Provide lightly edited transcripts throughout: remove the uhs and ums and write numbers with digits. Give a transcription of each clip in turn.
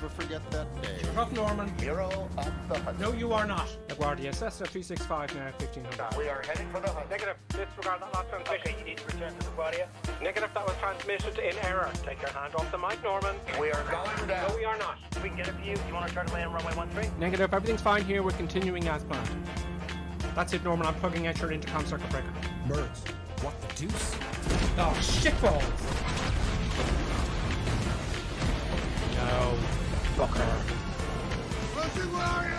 never forget that day. Shut up, Norman. Hero of the hunt. No, you are not. LaGuardia, Cessna 365 now, 1500. We are heading for the hunt. Negative. Disregard that last transmission. Okay, you need to return to LaGuardia. Negative, that was transmitted in error. Take your hand off the mic, Norman. We are going down. No, we are not. We can get a view. You want to try to land runway 13? Negative, everything's fine here. We're continuing as planned. That's it, Norman. I'm plugging out your intercom circuit breaker. Birds. What the deuce? Oh, shitballs! No. Fucker. Listen, where are you?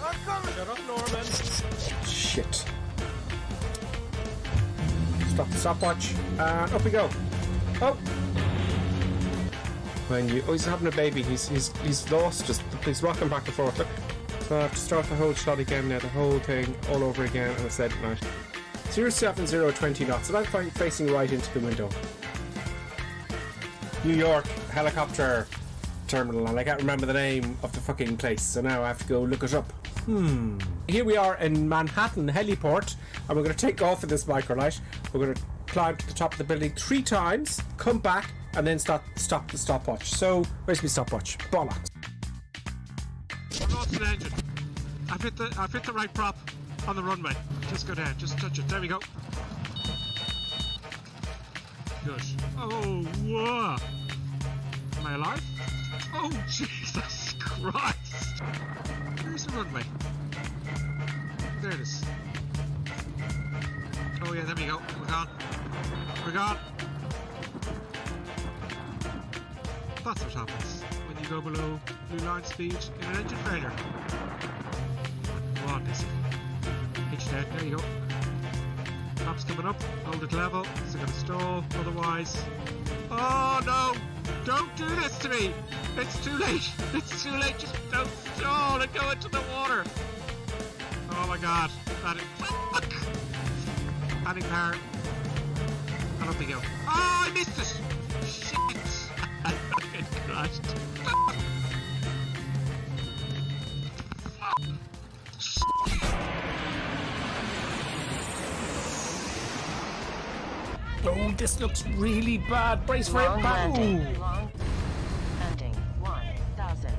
I'm coming! Shut up, Norman. Shit. Stop the stopwatch. And up we go. Oh! When you... Oh, he's having a baby. He's lost. He's rocking back and forth. Look. So I have to start the whole shot again now. The whole thing all over again. And I said, right. 07020 knots. And I'm facing right into the window. New York helicopter terminal, and I can't remember the name of the fucking place, so now I have to go look it up. Here we are in Manhattan Heliport, and we're going to take off in this microlight. We're going to climb to the top of the building 3 times, come back, and then stop the stopwatch. So, where's my stopwatch? Bollocks. I've lost an engine. I've hit the right prop on the runway. Just go down, just touch it. There we go. Good. Oh, whoa. Am I alive? Oh, Jesus Christ. Where's the runway? There it is. Oh, yeah, there we go. We're gone. We're gone. That's what happens when you go below blue line speed in an engine failure. Come on, Lizzie. Hitch down. There you go. Flaps coming up, hold it level, it's going to stall, otherwise... Oh no! Don't do this to me! It's too late! It's too late, just don't stall and go into the water! Oh my god, fuck! Adding power. And up we go. Oh, I missed it! Shit! I fucking crashed. Oh, this looks really bad. Brace for impact.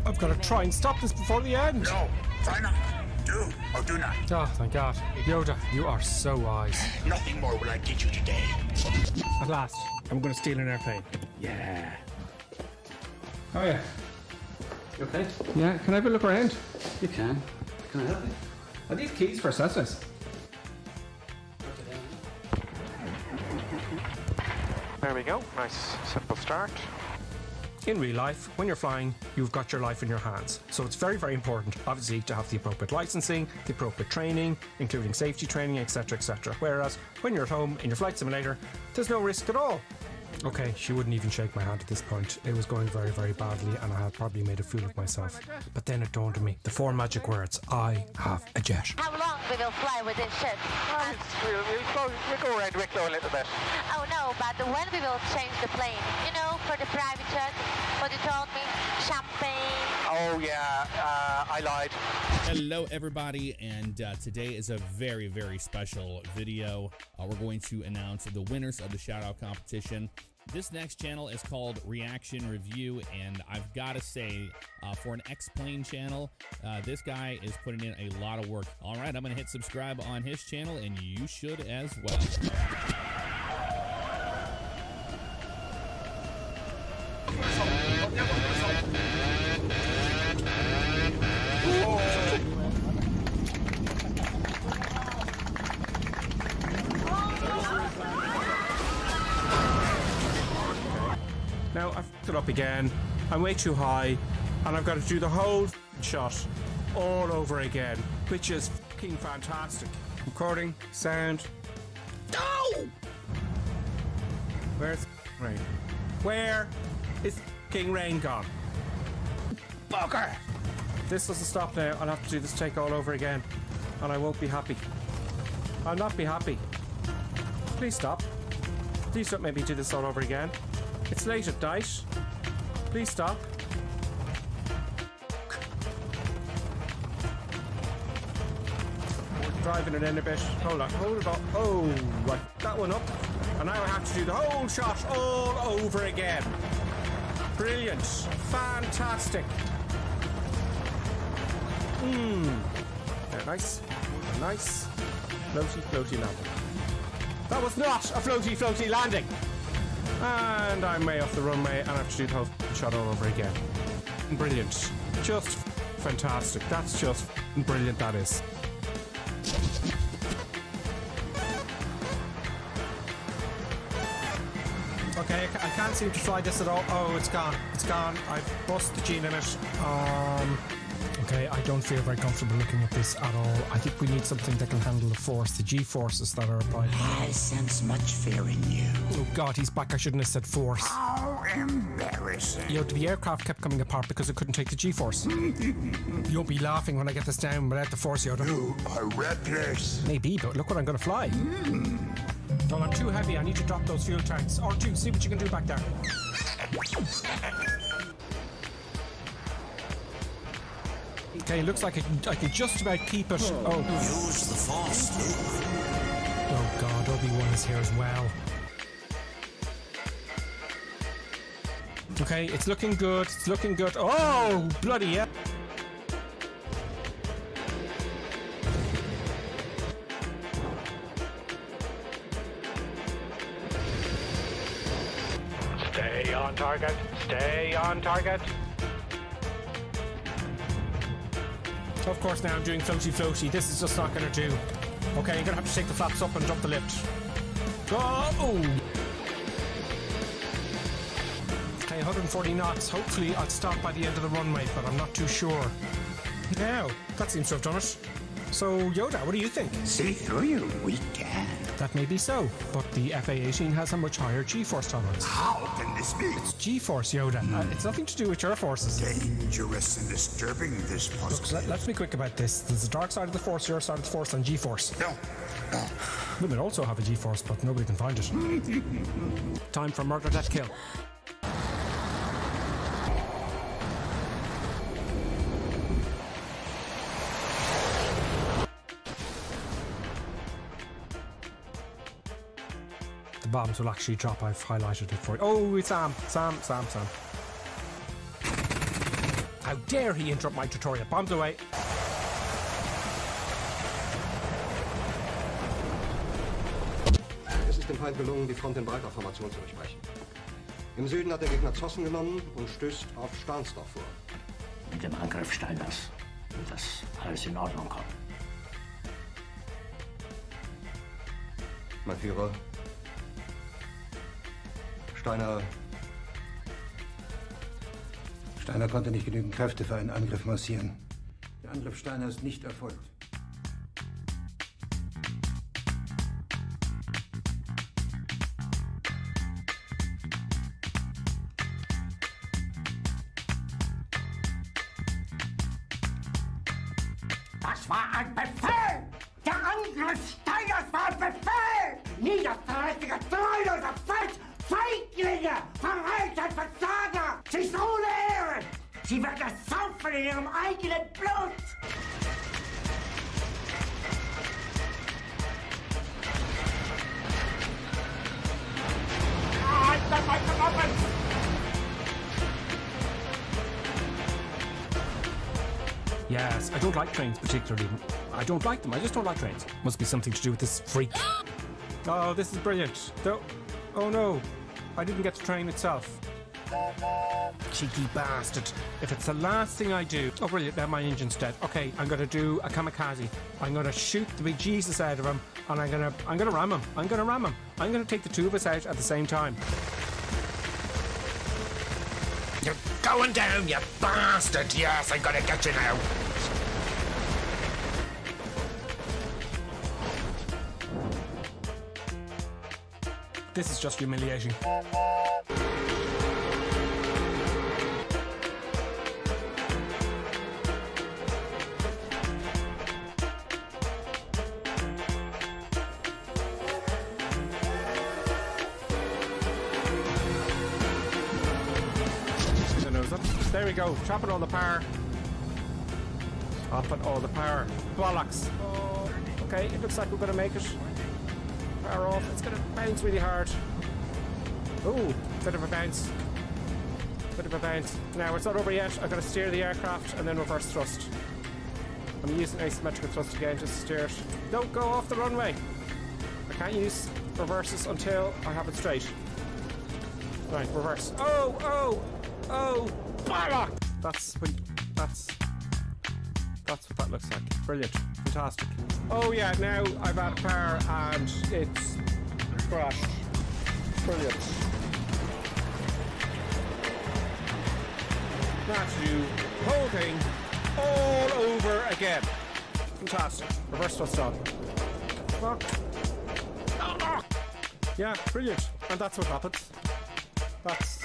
I've got to try and stop this before the end. No, try not. Do or do not. Oh, thank God. Yoda, you are so wise. Nothing more will I teach you today. At last, I'm going to steal an airplane. Yeah. Oh, yeah. You okay? Yeah, can I have a look around? You can. Can I help you? Are these keys for Cessnas? There we go, nice simple start. In real life, when you're flying, you've got your life in your hands. So it's very, very important, obviously, to have the appropriate licensing, the appropriate training, including safety training, etc, etc. Whereas, when you're at home in your flight simulator, there's no risk at all. Okay, she wouldn't even shake my hand at this point. It was going very, very badly, and I had probably made a fool of myself. But then it dawned on me, the 4 magic words, I have a jet. How long we will fly with this ship? We'll go around Wicklow a little bit. Oh no, but when we will change the plane? You know, for the private jet, what you told me, champagne. Oh yeah, I lied. Hello everybody, and today is a very, very special video. We're going to announce the winners of the Shoutout competition. This next channel is called Reaction Review, and I've got to say, for an X-Plane channel, this guy is putting in a lot of work. All right, I'm going to hit subscribe on his channel, and you should as well. Now, I've fucked it up again. I'm way too high, and I've got to do the whole shot all over again, which is fucking fantastic. Recording, sound. No! Where's rain? Where is fucking rain gone? Bugger! If this doesn't stop now, I'll have to do this take all over again, and I won't be happy. I'll not be happy. Please stop. Please don't make me do this all over again. It's late at night. Please stop. We're driving it in a bit. Hold on, hold it up. Oh, right. That one up. And now I have to do the whole shot all over again. Brilliant. Fantastic. Very nice. Very nice. Floaty, floaty landing. That was not a floaty, floaty landing. And I'm way off the runway and I have to do the whole shot all over again. Brilliant. Just fantastic. That's just brilliant, that is. Okay, I can't seem to fly this at all. Oh, it's gone. It's gone. I've bust the G limit. Okay, I don't feel very comfortable looking at this at all. I think we need something that can handle the force, the G-forces that are applied. I sense much fear in you. Oh God, he's back. I shouldn't have said force. How embarrassing. You know, the aircraft kept coming apart because it couldn't take the G-force. You'll be laughing when I get this down without the force, Yoda. You are reckless. Maybe, but look what I'm going to fly. Well, I'm too heavy. I need to drop those fuel tanks. R2, see what you can do back there. Okay, it looks like I can just about keep it. Oh. Use the force, Luke. Oh God, Obi-Wan is here as well. Okay, it's looking good. It's looking good. Oh, bloody yeah. Stay on target. Stay on target. Of course, now I'm doing floaty floaty. This is just not going to do. Okay, you're going to have to take the flaps up and drop the lift. Oh! Okay, 140 knots. Hopefully I'll stop by the end of the runway, but I'm not too sure. Now, that seems to have done it. So, Yoda, what do you think? See through you, we can. That may be so, but the FA-18 has a much higher G-force tolerance. How can this be? It's G-force, Yoda. It's nothing to do with your forces. Dangerous and disturbing, this puzzle. Look, let's be quick about this. There's the dark side of the force, your side of the force, and G-force. No. Women also have a G-force, but nobody can find it. Time for murder, death, kill. The bombs will actually drop. I've highlighted it for you. Oh, it's Sam. Sam. How dare he interrupt my tutorial? Bombs away. Es ist dem Feind gelungen, die Front in breiter Formation zu durchbrechen. Im Süden hat der Gegner Zossen genommen und stößt auf Stahnsdorf vor. Mit dem Angriff Steiners wird das alles in Ordnung kommen. Mein Führer, Steiner konnte nicht genügend Kräfte für einen Angriff massieren. Der Angriff Steiner ist nicht erfolgt. Das war ein Befehl! Der Angriff Steiners war ein Befehl! Niederträchtige, treuloser Feld! Feiglinge! Verreiter, Versager! Sie ist ohne Ehre! Sie werden es saufen in ihrem eigenen Blut! Yes, I don't like trains particularly. I don't like them. I just don't like trains. Must be something to do with this freak. Oh, this is brilliant. Oh no, I didn't get the train itself. Cheeky bastard. If it's the last thing I do... Oh, brilliant, now my engine's dead. Okay, I'm going to do a kamikaze. I'm going to shoot the big Jesus out of him, and I'm going to ram him. I'm going to take the two of us out at the same time. You're going down, you bastard! Yes, I'm gonna get you now! This is just humiliating. There we go, chopping all the power. Up and all the power. Bollocks. Oh, okay, it looks like we're going to make it. Power off, it's going to bounce really hard. Oh, bit of a bounce. Bit of a bounce. Now, it's not over yet. I've got to steer the aircraft and then reverse thrust. I'm using asymmetrical thrust again just to steer it. Don't go off the runway. I can't use reverses until I have it straight. Right, reverse. Oh! Bollock! That's what that looks like. Brilliant. Fantastic. Oh yeah, now I've had power and it's crashed. Brilliant. That's you. Whole thing all over again. Fantastic. Reverse thrust on. Fuck. Yeah, brilliant. And that's what happens. That's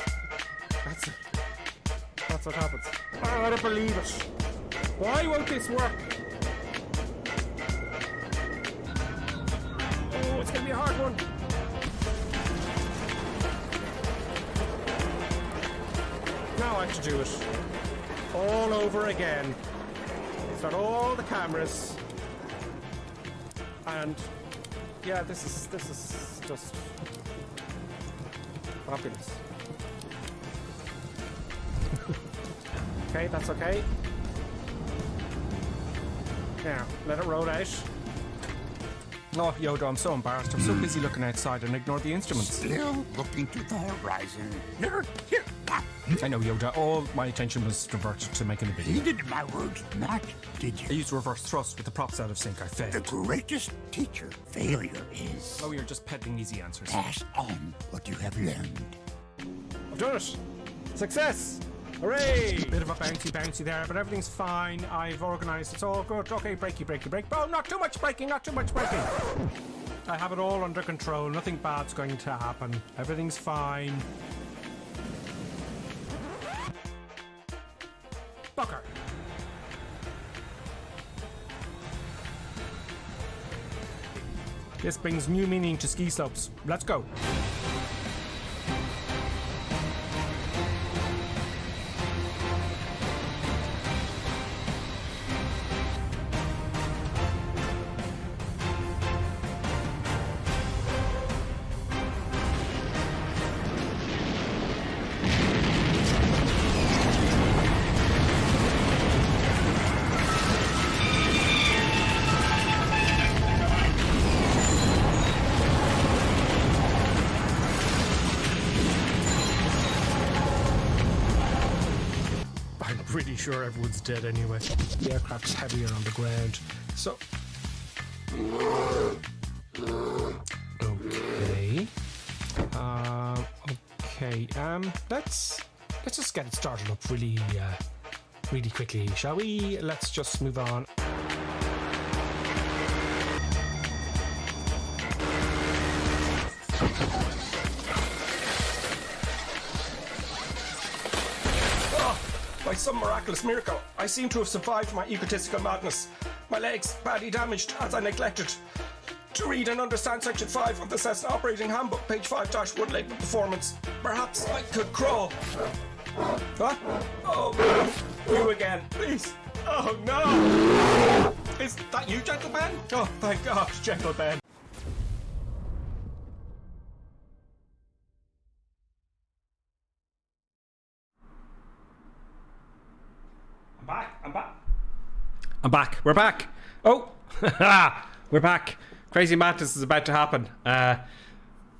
what happens. Oh, I don't believe it. Why won't this work? Oh, it's gonna be a hard one. Now I have to do it all over again. Start all the cameras. And yeah, this is just fabulous. Okay, that's okay. Now, let it roll out. Oh, Yoda, I'm so embarrassed. I'm so busy looking outside and ignore the instruments. Still looking to the horizon. Here. I know, Yoda. All my attention was diverted to making the video. Heeded my words not, did you? I used reverse thrust with the props out of sync. I failed. The greatest teacher failure is... Oh, you're just peddling easy answers. Pass on what you have learned. I've done it! Success! Hooray! Bit of a bouncy there, but everything's fine. I've organised. It's all good. Okay, brakey. Oh, not too much braking, not too much braking. I have it all under control. Nothing bad's going to happen. Everything's fine. Bucker. This brings new meaning to ski slopes. Let's go. Pretty sure everyone's dead anyway. The aircraft's heavier on the ground, so okay. Let's just get it started up really quickly, shall we? Let's just move on. By some miraculous miracle, I seem to have survived my egotistical madness. My legs badly damaged as I neglected to read and understand Section 5 of the Cessna Operating Handbook, page 5-1 labeled performance. Perhaps I could crawl. What? Oh, you again, please. Oh no! Is that you, Gentle Ben? Oh, thank God, Gentle Ben. I'm back. We're back. Oh, we're back. Crazy madness is about to happen.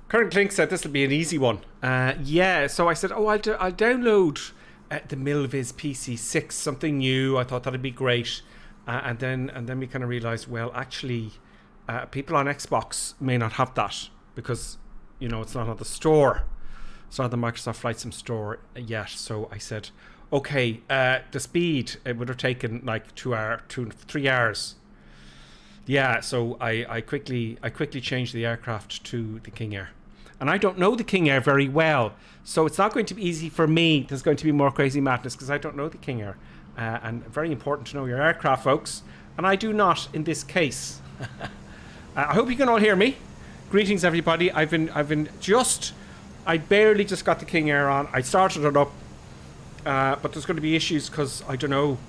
Current Link said this will be an easy one. Yeah, so I said, I'll download the Milviz PC6, something new. I thought that'd be great. And then we kind of realized, well, actually, people on Xbox may not have that because, you know, it's not on the store. It's not on the Microsoft Flight Sim store yet. So I said, okay, the speed, it would have taken like 3 hours. Yeah, so I quickly changed the aircraft to the Kingair. And I don't know the Kingair very well, so it's not going to be easy for me. There's going to be more crazy madness because I don't know the Kingair. And very important to know your aircraft, folks. And I do not in this case. I hope you can all hear me. Greetings, everybody. I barely just got the Kingair on. I started it up. But there's going to be issues because I don't know,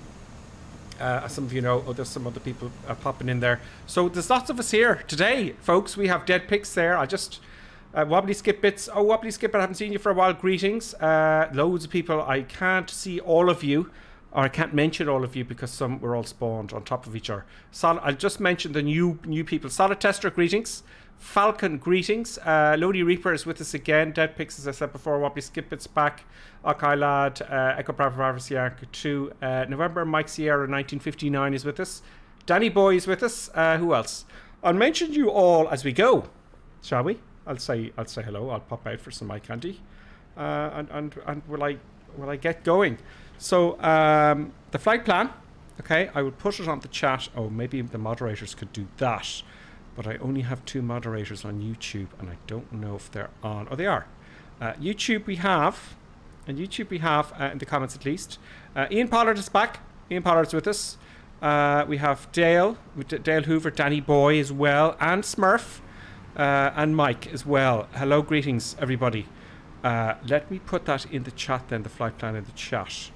as some of you know, there's some other people popping in there. So there's lots of us here today, folks. We have dead pics there. Wobbly Skip Bits. Oh, Wobbly Skip, I haven't seen you for a while. Greetings. Loads of people. I can't see all of you, or I can't mention all of you because some were all spawned on top of each other. I'll just mention the new people. Solid Tester, greetings. Falcon, greetings. Lodi Reaper is with us again. Dead Pix, as I said before. Wobbly Skip Bits back. Akai Lad, Echo Bravo Bravo Sierra 2. November, Mike Sierra 1959 is with us. Danny Boy is with us. Who else? I'll mention you all as we go, shall we? I'll say hello. I'll pop out for some eye candy, and will I get going? So the flight plan. Okay, I will put it on the chat. Oh, maybe the moderators could do that, but I only have 2 moderators on YouTube, and I don't know if they're on. Oh, they are. YouTube we have, and YouTube we have in the comments at least. Ian Pollard is back. Ian Pollard's with us. We have Dale Hoover, Danny Boy as well, and Smurf. And Mike as well. Hello, greetings, everybody. Let me put that in the chat then, the flight plan in the chat.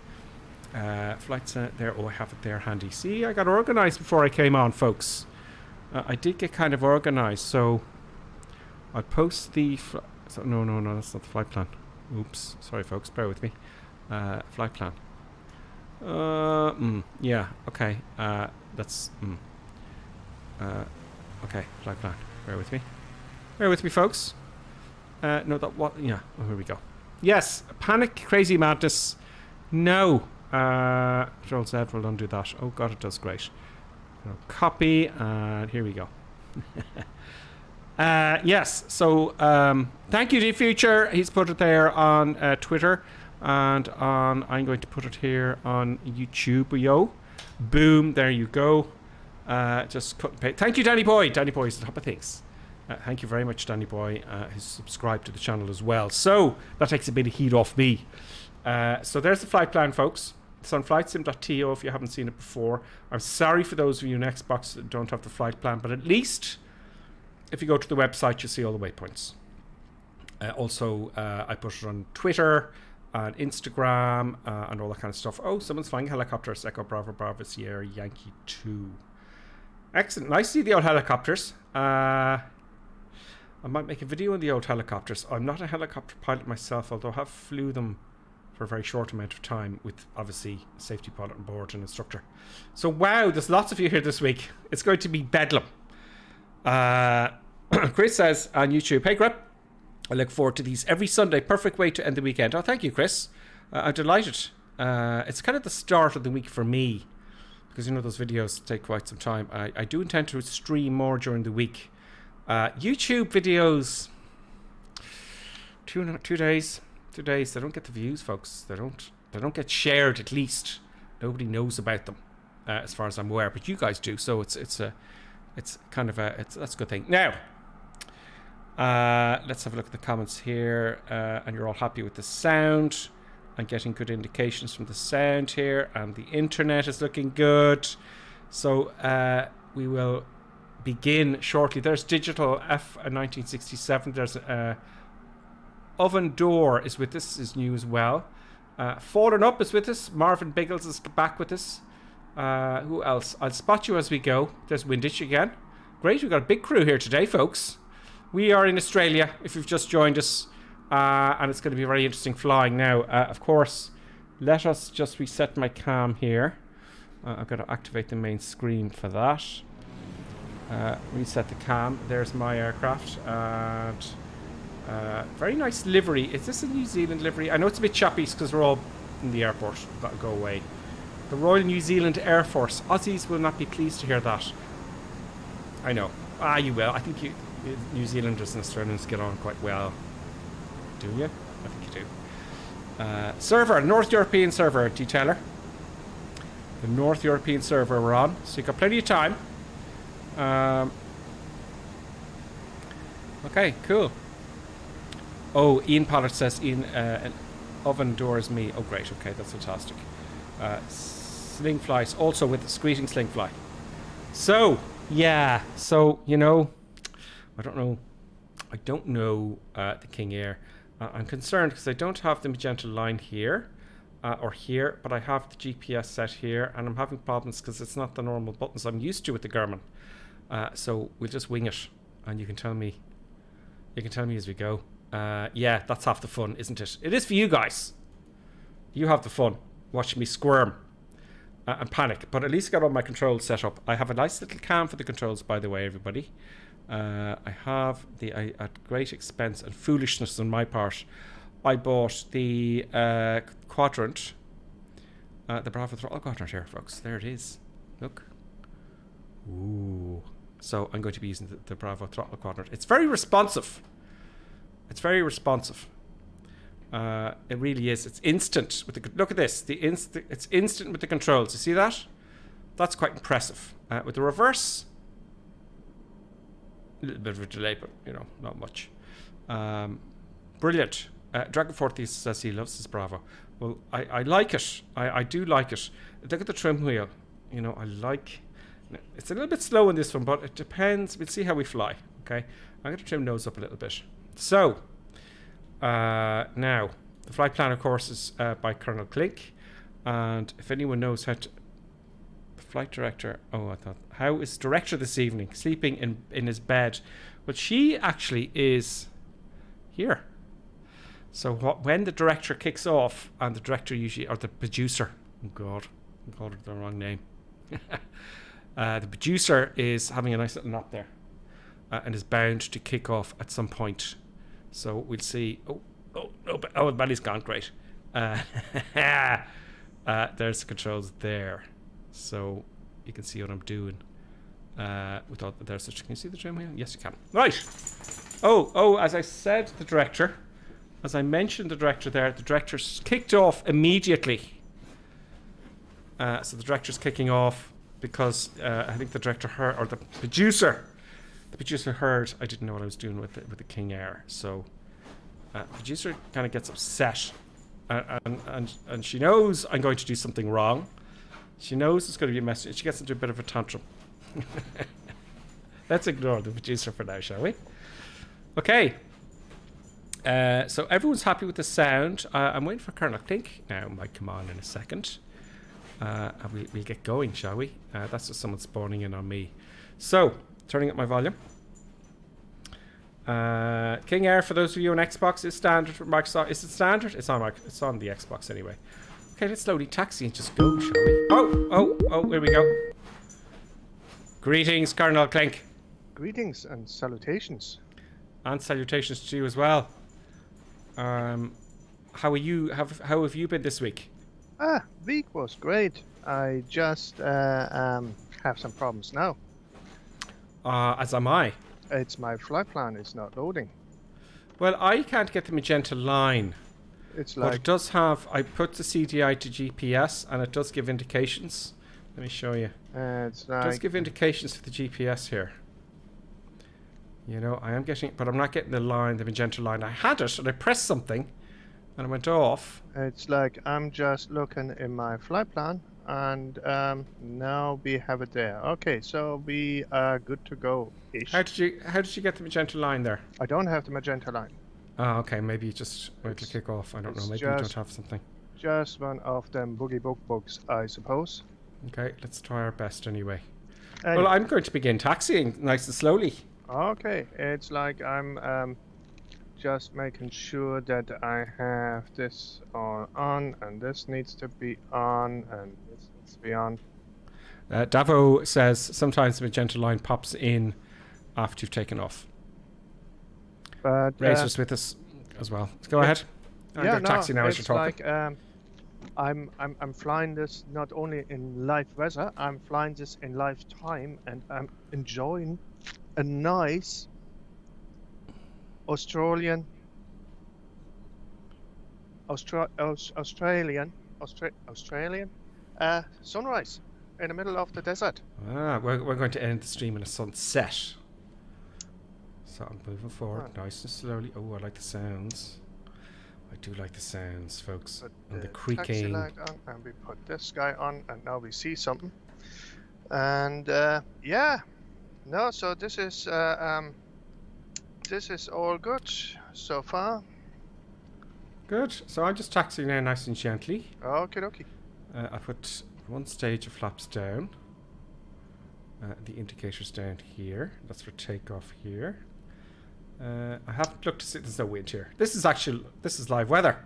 Flights there. Oh, I have it there handy. See, I got organised before I came on, folks. I did get kind of organised, so I'll post the... No, that's not the flight plan. Oops, sorry, folks, bear with me. Flight plan. Yeah, okay. That's... okay, flight plan. Bear with me. Bear with me, folks. No, that what? Yeah. Oh, here we go. Yes, Panic, Crazy Madness. No. Control Z will undo that. Oh God, it does great. Copy, and here we go. Yes. So, thank you to Future. He's put it there on Twitter, and on. I'm going to put it here on YouTube. Yo, boom. There you go. Just cut and paste. Thank you, Danny Boy. Danny Boy is the top of things. Thank you very much, Danny Boy, who's subscribed to the channel as well. So that takes a bit of heat off me. So there's the flight plan, folks. It's on flightsim.to if you haven't seen it before. I'm sorry for those of you in Xbox that don't have the flight plan, but at least if you go to the website, you see all the waypoints. Also, I put it on Twitter and Instagram and all that kind of stuff. Oh, someone's flying helicopters. Echo Bravo Bravo Sierra Yankee 2. Excellent. Nice to see the old helicopters. I might make a video on the old helicopters. I'm not a helicopter pilot myself, although I have flew them for a very short amount of time with, obviously, a safety pilot on board and instructor. So, wow, there's lots of you here this week. It's going to be bedlam. Chris says on YouTube, hey, Grep, I look forward to these every Sunday. Perfect way to end the weekend. Oh, thank you, Chris. I'm delighted. It's kind of the start of the week for me, because, you know, those videos take quite some time. I do intend to stream more during the week. YouTube videos, two days. They don't get the views, folks. They don't get shared. At least nobody knows about them, as far as I'm aware. But you guys do, so it's kind of that's a good thing. Now, let's have a look at the comments here. And you're all happy with the sound. I'm getting good indications from the sound here, and the internet is looking good. So we will begin shortly. There's Digital F 1967. There's Oven Door is with us, is new as well. Fallen Up is with us. Marvin Biggles is back with us. Who else? I'll spot you as we go. There's Winditch again. Great, we've got a big crew here today, folks. We are in Australia, if you've just joined us. And it's going to be very interesting flying now. Of course, let us just reset my cam here. I've got to activate the main screen for that. Reset the cam. There's my aircraft. And very nice livery. Is this a New Zealand livery? I know it's a bit choppy because we're all in the airport. That'll go away. The Royal New Zealand Air Force. Aussies will not be pleased to hear that. I know. You will. I think you New Zealanders and Australians get on quite well. Do you? I think you do. Server. North European server, detailer. The North European server we're on. So you've got plenty of time. Okay, cool. Oh, Ian Pollard says an Oven Door is me. Oh, great. Okay, that's fantastic. Slingflies also with the Screeching Slingfly. So, yeah. So, you know, I don't know the Kingair. I'm concerned because I don't have the magenta line here or here, but I have the GPS set here, and I'm having problems because it's not the normal buttons I'm used to with the Garmin. So we'll just wing it, and you can tell me You can tell me as we go. Yeah, that's half the fun, isn't it? It is for you guys. You have the fun watching me squirm and panic. But at least I got all my controls set up. I have a nice little cam for the controls, by the way, everybody. I have at great expense and foolishness on my part, I bought the quadrant, the Bravo throttle quadrant here, folks. There it is. Look. Ooh. So I'm going to be using the Bravo throttle quadrant. It's very responsive. It's very responsive. It really is. It's instant. Look at this. It's instant with the controls. You see that? That's quite impressive. With the reverse, a little bit of a delay, but you know, not much. Brilliant. Dragon 40 says he loves his Bravo. Well, I like it. I do like it. Look at the trim wheel. You know, I like. It's a little bit slow in this one, but it depends. We'll see how we fly. Okay, I'm going to trim nose up a little bit. So, now the flight plan, of course, is by Colonel Klink, and if anyone knows how to, the flight director. Oh, I thought, how is director this evening? Sleeping in his bed. Well, she actually is here. So when the director kicks off, and the director usually, or the producer, oh God, I called it the wrong name. The producer is having a nice little nap there, and is bound to kick off at some point. So we'll see. Oh, the belly's gone. Great. There's the controls there, so you can see what I'm doing. Without there's such. Can you see the trim wheel? Yes, you can. Right. Oh, as I said, the director. As I mentioned, the director there. The director's kicked off immediately. So the director's kicking off because I think the director heard, or the producer heard I didn't know what I was doing with the Kingair. So the producer kind of gets upset, and she knows I'm going to do something wrong. She knows it's going to be a mess. She gets into a bit of a tantrum. Let's ignore the producer for now, shall we? Okay. So everyone's happy with the sound. I'm waiting for Colonel Klink now. Might come on in a second. We'll get going, shall we? That's just someone spawning in on me. So, turning up my volume. Kingair, for those of you on Xbox, is standard for Microsoft. Is it standard? It's on the Xbox anyway. Okay, let's slowly taxi and just go, shall we? Oh, here we go. Greetings, Colonel Klink. Greetings and salutations. And salutations to you as well. How are you? How have you been this week? Week was great. I just have some problems now. As am I. It's my flight plan. It's not loading. Well, I can't get the magenta line. It's like. But it does have. I put the CDI to GPS, and it does give indications. Let me show you. It's like. It does give indications for the GPS here. You know, I am getting, but I'm not getting the magenta line. I had it, and I pressed something, and it went off. It's like I'm just looking in my flight plan, and now we have it there. Okay, so we are good to go. How did you get the magenta line there? I don't have the magenta line. Oh, okay. Maybe you just wait till kick off. I don't know. Maybe you don't have something. Just one of them boogie book books, I suppose. Okay, let's try our best anyway. Well, I'm going to begin taxiing nice and slowly. Okay, it's like I'm just making sure that I have this on, and this needs to be on, and this needs to be on. Davo says sometimes the magenta line pops in after you've taken off. But Razor's with us as well. Let's go ahead. I'm going to taxi now as you're talking. Like, I'm flying this not only in live weather, I'm flying this in live time, and I'm enjoying a nice Australian sunrise in the middle of the desert. We're going to end the stream in a sunset. So I'm moving forward nice and slowly. Oh, I like the sounds. I do like the sounds, folks. And the creaking. Taxi light on, and we put this guy on, and now we see something. And yeah, no. So this is all good so far. Good. So I'm just taxiing now, nice and gently. Okay, okay. I put one stage of flaps down. The indicator's down here. That's for takeoff here. I haven't looked to see. There's no wind here. This is live weather.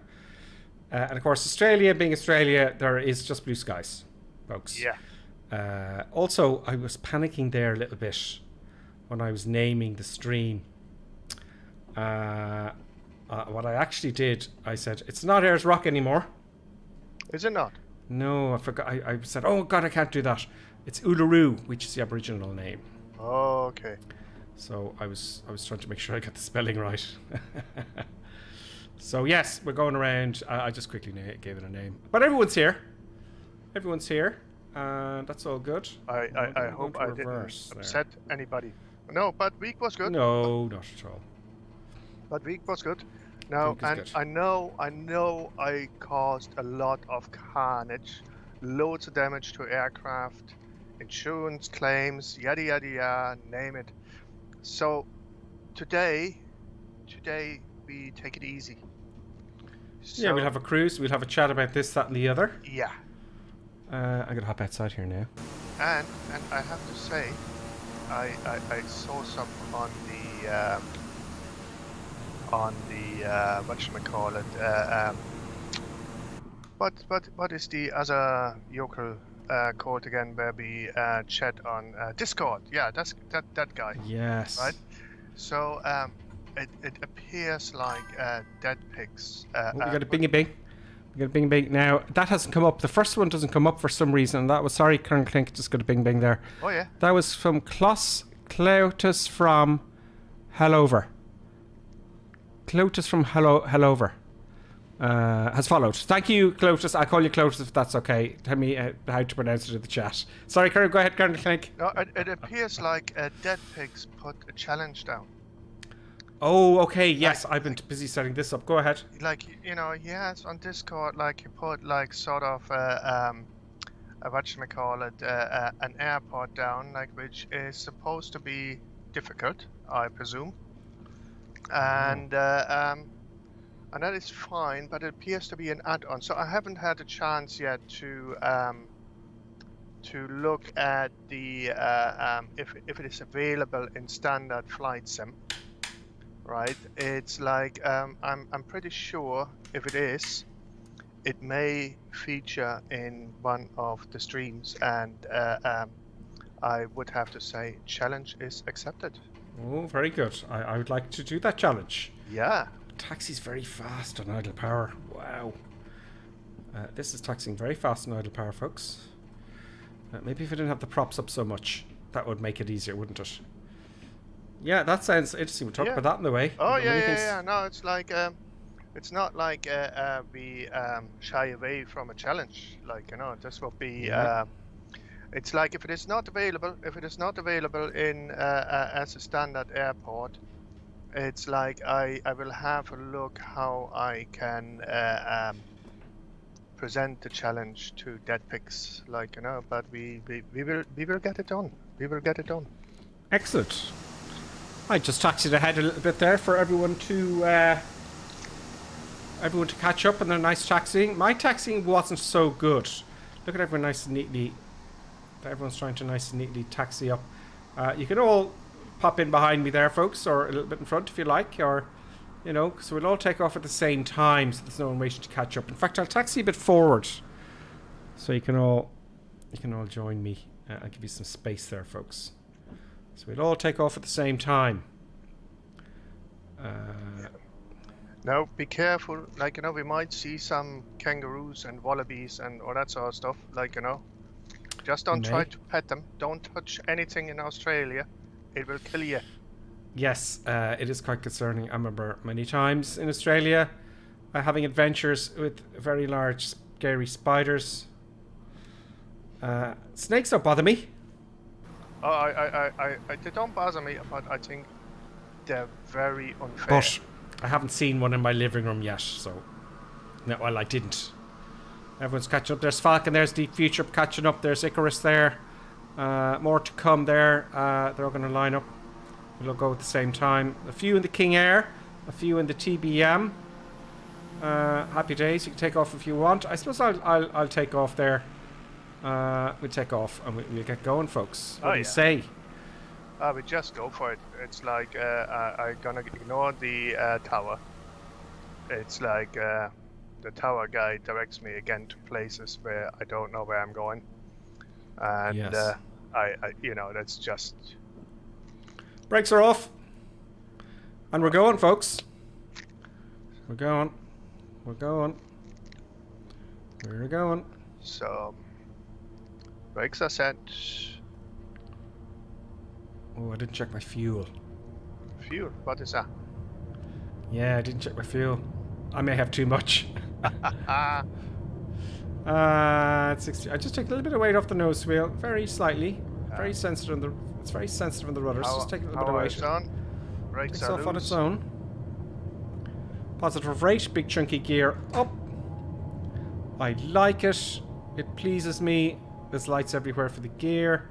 And of course, Australia being Australia, there is just blue skies, folks. Yeah. Also, I was panicking there a little bit when I was naming the stream. What I actually did, I said, it's not Ayers Rock anymore. Is it not? No, I forgot. I said, oh God, I can't do that. It's Uluru, which is the Aboriginal name. Oh, okay. So I was trying to make sure I got the spelling right. So yes, we're going around. I just quickly gave it a name, but everyone's here. Everyone's here, and that's all good. I hope I didn't upset anybody. No, but week was good. No, not at all. But week was good. No, and good. I know I caused a lot of carnage, loads of damage to aircraft, insurance claims, yada yada yada, name it. So today we take it easy. So, yeah, we'll have a cruise. We'll have a chat about this, that, and the other. Yeah. I'm gonna hop outside here now. And I have to say, I saw some on the whatchamacallit, what is the other yokel called again, where we chat on Discord? Yeah, that's that guy. Yes. Right. So it appears like dead pigs. We got a bingy bing. We got a bing bing. Now that hasn't come up. The first one doesn't come up for some reason. That was sorry, Kern Clink. Just got a bing bing there. Oh yeah. That was from Cloutus from Hellover. Cloutus from Hellover has followed. Thank you, Cloutus. I'll call you Cloutus if that's okay. Tell me how to pronounce it in the chat. Sorry, Karen, go ahead, Karen Clink. No, it appears like dead pigs put a challenge down. Oh, okay. Yes, I've been busy setting this up. Go ahead. Like, you know, yes, on Discord, like you put like sort of whatchamacallit, an airport down, like which is supposed to be difficult, I presume. And that is fine, but it appears to be an add-on. So I haven't had a chance yet to look at the if it is available in standard flight sim. Right? It's like I'm pretty sure if it is, it may feature in one of the streams, and I would have to say challenge is accepted. Oh, very good. I would like to do that challenge. Yeah. Taxi's very fast on idle power. Wow. This is taxiing very fast on idle power, folks. Maybe if I didn't have the props up so much, that would make it easier, wouldn't it? Yeah, that sounds interesting. We'll talk about that in the way. Oh, yeah. No, it's like, it's not like we shy away from a challenge. Like, you know, this will be... It's like if it is not available in as a standard airport, it's like I will have a look how I can present the challenge to dead pigs, like, you know. But we will get it done. We will get it done. Excellent. I just taxied ahead a little bit there for everyone to catch up on their nice taxiing. My taxiing wasn't so good. Look at everyone nice and neatly. Everyone's trying to nice and neatly taxi up. You can all pop in behind me there, folks, or a little bit in front if you like, or, you know, so we'll all take off at the same time, so there's no one waiting to catch up. In fact, I'll taxi a bit forward, so you can all join me. I'll give you some space there, folks. So we'll all take off at the same time. Now, be careful. Like, you know, we might see some kangaroos and wallabies and all that sort of stuff. Like, you know. Just don't try to pet them. Don't touch anything in Australia. It will kill you. Yes, it is quite concerning. I remember many times in Australia having adventures with very large, scary spiders. Snakes don't bother me. Oh, they don't bother me, but I think they're very unfair. But I haven't seen one in my living room yet, so... No, well, I didn't. Everyone's catching up. There's Falcon, there's Deep Future catching up, there's Icarus there. More to come there. They're all going to line up. We'll go at the same time. A few in the Kingair, a few in the TBM. Happy days. You can take off if you want. I suppose I'll take off there. We'll take off and we'll get going, folks. What do you say? I would just go for it. It's like I'm gonna ignore the tower. It's like the tower guy directs me again to places where I don't know where I'm going, and Yes. I you know, that's just. Brakes are off. And we're going, folks. We're going. We're going. We're going. So, brakes are set. Oh, I didn't check my fuel. Fuel, what is that? Yeah, I didn't check my fuel. I may have too much. It's 60. I just take a little bit of weight off the nose wheel, very slightly. Very sensitive on the. It's very sensitive on the rudders. Just take a little bit of weight. On. Brakes Takes are off on loose. its own. Positive rate, big chunky gear up. I like it. It pleases me. There's lights everywhere for the gear.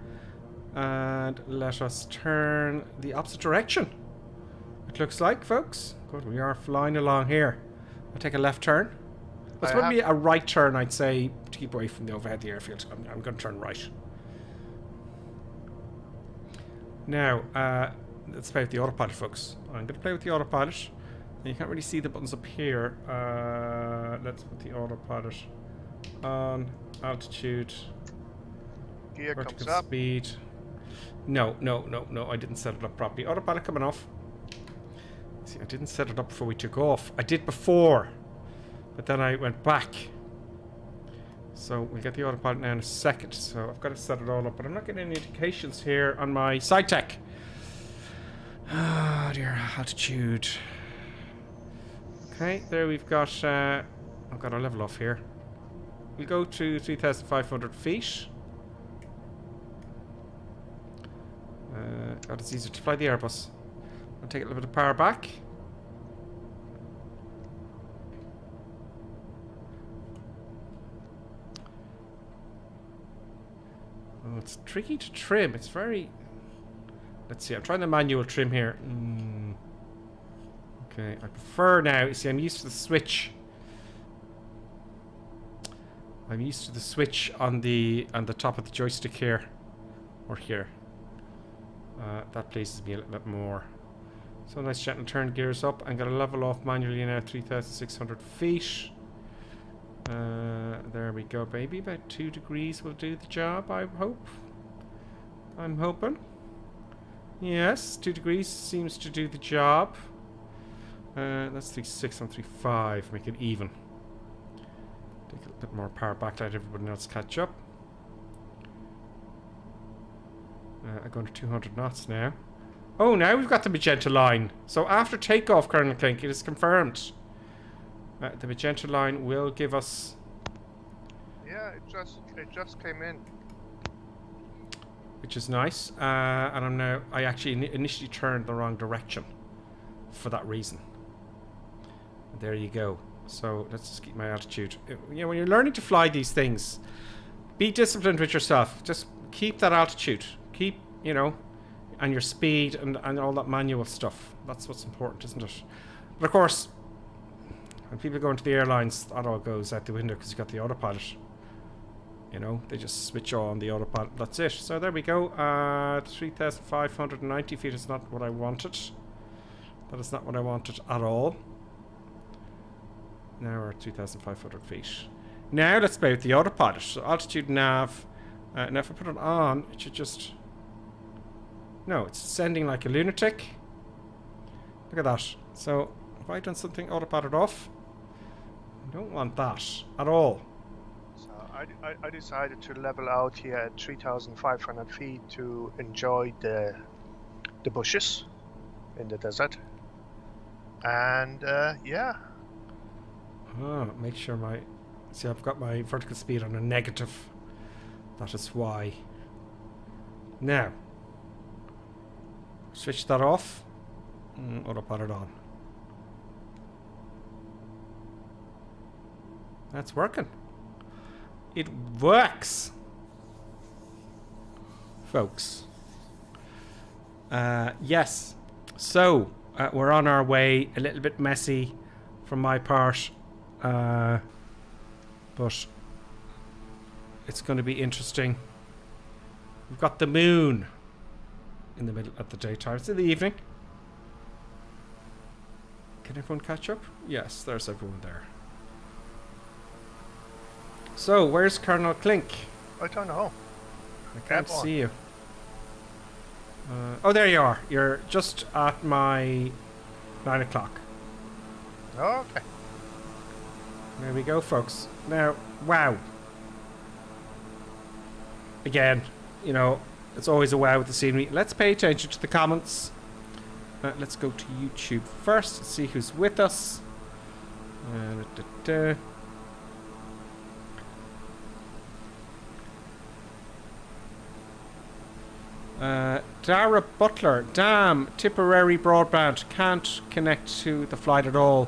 And let us turn the opposite direction. It looks like, folks. Good, we are flying along here. I'll take a left turn. It's going to be a right turn, I'd say, to keep away from the overhead of the airfield. I'm going to turn right. Now, let's play with the autopilot, folks. I'm going to play with the autopilot. You can't really see the buttons up here. Let's put the autopilot on. Altitude. Gear comes Vertical up. speed. No, I didn't set it up properly. Autopilot coming off. See, I didn't set it up before we took off. I did before, but then I went back. So we'll get the autopilot now in a second. So I've got to set it all up, but I'm not getting any indications here on my side tech. Ah, dear, altitude. Okay, there we've got. I've got our level off here. We'll go to 3,500 feet. God, it's easier to fly the Airbus. I'll take a little bit of power back. Oh, it's tricky to trim. It's very... Let's see, I'm trying the manual trim here. Okay, I prefer now... You see, I'm used to the switch. I'm used to the switch on the top of the joystick here. Or here. That pleases me a little bit more. So nice, gentle turn gears up. I'm going to level off manually now, 3,600 feet. There we go, baby. About 2 degrees will do the job, I hope. I'm hoping. Yes, 2 degrees seems to do the job. That's 3.6 on 3.5. Make it even. Take a little bit more power back, let everybody else catch up. I'm going to 200 knots now. Oh, now we've got the magenta line. So after takeoff, Colonel Clink, it is confirmed. The magenta line will give us... Yeah, it just came in. Which is nice. And I'm now... I actually initially turned the wrong direction. For that reason. There you go. So let's just keep my altitude. You know, when you're learning to fly these things, be disciplined with yourself. Just keep that altitude. Keep, you know, and your speed and all that manual stuff. That's what's important, isn't it? But of course, when people go into the airlines, that all goes out the window because you've got the autopilot. You know, they just switch on the autopilot. That's it. So there we go. 3,590 feet is not what I wanted. That is not what I wanted at all. Now we're at 2,500 feet. Now let's play with the autopilot. So altitude nav. Now if I put it on, it should just... No, it's descending like a lunatic. Look at that. So, have I done something autopilot off? I don't want that at all. So I decided to level out here at 3,500 feet to enjoy the bushes in the desert. And yeah. Oh, make sure my... See, I've got my vertical speed on a negative. That is why. Now. Switch that off. Autopilot on. That's working. It works. Folks. Yes. So, we're on our way. A little bit messy from my part. But it's going to be interesting. We've got the moon. in the middle at the daytime. It's in the evening. Can everyone catch up? Yes, there's everyone there. So, where's Colonel Clink? I don't know. I can't see you. Oh, there you are. You're just at my 9 o'clock. Okay. There we go, folks. Now, wow. Again, you know, it's always a wow with the scenery. Let's pay attention to the comments. Let's go to YouTube first, see who's with us. Dara Butler, damn, Tipperary broadband can't connect to the flight at all.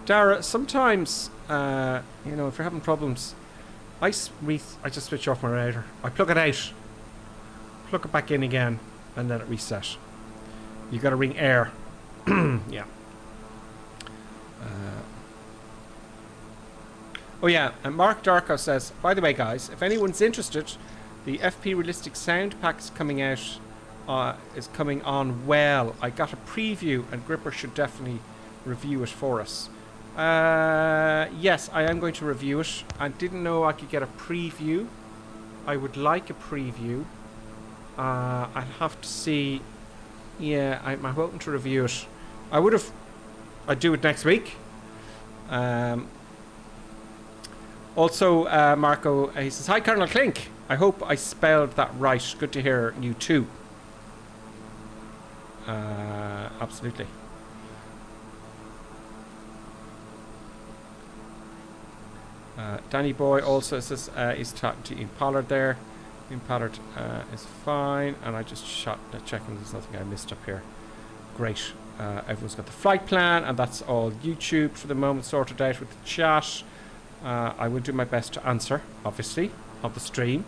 Dara, sometimes, you know, if you're having problems, I just switch off my router. I plug it out, plug it back in again, and then it resets. You gotta ring Air. Yeah. Oh yeah, and Mark Darko says, by the way guys, if anyone's interested, the FP Realistic Sound Pack is coming out, is coming on well. I got a preview and Gripper should definitely review it for us. Yes, I am going to review it. I didn't know I could get a preview. I would like a preview. I'd have to see. Yeah, I'm hoping to review it. I'd do it next week. Also, Marco, he says, hi Colonel Clink. I hope I spelled that right. Good to hear you too. Absolutely. Danny Boy also says he's talking to Ian Pollard there. Ian Pollard is fine, and I just checking there's nothing I missed up here. Great. Everyone's got the flight plan, and that's all YouTube for the moment sorted out with the chat. I will do my best to answer, obviously, on the stream.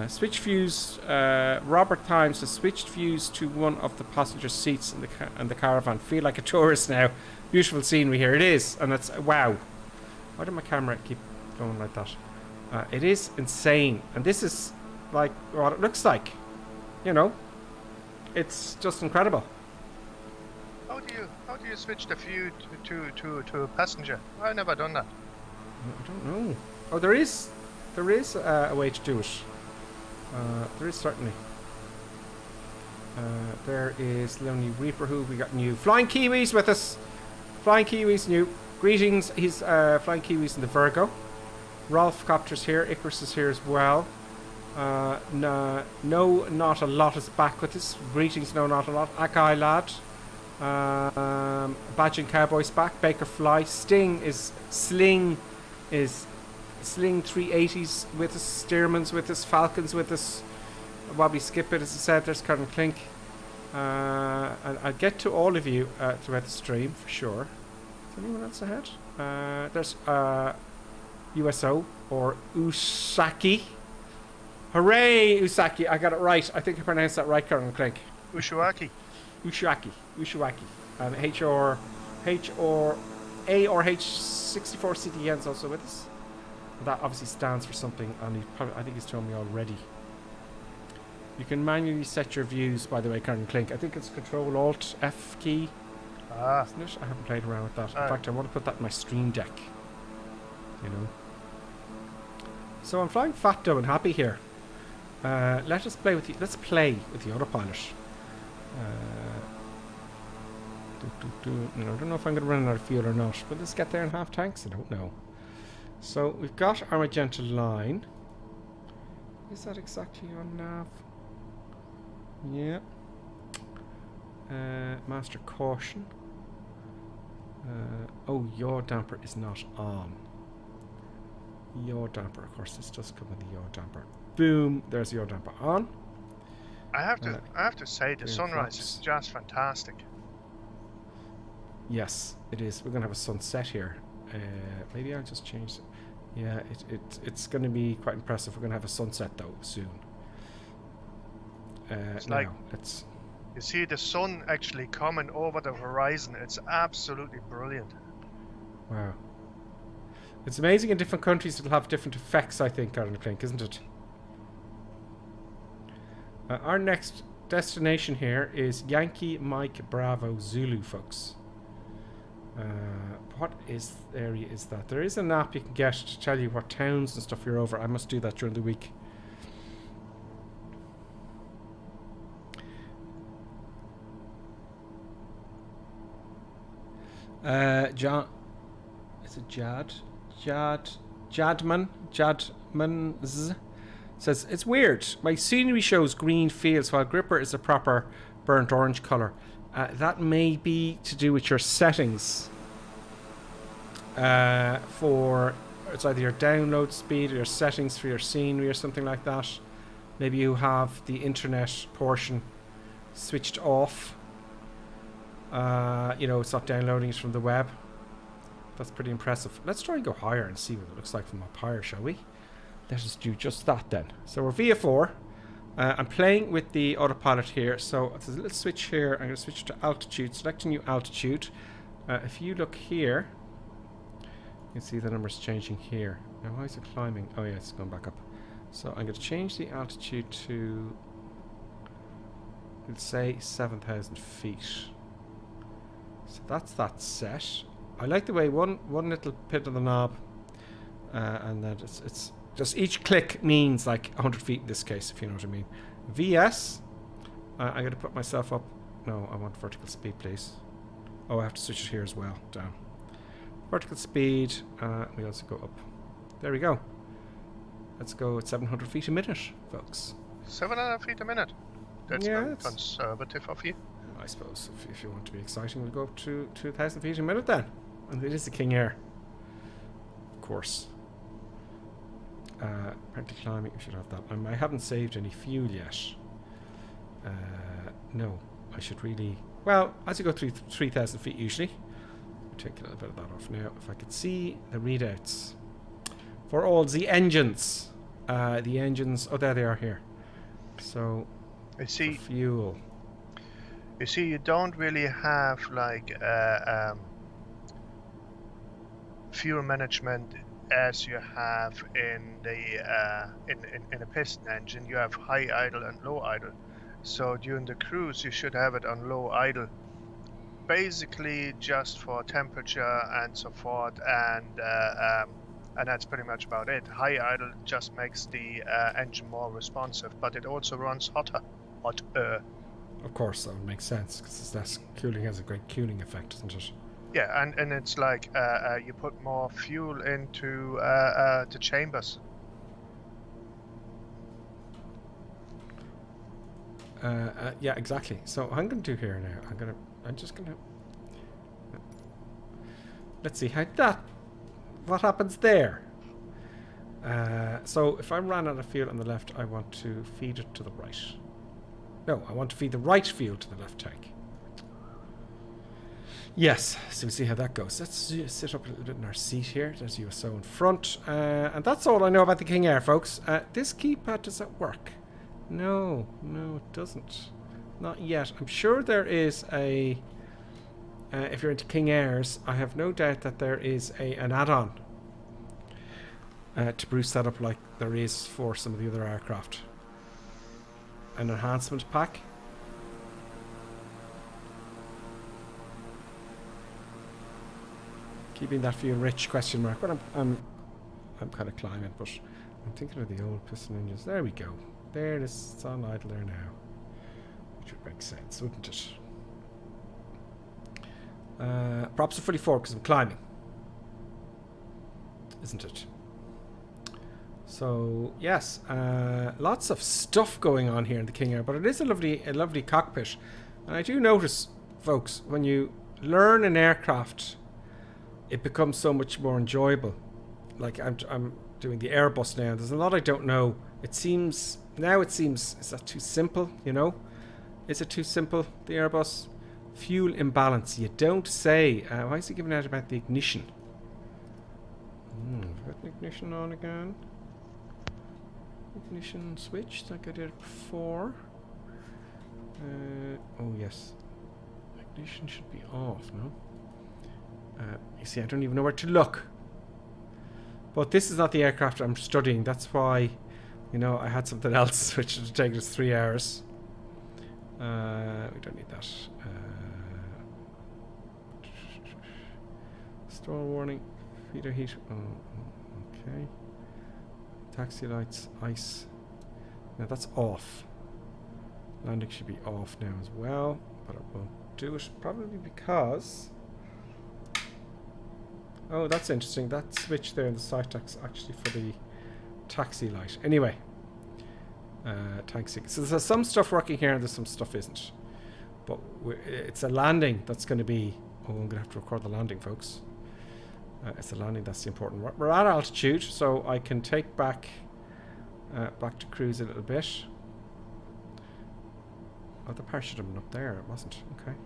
Switch views. Robert Times has switched views to one of the passenger seats in the caravan. Feel like a tourist now. Beautiful scenery here. It is, and it's wow. Why did my camera keep going like that? It is insane, and this is like what it looks like. You know, it's just incredible. How do you switch the view to a passenger? I've never done that. I don't know. Oh, there is a way to do it. There is certainly. There is Lonely Reaper, who we got new Flying Kiwis with us. Flying Kiwis new. Greetings. He's Flying Kiwis in the Virgo. Rolf Copter's here. Icarus is here as well. No, not a lot is back with us. Greetings, no, not a lot. Akai lad. Badge and Cowboys back. Baker Fly. Sling 380s with us. Stearman's with us. Falcons with us. Wobbly Skip it, as I said. There's Colonel Clink. And I'll get to all of you throughout the stream for sure. Is anyone else ahead? There's USO or Usaki. Hooray, Usaki! I got it right. I think I pronounced that right, Colonel Clink. Ushuaki. Ushuaki. And A or H64CDN's also with us. That obviously stands for something, and I think he's told me already. You can manually set your views, by the way, Colonel Clink. I think it's Control-Alt-F key. Isn't it? I haven't played around with that. In fact, I want to put that in my stream deck. You know. So I'm flying fat, dumb, and happy here. Let us play with the. Let's play with the autopilot. I don't know if I'm going to run out of fuel or not. Will this get there in half tanks? I don't know. So we've got our magenta line. Is that exactly on nav? Yeah. Master caution. Oh, yaw damper is not on. Yaw damper, of course, this does come with the yaw damper. Boom, there's the yaw damper on. I have to say the sunrise is just fantastic. Yes, it is. We're gonna have a sunset here. Maybe I'll just change it. Yeah, it's going to be quite impressive. We're going to have a sunset though soon. It's like you see the sun actually coming over the horizon. It's absolutely brilliant. Wow. It's amazing in different countries it'll have different effects, I think, Colonel Clink, isn't it? Our next destination here is Yankee Mike Bravo Zulu, folks. What area is that? There is an app you can get to tell you what towns and stuff you're over. I must do that during the week. John, is it Jadman's says it's weird. My scenery shows green fields while Gripper is a proper burnt orange color. That may be to do with your settings. For it's either your download speed or your settings for your scenery or something like that. Maybe you have the internet portion switched off. You know, it's not downloading it from the web. That's pretty impressive. Let's try and go higher and see what it looks like from up higher, shall we? Let us do just that then. So we're VF4. I'm playing with the autopilot here. So there's a little switch here. I'm going to switch to altitude. Select a new altitude. If you look here, you can see the numbers changing here. Now, why is it climbing? Oh yeah, it's going back up. So I'm going to change the altitude to, let's say, 7,000 feet. So that's that set. I like the way one little bit of the knob, and that it's just each click means like 100 feet in this case, if you know what I mean. VS. I'm going to put myself up. No, I want vertical speed, please. Oh, I have to switch it here as well. Down. Vertical speed. We also go up. There we go. Let's go at 700 feet a minute, folks. 700 feet a minute. That's very conservative of you. I suppose if you want to be exciting, we'll go up to 2,000 feet a minute then. And it is a Kingair, of course. Apparently climbing, we should have that. I haven't saved any fuel yet. No, I should really... Well, as you go through 3,000 feet usually. Take a little bit of that off now. If I could see the readouts. For all the engines. The engines... Oh, there they are here. So, I see. Fuel. You see, you don't really have like fuel management as you have in the in a piston engine. You have high idle and low idle. So during the cruise, you should have it on low idle, basically just for temperature and so forth, and that's pretty much about it. High idle just makes the engine more responsive, but it also runs hotter. Of course, that would make sense, because less cooling has a great cooling effect, doesn't it? Yeah, and it's like you put more fuel into the chambers. Yeah, exactly. So what I'm going to do here now, I'm just going to... Let's see how what happens there? So if I ran out of fuel on the left, I want to feed it to the right. No, I want to feed the right fuel to the left tank. Yes, so we see how that goes. Let's sit up a little bit in our seat here. There's USO in front. And that's all I know about the Kingair, folks. This keypad, does that work? No, it doesn't. Not yet. I'm sure there is a... if you're into Kingairs, I have no doubt that there is an add-on to boost that up like there is for some of the other aircraft. An enhancement pack. Keeping that fuel rich, question mark. But I'm kind of climbing, but I'm thinking of the old piston engines. There we go. There it is. It's on idle there now. Which would make sense, wouldn't it? Props are fully forward because I'm climbing. Isn't it? So yes, lots of stuff going on here in the Kingair, but it is a lovely cockpit. And I do notice, folks, when you learn an aircraft, it becomes so much more enjoyable. Like I'm doing the Airbus now. There's a lot I don't know. It seems, is that too simple? You know, is it too simple? The Airbus fuel imbalance. You don't say. Why is he giving out about the ignition? Got the ignition on again. Ignition switched like I did before. Oh yes, ignition should be off, no? You see, I don't even know where to look. But this is not the aircraft I'm studying. That's why, you know, I had something else which would take us 3 hours. We don't need that. Storm warning. Feeder heat. Oh, okay. Taxi lights. Ice. Now that's off. Landing should be off now as well, but it won't do it probably because... Oh, that's interesting. That switch there in the side tax actually for the taxi light. Anyway, taxi. So there's some stuff working here and there's some stuff isn't. But it's a landing that's going to be... Oh, I'm going to have to record the landing, folks. It's the landing that's the important one. We're at altitude, so I can take back to cruise a little bit. Oh, the power should have been up there. It wasn't. Okay.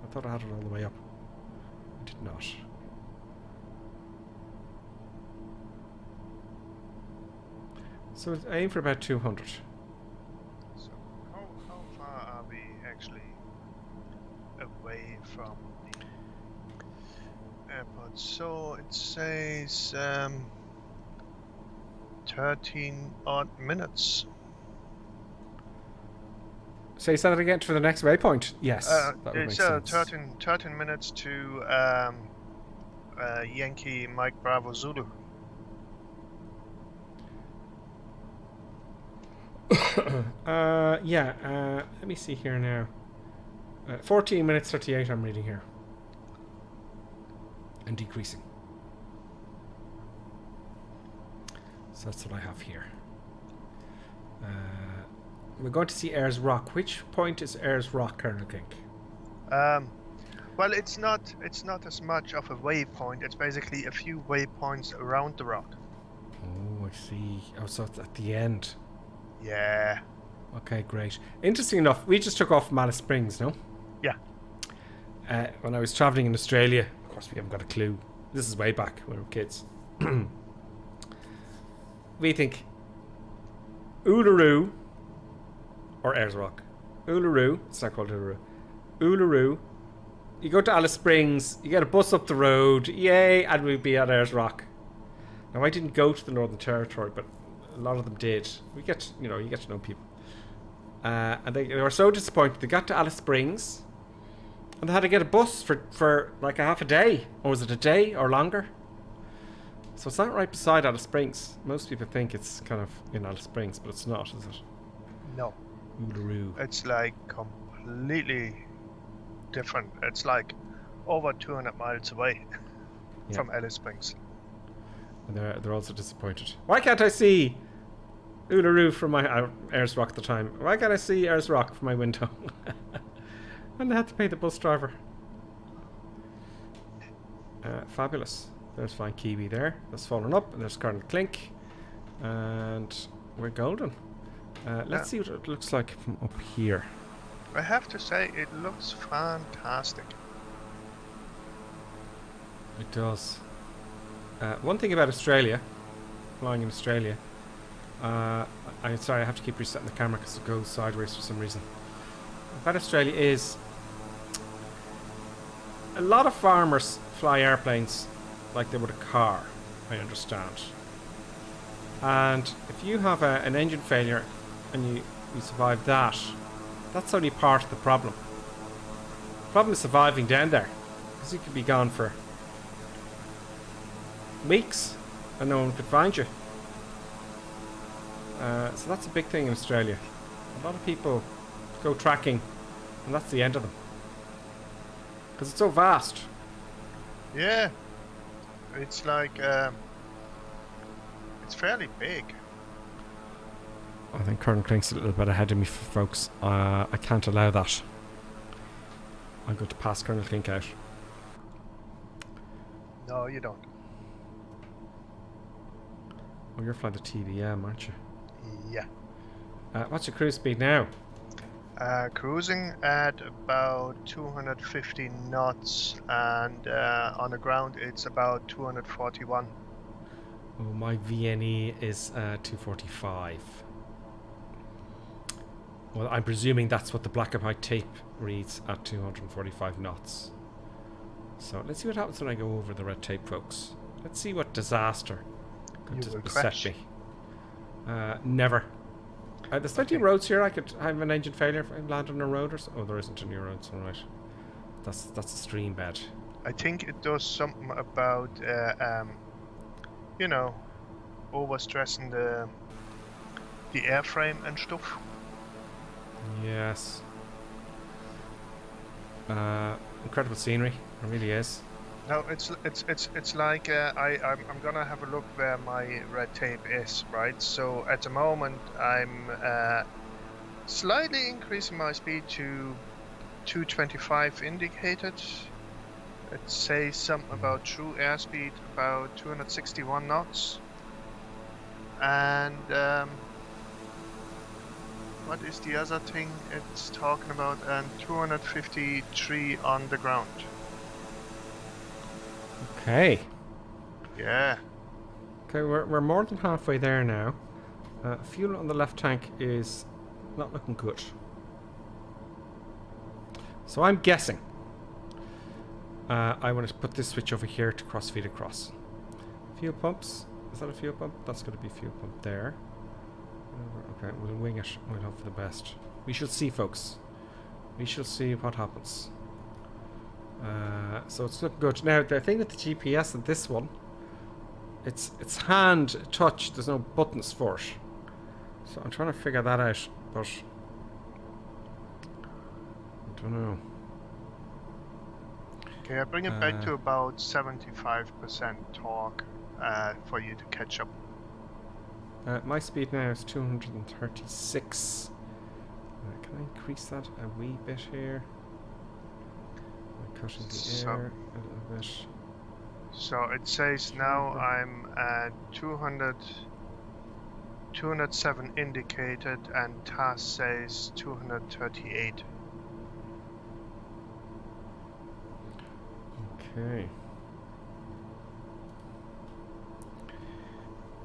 I thought I had it all the way up. I did not. So it's aim for about 200. So how far are we actually away from the airport? So it says 13 odd minutes. Say that again for the next waypoint. Yes, that would make it's sense. 13 minutes to Yankee Mike Bravo Zulu. Let me see here now. 14 minutes 38 I'm reading here. And decreasing. So that's what I have here. We're going to see Ayers Rock. Which point is Ayers Rock, Colonel King? Well, it's not as much of a waypoint. It's basically a few waypoints around the rock. Oh, I see. Oh, so it's at the end. Yeah. Okay, great. Interesting enough, we just took off from Alice Springs, no? Yeah. When I was travelling in Australia, of course we haven't got a clue. This is way back when we were kids. We think Uluru or Ayers Rock. Uluru, it's not called Uluru. Uluru, you go to Alice Springs, you get a bus up the road, yay, and we'd be at Ayers Rock. Now I didn't go to the Northern Territory, but a lot of them did. You get to know people. And they were so disappointed. They got to Alice Springs and they had to get a bus for like a half a day. Or was it a day or longer? So it's not right beside Alice Springs. Most people think it's kind of in Alice Springs, but it's not, is it? No. Uluru. It's like completely different. It's like over 200 miles away from Alice Springs. And they're also disappointed. Why can't I see Uluru from my Ayers Rock at the time? Why can't I see Ayers Rock from my window? And they had to pay the bus driver. Fabulous. There's Flying Kiwi there. That's fallen up. And there's Colonel Clink. And we're golden. Let's see what it looks like from up here. I have to say, it looks fantastic. It does. One thing about Australia, flying in Australia, I'm sorry, I have to keep resetting the camera because it goes sideways for some reason. About Australia is a lot of farmers fly airplanes like they would a car, I understand. And if you have an engine failure and you survive that, that's only part of the problem. The problem is surviving down there, because you could be gone for weeks and no one could find you. So that's a big thing in Australia. A lot of people go tracking and that's the end of them, because it's so vast. Yeah, it's like it's fairly big. I think Colonel Clink's a little bit ahead of me, folks. I can't allow that. I'm going to pass Colonel Clink out. No, you don't. Oh, you're flying the TVM, aren't you? Yeah. What's your cruise speed now? Cruising at about 250 knots, and on the ground it's about 241. Oh, my VNE is 245. Well, I'm presuming that's what the black and white tape reads at 245 knots. So let's see what happens when I go over the red tape, folks. Let's see what disaster could beset me. Never. There's plenty of roads here. I could have an engine failure if I land on a road or so. Oh, there isn't any roads. All right. That's a stream bed. I think it does something about, you know, overstressing the airframe and stuff. Yes. Incredible scenery. It really is. No, it's like I'm gonna have a look where my red tape is, right? So at the moment I'm slightly increasing my speed to 225 indicated. It says something about true airspeed about 261 knots. And what is the other thing it's talking about? And 253 on the ground. Okay. Yeah. Okay, we're more than halfway there now. Fuel on the left tank is not looking good. So I'm guessing I want to put this switch over here to crossfeed across. Fuel pumps. Is that a fuel pump? That's going to be a fuel pump there. Okay, we'll wing it. We'll hope for the best. We shall see, folks. We shall see what happens. So it's looking good. Now, the thing with the GPS and this one, it's hand touch. There's no buttons for it. So I'm trying to figure that out, but I don't know. Okay, I bring it back to about 75% torque for you to catch up. My speed now is 236. Can I increase that a wee bit here? Cutting the air a little bit. So it says now I'm at 207 indicated, and TAS says 238. Okay.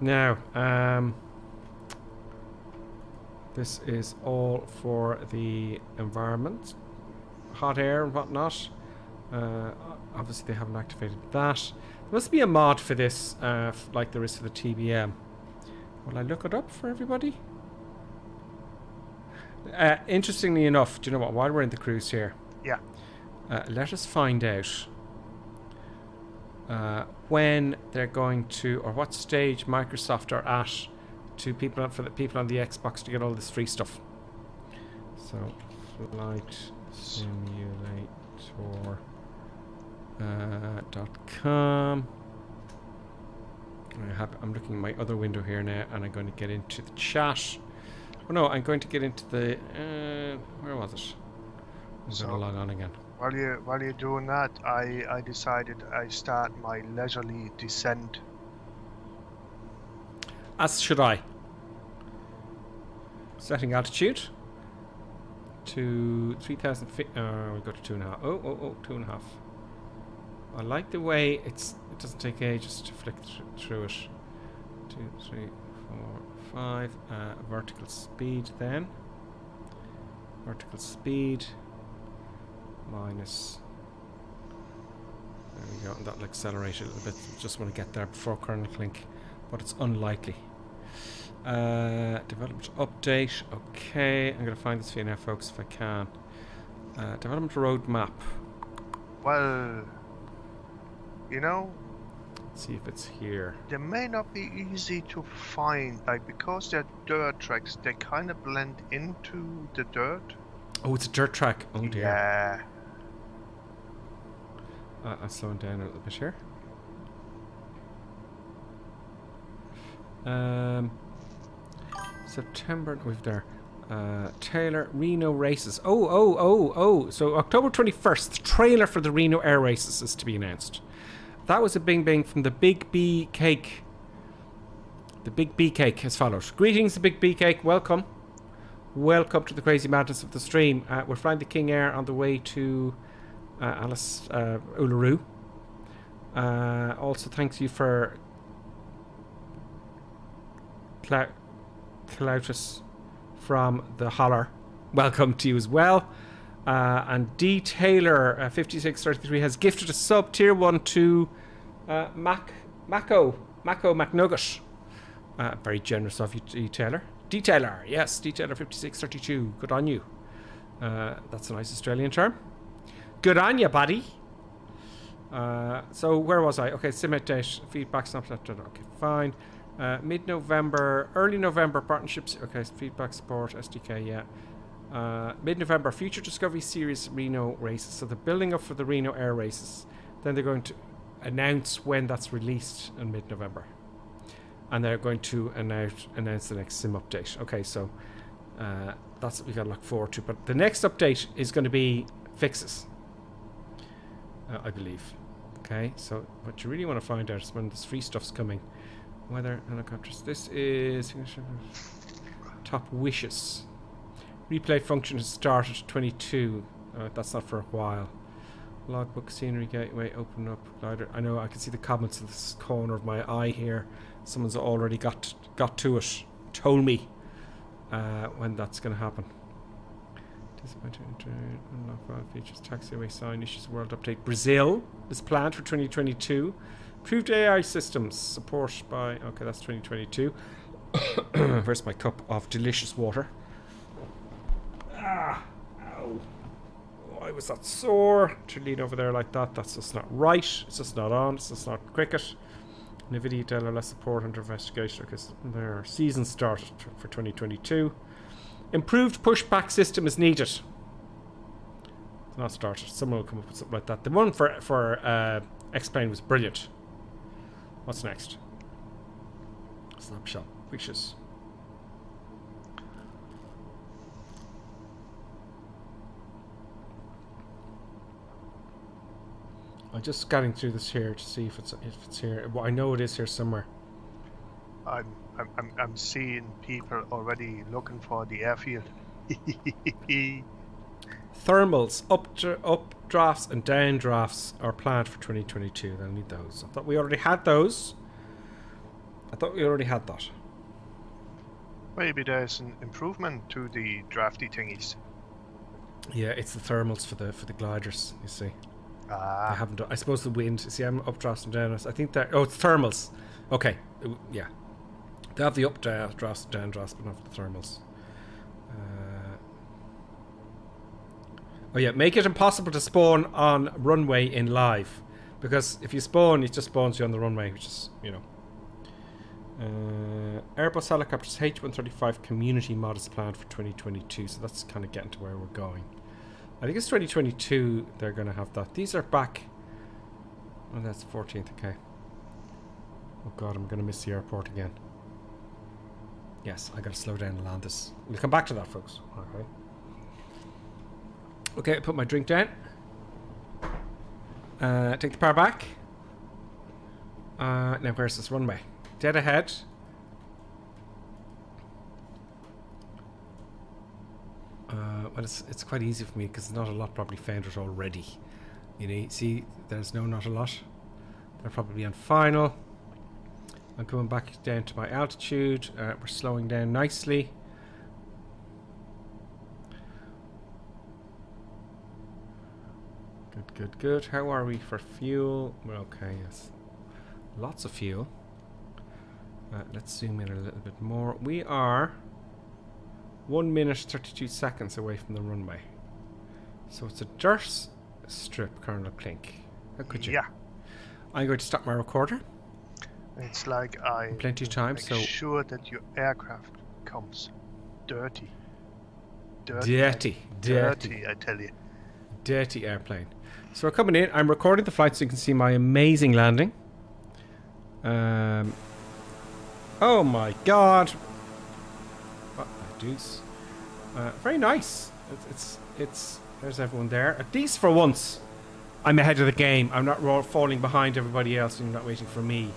Now, this is all for the environment, hot air and whatnot. Obviously they haven't activated that. There must be a mod for this, like there is for the TBM. Will I look it up for everybody? Interestingly enough, do you know what? While we're in the cruise here, yeah, let us find out when they're going to, or what stage Microsoft are at to people for the people on the Xbox to get all this free stuff. So, flight simulator. .com. I'm looking at my other window here now, and I'm going to get into the chat. Oh no, I'm going to get into the where was it? I'm going to log on again. While you're doing that, I decided I start my leisurely descent. As should I. Setting altitude to 3,000 feet. We go to 2.5. Oh, 2.5. I like the way it doesn't take ages to flick through it. 2, 3, 4, 5. Vertical speed then. Vertical speed minus. There we go. And that'll accelerate it a little bit. Just want to get there before kernel clink, but it's unlikely. Development update. Okay, I'm going to find this for you now, folks, if I can. Development roadmap. Well, you know, let's see if it's here. They may not be easy to find, like, because they're dirt tracks, they kind of blend into the dirt. Oh, it's a dirt track. Oh dear. Yeah. I'm slowing down a little bit here. September, we've there. Taylor Reno races. Oh. So October 21st, trailer for the Reno Air Races is to be announced. That was a bing from the Big B Cake. The Big B Cake as follows. Greetings, the Big B Cake. Welcome. Welcome to the crazy madness of the stream. We're flying the Kingair on the way to Uluru. Also, thanks you for Cloutus from the Holler. Welcome to you as well. And D Taylor 5633 has gifted a sub tier 1 to Mako McNugget. Very generous of you, D Taylor. Detailer, yes, Detailer 5632. Good on you. That's a nice Australian term. Good on you, buddy. So where was I? Okay, submit date, feedback, snapshot. Okay, fine. Mid-November, early November partnerships. Okay, feedback, support, SDK, yeah. Mid-November, Future Discovery Series Reno races. So they're building up for the Reno Air races. Then they're going to announce when that's released in mid-November. And they're going to announce the next sim update. Okay, so that's what we got to look forward to. But the next update is going to be fixes, I believe. Okay, so what you really want to find out is when this free stuff's coming. Weather, helicopters. This is top wishes. Replay function has started 22. That's not for a while. Logbook, scenery gateway, open up, glider. I know I can see the comments in this corner of my eye here. Someone's already got to it. Told me when that's going to happen. Unlock file features, taxiway sign issues, world update. Brazil is planned for 2022. Improved AI systems support by. Okay, that's 2022. Where's my cup of delicious water? Ah, ow. Why was that sore? To lean over there like that, that's just not right. It's just not on. It's just not cricket. NVIDIA DLLS support under investigation because their season started for 2022. Improved pushback system is needed. It's not started. Someone will come up with something like that. The one for X-Plane was brilliant. What's next? Snapshot. Wishes. I'm just scanning through this here to see if it's here. Well, I know it is here somewhere. I'm seeing people already looking for the airfield. Thermals, updrafts and downdrafts are planned for 2022. They'll need those. I thought we already had those. I thought we already had that. Maybe there's an improvement to the drafty thingies. Yeah, it's the thermals for the gliders. You see. I haven't done. I suppose the wind. See, I'm updrafts and downdrafts. I think that. Oh, it's thermals. Okay. Yeah. They have the updrafts and downdrafts, but not the thermals. Oh yeah, make it impossible to spawn on runway in live, because if you spawn, it just spawns you on the runway, which is, you know. Airbus helicopters H135 community mod is planned for 2022, so that's kind of getting to where we're going. I think it's 2022 they're going to have that. These are back. Oh, that's 14th. Okay. Oh god, I'm going to miss the airport again. Yes, I got to slow down and land this. We'll come back to that, folks. Okay. Okay, put my drink down. Take the power back. Now where's this runway? Dead ahead. Well, it's quite easy for me because there's not a lot probably found it already. You know, see, there's not a lot. They're probably on final. I'm coming back down to my altitude. We're slowing down nicely. Good. How are we for fuel? We're okay, yes. Lots of fuel. Let's zoom in a little bit more. We are 1 minute 32 seconds away from the runway. So it's a dirt strip, Colonel Clink. How could you? Yeah. I'm going to stop my recorder. It's like I plenty of time, make so sure that your aircraft comes dirty. Dirty, I tell you. Dirty airplane. So we're coming in. I'm recording the flight so you can see my amazing landing. Oh my god. What the deuce. Very nice. It's there's everyone there. At least for once, I'm ahead of the game. I'm not falling behind everybody else and you're not waiting for me.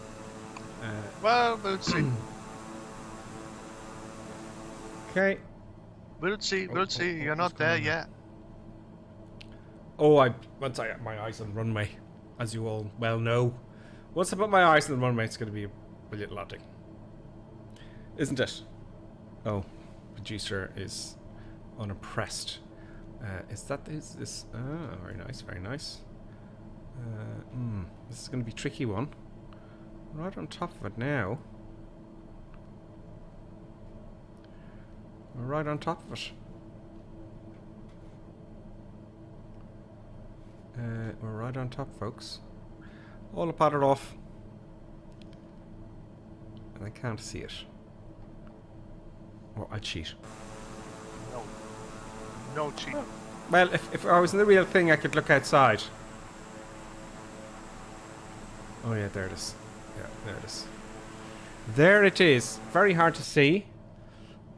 Well, we'll see. Okay. We'll see. You're not there yet. Oh, once I have my eyes on the runway, as you all well know. Once I put my eyes on the runway, it's going to be a brilliant landing. Isn't it? Oh, producer is unimpressed. Is this? Ah, very nice, very nice. This is going to be a tricky one. Right on top of it now. We're right on top of it. We're right on top, folks. Autopilot off. And I can't see it. Or I cheat. No. No cheat. Well, if I was in the real thing, I could look outside. Oh yeah, there it is. Yeah, there it is. There it is. Very hard to see.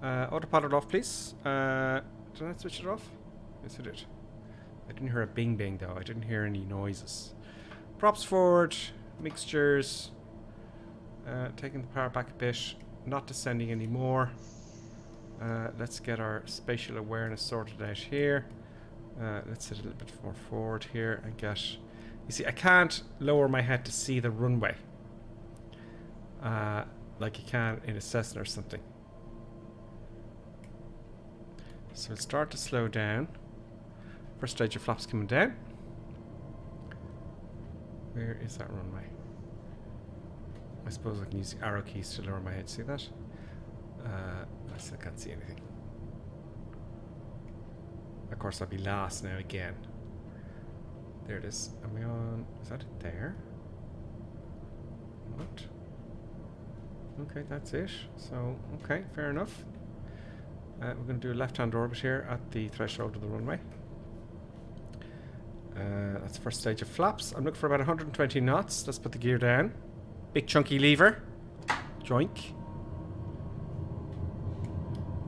Autopilot off, please. Did I switch it off? Yes, I did. I didn't hear a bing bing though. I didn't hear any noises. Props forward. Mixtures. Taking the power back a bit. Not descending anymore. Let's get our spatial awareness sorted out here. Let's sit a little bit more forward here and get... You see, I can't lower my head to see the runway. Like you can in a Cessna or something. So we'll start to slow down. First stage of flaps coming down. Where is that runway? I suppose I can use the arrow keys to lower my head. See that? I still can't see anything. Of course, I'll be last now again. There it is. Am I on? Is that it there? What? Okay, that's it. So, okay, fair enough. We're going to do a left-hand orbit here at the threshold of the runway. That's the first stage of flaps. I'm looking for about 120 knots. Let's put the gear down. Big chunky lever. Joink.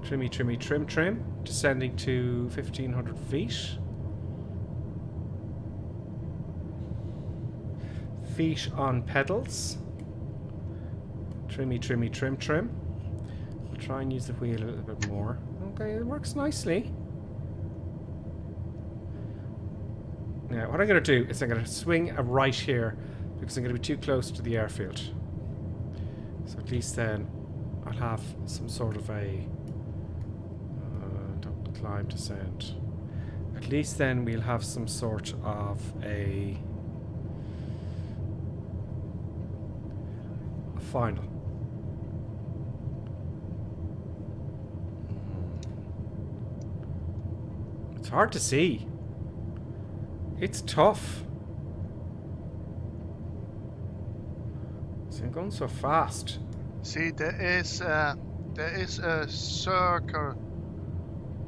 Trimmy, trimmy, trim, trim. Descending to 1,500 feet. Feet on pedals. Trimmy, trimmy, trim, trim. We'll try and use the wheel a little bit more. Okay, it works nicely. Now, what I'm going to do is I'm going to swing a right here because I'm going to be too close to the airfield. So at least then I'll have some sort of a... don't climb, descend. At least then we'll have some sort of a final. It's hard to see. It's tough. See, I'm going so fast. See, there is a circle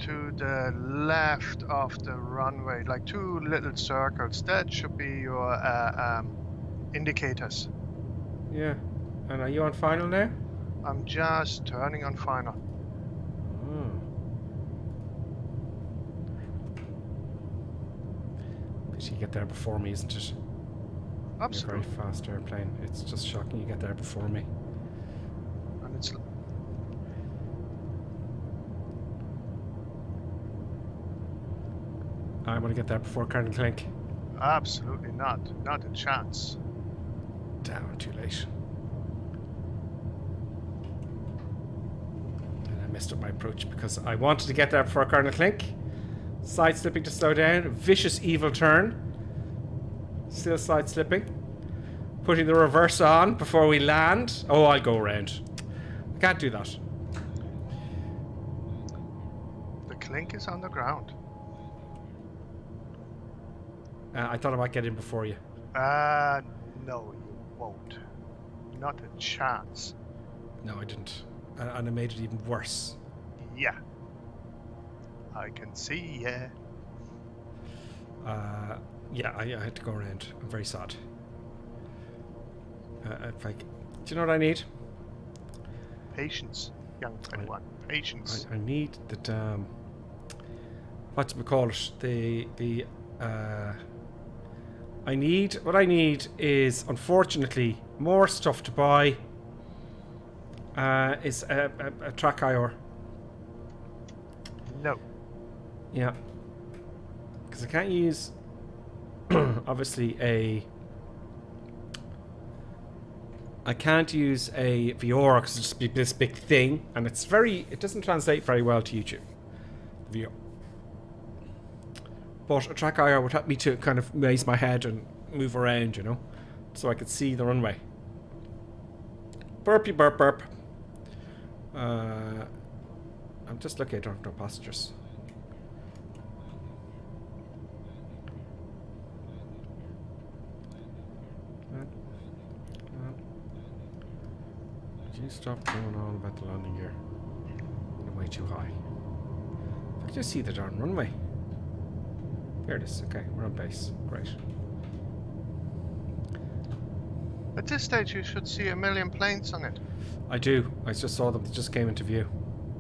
to the left of the runway, like two little circles. That should be your indicators. Yeah. And are you on final now? I'm just turning on final. You get there before me, isn't it? Absolutely. You're a very fast airplane. It's just shocking you get there before me. And it's... I want to get there before Colonel Clink. Absolutely not. Not a chance. Damn, too late. And I messed up my approach because I wanted to get there before Colonel Clink. Side slipping to slow down. Vicious evil turn. Still side slipping. Putting the reverse on before we land. Oh, I'll go around. I can't do that. The Clink is on the ground. I thought I might get in before you. No, you won't. Not a chance. No, I didn't. And I made it even worse. Yeah. I can see, yeah. Yeah, I had to go around. I'm very sad. Do you know what I need? Patience, young 21. Patience. I need the damn... What do we call it? What I need is, unfortunately, more stuff to buy. Is a track IR. No. Yeah. Because I can't use, obviously, I can't use a VR because it's just this big thing, and it doesn't translate very well to YouTube. VR. But a track IR would help me to kind of raise my head and move around, you know, so I could see the runway. Burpy burp burp. I'm just lucky I don't have no passengers. Would you stop going on about the landing gear? You're way too high. I can just see the darn runway. Here it is. Okay, we're on base. Great. At this stage, you should see a million planes on it. I do. I just saw them. They just came into view.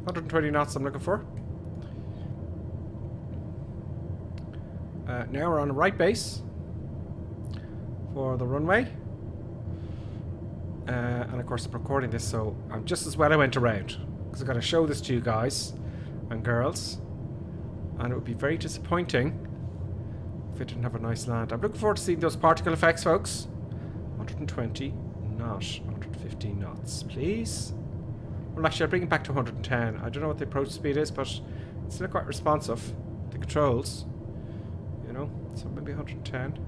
120 knots I'm looking for. Now we're on the right base for the runway. And of course I'm recording this, so I'm just as well I went around, because I've got to show this to you guys and girls, and it would be very disappointing if I didn't have a nice land. I'm looking forward to seeing those particle effects, folks. 120, not 115 knots, please. Well, actually I'll bring it back to 110. I don't know what the approach speed is, but it's still quite responsive. The controls, you know, so maybe 110,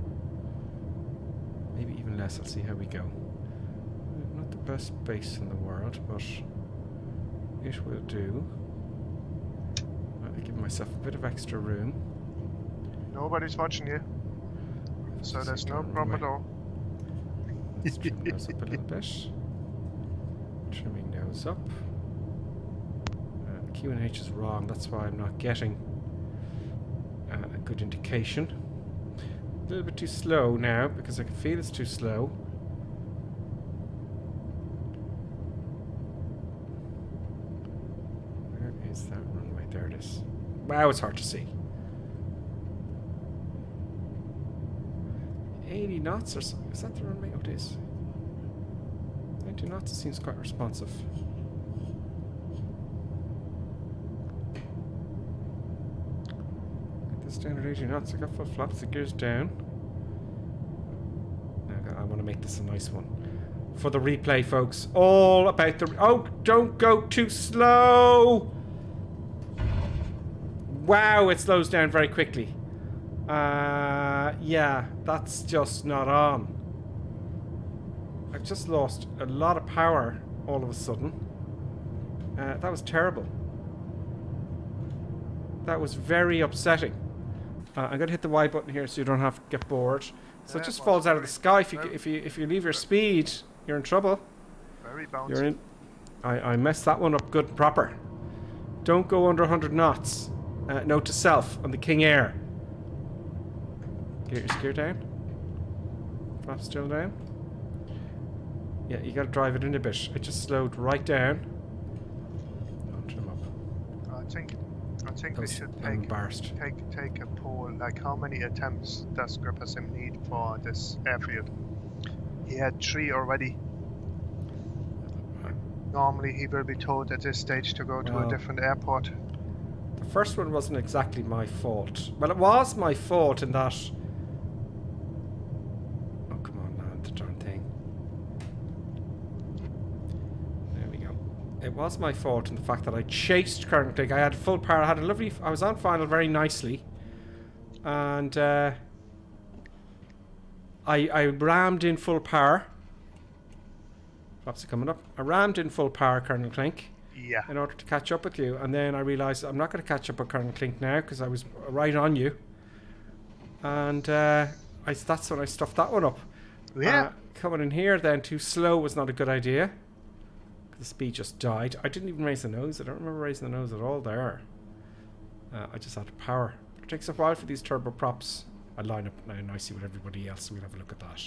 maybe even less. I'll see how we go. Not the best base in the world, but it will do. I'll give myself a bit of extra room. Nobody's watching you, so there's no problem at all. Let's trim those up a little bit. Trimming those up. Q&H is wrong, that's why I'm not getting a good indication. A little bit too slow now, because I can feel it's too slow. Where is that runway? There it is. Wow, it's hard to see. 80 knots or so. Is that the runway? Oh, it is. 90 knots, it seems quite responsive. Get this down at 80 knots. I got full flaps, the gears down. I want to make this a nice one. For the replay, folks. All about the... Oh, don't go too slow! Wow, it slows down very quickly. Yeah, that's just not on. I've just lost a lot of power all of a sudden. That was terrible. That was very upsetting. I'm going to hit the Y button here so you don't have to get bored. So it just falls out of the sky. If you leave your speed, you're in trouble. Very bouncy. You're in. I messed that one up good and proper. Don't go under 100 knots. Note to self on the Kingair. Get your gear down. Flap still down. Yeah, you gotta drive it in a bit. It just slowed right down. I'll trim up. I think we should take a poll. Like, how many attempts does Grippersim need for this airfield? He had 3 already. Normally he will be told at this stage to go to a different airport. The first one wasn't exactly my fault. Well, it was my fault in that... Oh, come on, land the darn thing. There we go. It was my fault in the fact that I chased Colonel Clegg. I had full power. I had a lovely... I was on final very nicely. And I rammed in full power. Flaps are coming up. I rammed in full power, Colonel Clink. Yeah. In order to catch up with you, and then I realised I'm not going to catch up with Colonel Clink now because I was right on you, and that's when I stuffed that one up. Yeah. Coming in here then too slow was not a good idea. The speed just died. I didn't even raise the nose. I don't remember raising the nose at all there. I just had to power. It takes a while for these turboprops. I line up now nicely with everybody else, so we'll have a look at that.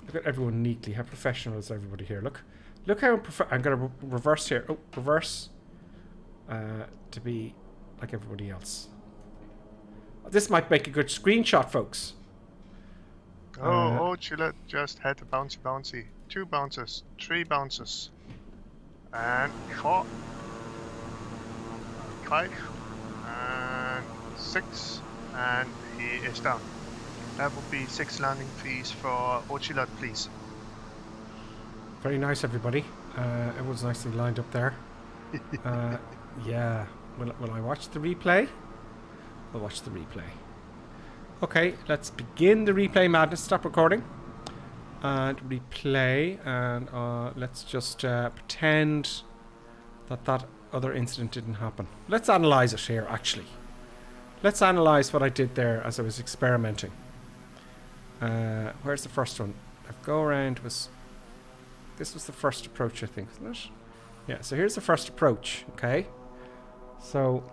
Look at everyone neatly. How professional is everybody here? Look how I'm going to reverse here. Oh, reverse. To be like everybody else. This might make a good screenshot, folks. Oh, Chilla just had a bouncy. 2 bounces, 3 bounces. And 4. 5. And 6. And he is down. That would be 6 landing fees for Ochilot, please. Very nice, everybody. Everyone's nicely lined up there. Yeah. Will I watch the replay? We'll watch the replay. Okay, let's begin the replay madness. Stop recording. And replay. And let's just pretend that other incident didn't happen. Let's analyze it here, actually. Let's analyze what I did there as I was experimenting. Where's the first one? The go around was... This was the first approach, I think, wasn't it? Yeah, so here's the first approach, okay? So,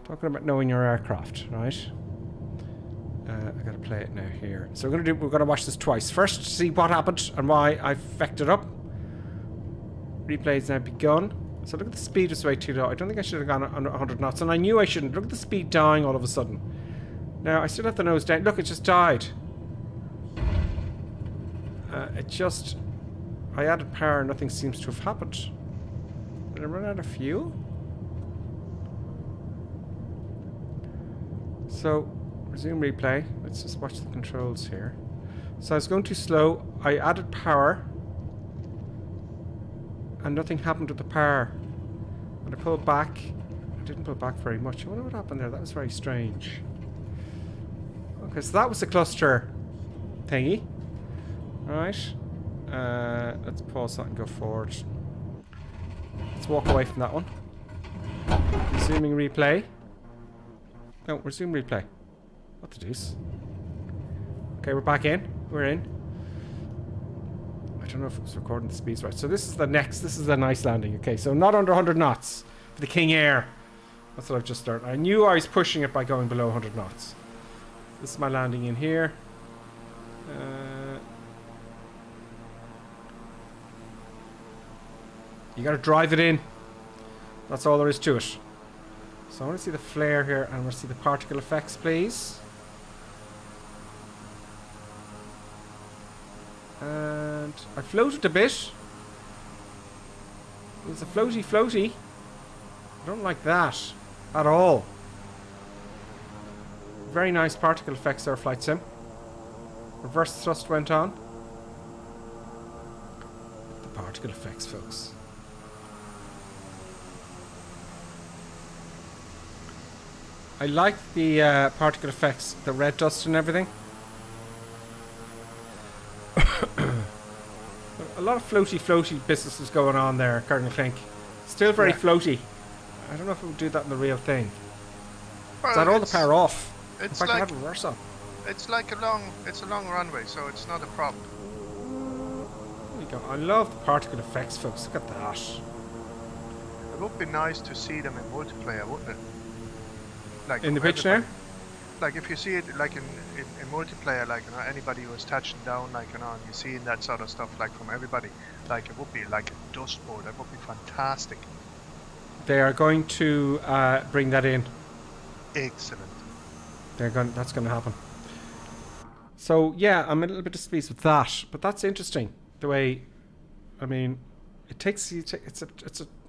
talking about knowing your aircraft, right? I gotta play it now here. So we're gonna watch this twice. First, see what happened and why I fecked it up. Replay is now begun. So look at the speed is way too low. I don't think I should have gone under 100 knots, and I knew I shouldn't. Look at the speed dying all of a sudden. Now I still have the nose down. Look, it just died. I added power, nothing seems to have happened. Did I run out of fuel? So, resume replay. Let's just watch the controls here. So I was going too slow. I added power. And nothing happened with the power. When I pulled back, I didn't pull back very much. I wonder what happened there. That was very strange. Okay, so that was the cluster thingy. Alright. Let's pause that and go forward. Let's walk away from that one. Resuming replay. No, resume replay. What the deuce? Okay, we're back in. We're in. I don't know if it was recording the speeds right. So this is the next. This is a nice landing. Okay, so not under 100 knots for the Kingair. That's what I've just started. I knew I was pushing it by going below 100 knots. This is my landing in here. You gotta drive it in. That's all there is to it. So I want to see the flare here, and I want to see the particle effects, please. And I floated a bit. It was a floaty. I don't like that at all. Very nice particle effects there, Flight Sim. Reverse thrust went on. The particle effects, folks. I like the particle effects, the red dust and everything. A lot of floaty businesses going on there, Colonel Clink. Still very floaty. I don't know if it would do that in the real thing. Well, is that all the power off? In fact, I have reverse on. It's like a long runway, so it's not a problem. There you go. I love the particle effects, folks. Look at that. It would be nice to see them in multiplayer, wouldn't it? Like in the pitch now? Like if you see it like in multiplayer, like anybody who is touching down, like and you're seeing that sort of stuff like from everybody, like it would be like a dust bowl. That would be fantastic. They are going to bring that in. Excellent. That's going to happen. So yeah, I'm a little bit displeased with that, but that's interesting. The way, I mean, it's a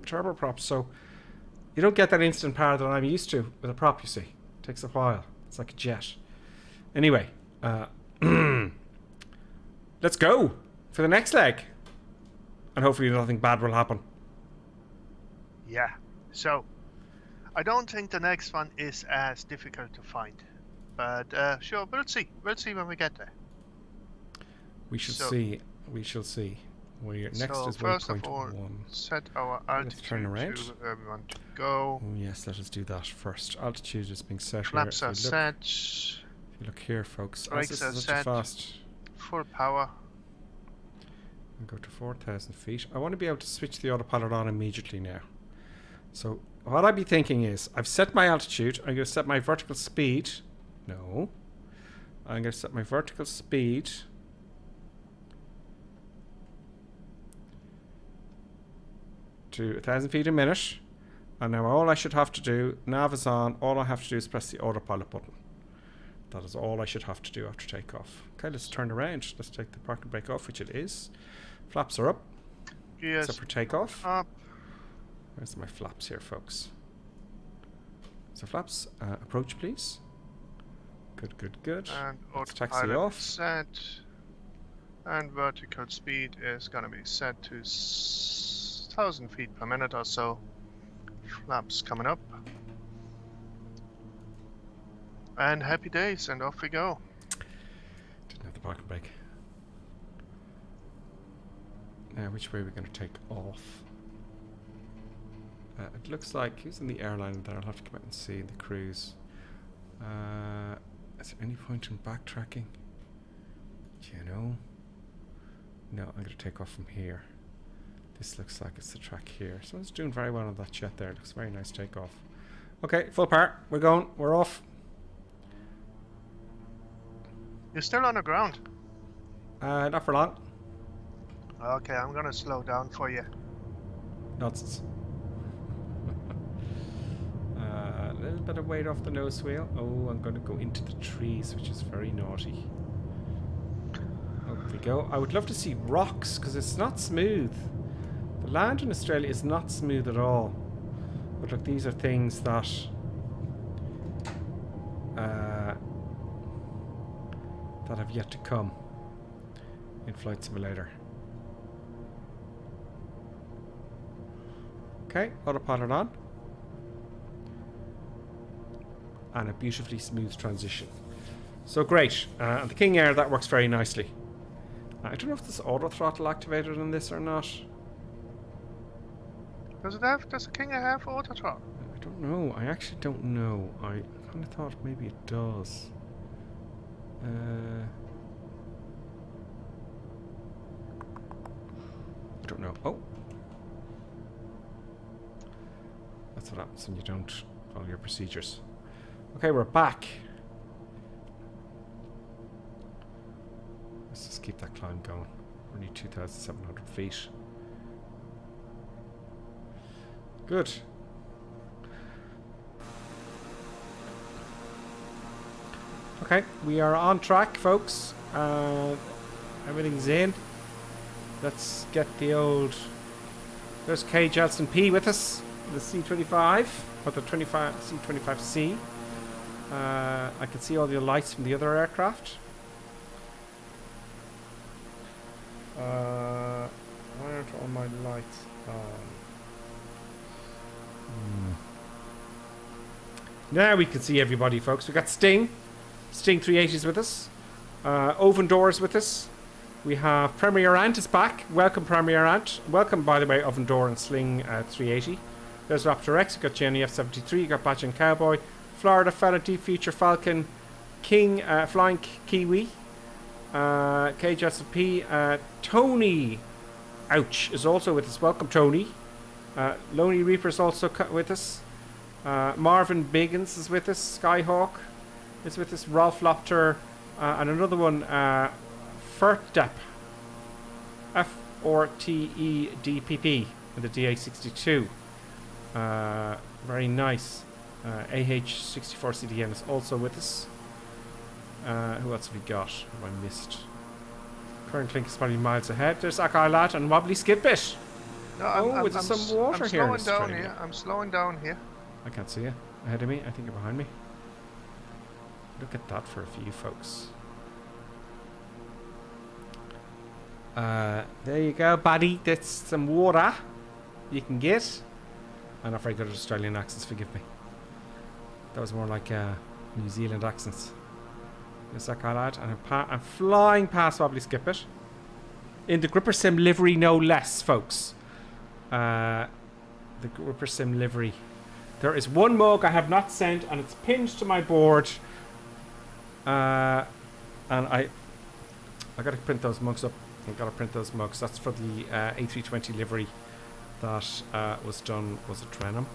turboprop, so you don't get that instant power that I'm used to with a prop. You see, it takes a while. It's like a jet. Anyway, let's go for the next leg, and hopefully nothing bad will happen. Yeah. So, I don't think the next one is as difficult to find, but sure, we'll see. We'll see when we get there. We shall see. We shall see. Next is first of all, set our altitude turn around. to where we want to go. Oh yes, let us do that first. Altitude is being set Flaps here. are set. If you look here, folks, brakes are set. Fast. Full power. And go to 4,000 feet. I want to be able to switch the autopilot on immediately now. So what I'd be thinking is, I've set my altitude. I'm going to set my vertical speed. No. I'm going to set my vertical speed to 1,000 feet a minute, and now all I should have to do, nav is on, all I have to do is press the autopilot button. That is all I should have to do after takeoff. Okay, let's turn around. Let's take the parking brake off, which it is. Flaps are up. Gears except for takeoff. Up. Where's my flaps here, folks? So flaps, approach please. Good. And let's taxi autopilot off. Set. And vertical speed is gonna be set to 1,000 feet per minute or so. Flaps coming up. And happy days, and off we go. Didn't have the parking brake. Now, which way are we going to take off? It looks like who's in the airline there? I'll have to come out and see the cruise. Is there any point in backtracking? Do you know? No, I'm going to take off from here. This looks like it's the track here. Someone's doing very well on that jet there. Looks very nice takeoff. Okay, full power. We're going. We're off. You're still on the ground. Not for long. Okay, I'm gonna slow down for you. Nonsense. A little bit of weight off the nose wheel. Oh, I'm going to go into the trees, which is very naughty. Up we go. I would love to see rocks, because it's not smooth. The land in Australia is not smooth at all. But look, these are things that that have yet to come in Flight Simulator. Okay, autopilot on. And a beautifully smooth transition. So great. And the Kingair, that works very nicely. I don't know if there's auto throttle activated in this or not. Does the Kingair have auto throttle? I don't know. I actually don't know. I kind of thought maybe it does. I don't know. Oh. That's what happens when you don't follow your procedures. Okay, we're back. Let's just keep that climb going. We're only 2,700 feet. Good. Okay, we are on track, folks. Everything's in. Let's get the old... There's K. Judson P with us. The C-25, or the C-25C. I can see all the lights from the other aircraft. Why aren't all my lights on? Now we can see everybody, folks. We've got Sting 380s with us. Oven Doors with us. We have Premier Ant is back. Welcome, Premier Ant. Welcome, by the way, Oven Door and Sling 380. There's Raptor X. You've got Jenny F-73. You've got Badge and Cowboy. Florida Fella, Deep Future Falcon. King, Flying Kiwi. KJSP. Tony Ouch is also with us. Welcome, Tony. Lonely Reaper is also with us. Marvin Biggins is with us. Skyhawk is with us. Ralph Lopter. And another one, Fertdep. F-R-T-E-D-P-P. With the DA62. Very nice. AH64CDM is also with us. Who else have we got? Have I missed? Current link is probably miles ahead. There's Akilat and Wobbly Skipbit. No, there's some water here. I'm slowing down here. I'm slowing down here. I can't see you. Ahead of me? I think you're behind me. Look at that for a few folks. There you go, buddy. That's some water you can get. I'm not very good at Australian accents, forgive me. That was more like New Zealand accents. Yes, that lad. And I'm flying past Wobbly Skipbit. In the Gripper Sim livery, no less, folks. The Gripper Sim livery. There is one mug I have not sent, and it's pinned to my board. And I got to print those mugs up. I've got to print those mugs. That's for the A320 livery that was done. Was it Drenham?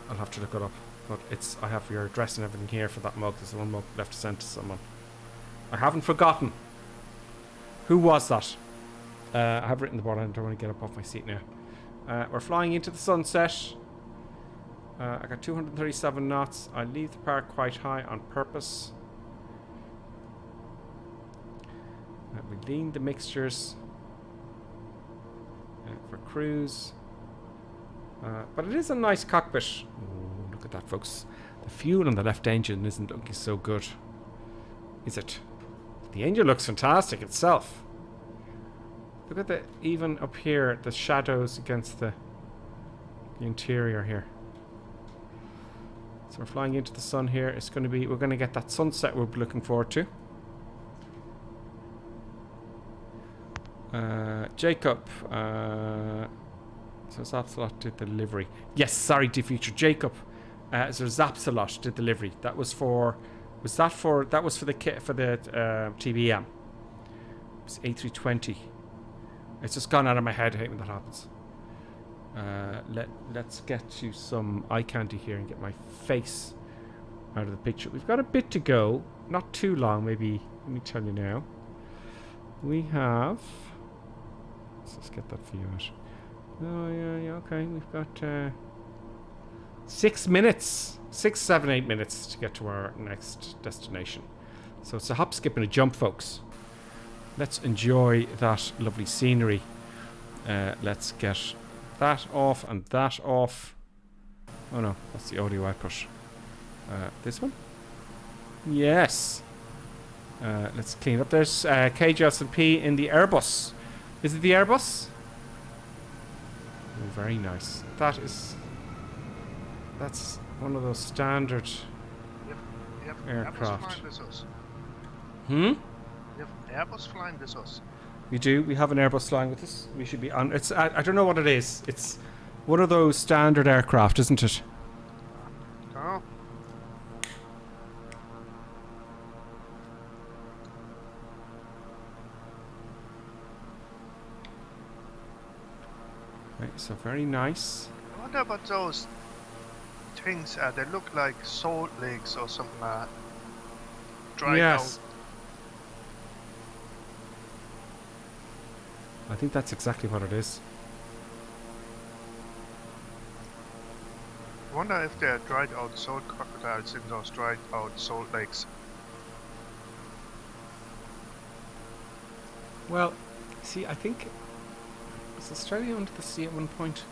I'll have to look it up. But it's, I have your address and everything here for that mug. There's one mug left to send to someone. I haven't forgotten. Who was that? I have written the board. I don't want to get up off my seat now. We're flying into the sunset. I got 237 knots. I leave the park quite high on purpose. We lean the mixtures for cruise. But it is a nice cockpit. Ooh, look at that, folks. The fuel on the left engine isn't looking so good. Is it? The engine looks fantastic itself. Look at the, even up here, the shadows against the interior here. So we're flying into the sun here. It's going to be, we're going to get that sunset we're looking forward to. Jacob, So Zapsalot did the delivery. Yes, sorry, Defeature Jacob. So Zapsalot did delivery. That was for. That was for the TBM. It was A320. It's just gone out of my head. I hate when that happens. Let's get to some eye candy here and get my face out of the picture. We've got a bit to go. Not too long, maybe. Let me tell you now. We have. Let's just get that view out. Oh, yeah, okay. We've got 6 minutes. 6, 7, 8 minutes to get to our next destination. So it's a hop, skip, and a jump, folks. Let's enjoy that lovely scenery. Let's get that off and that off. Oh no, that's the audio output. This one? Yes. Let's clean up. There's KGS&P in the Airbus. Is it the Airbus? Oh, very nice. That's one of those standard aircraft. Hmm? You have Airbus flying with us. We do. We have an Airbus flying with us. We should be on. It's. I don't know what it is. It's one of those standard aircraft, isn't it? Oh. Right, so very nice. I wonder about those things. They look like salt lakes or something like that. Dried Yes. out. I think that's exactly what it is. I wonder if they're dried out salt crocodiles in those dried out salt lakes. Well, see, I think was Australia under the sea at one point.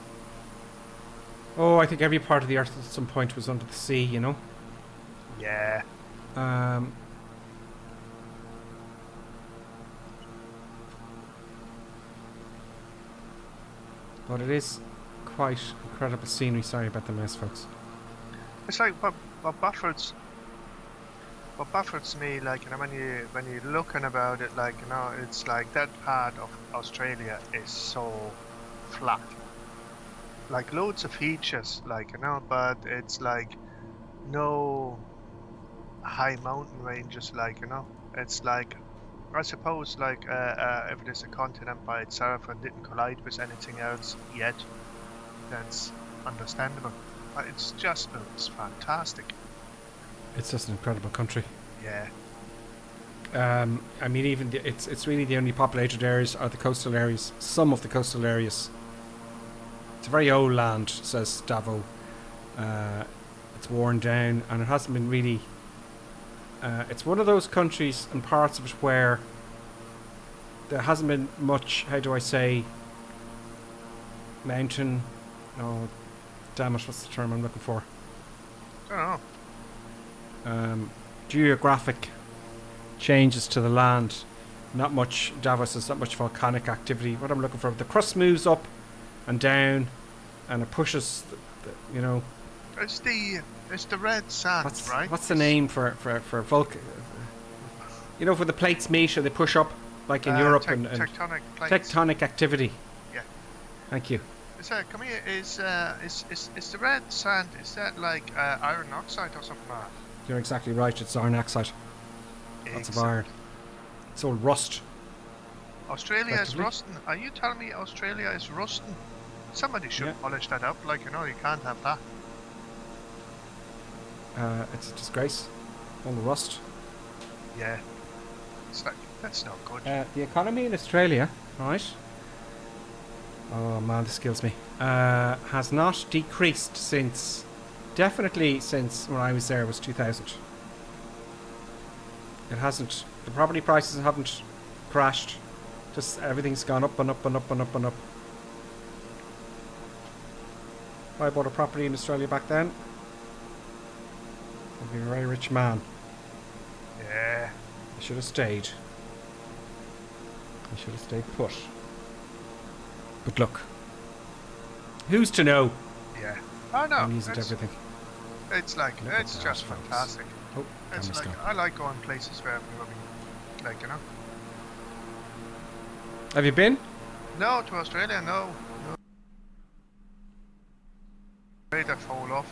Oh, I think every part of the Earth at some point was under the sea. You know. Yeah. But it is quite incredible scenery. Sorry about the mess, folks. It's like what baffles me, like, you know, when you're looking about it, like, you know, it's like that part of Australia is so flat, like loads of features, like, you know, but it's like no high mountain ranges, like, you know, it's like, I suppose, like, if it is a continent by itself and didn't collide with anything else yet, that's understandable. But it's just looks fantastic. It's just an incredible country. Yeah. I mean, even it's really the only populated areas are the coastal areas. Some of the coastal areas. It's a very old land, says Davo. It's worn down, and it hasn't been really. It's one of those countries and parts of it where there hasn't been much. How do I say? Mountain. Oh, damn it! What's the term I'm looking for? I don't know. Geographic changes to the land. Not much. Davos is not much volcanic activity. What I'm looking for, the crust moves up and down, and it pushes. You know. It's the red sand, right? What's the name for volcanic? You know, where the plates meet or they push up, like in Europe and tectonic plates. Tectonic activity. Yeah. Thank you. Come here. Is the red sand? Is that like iron oxide or something like that? You're exactly right. It's iron oxide. Lots of iron. It's all rust. Australia is rusting. Are you telling me Australia is rusting? Somebody should polish that up. Like, you know, you can't have that. It's a disgrace. All the rust. Yeah. It's like, that's not good. The economy in Australia, right? Oh man, this kills me. Has not decreased since, definitely since when I was there was 2000. It hasn't. The property prices haven't crashed. Just everything's gone up and up and up and up and up. If I bought a property in Australia back then, I'd be a very rich man. Yeah. I should have stayed. I should have stayed put. But look, who's to know? Yeah. Oh no. I'm using everything. It's like, it's just fantastic. Oh, it's like, I like going places where like, you know. Have you been? No, to Australia, no. that fall off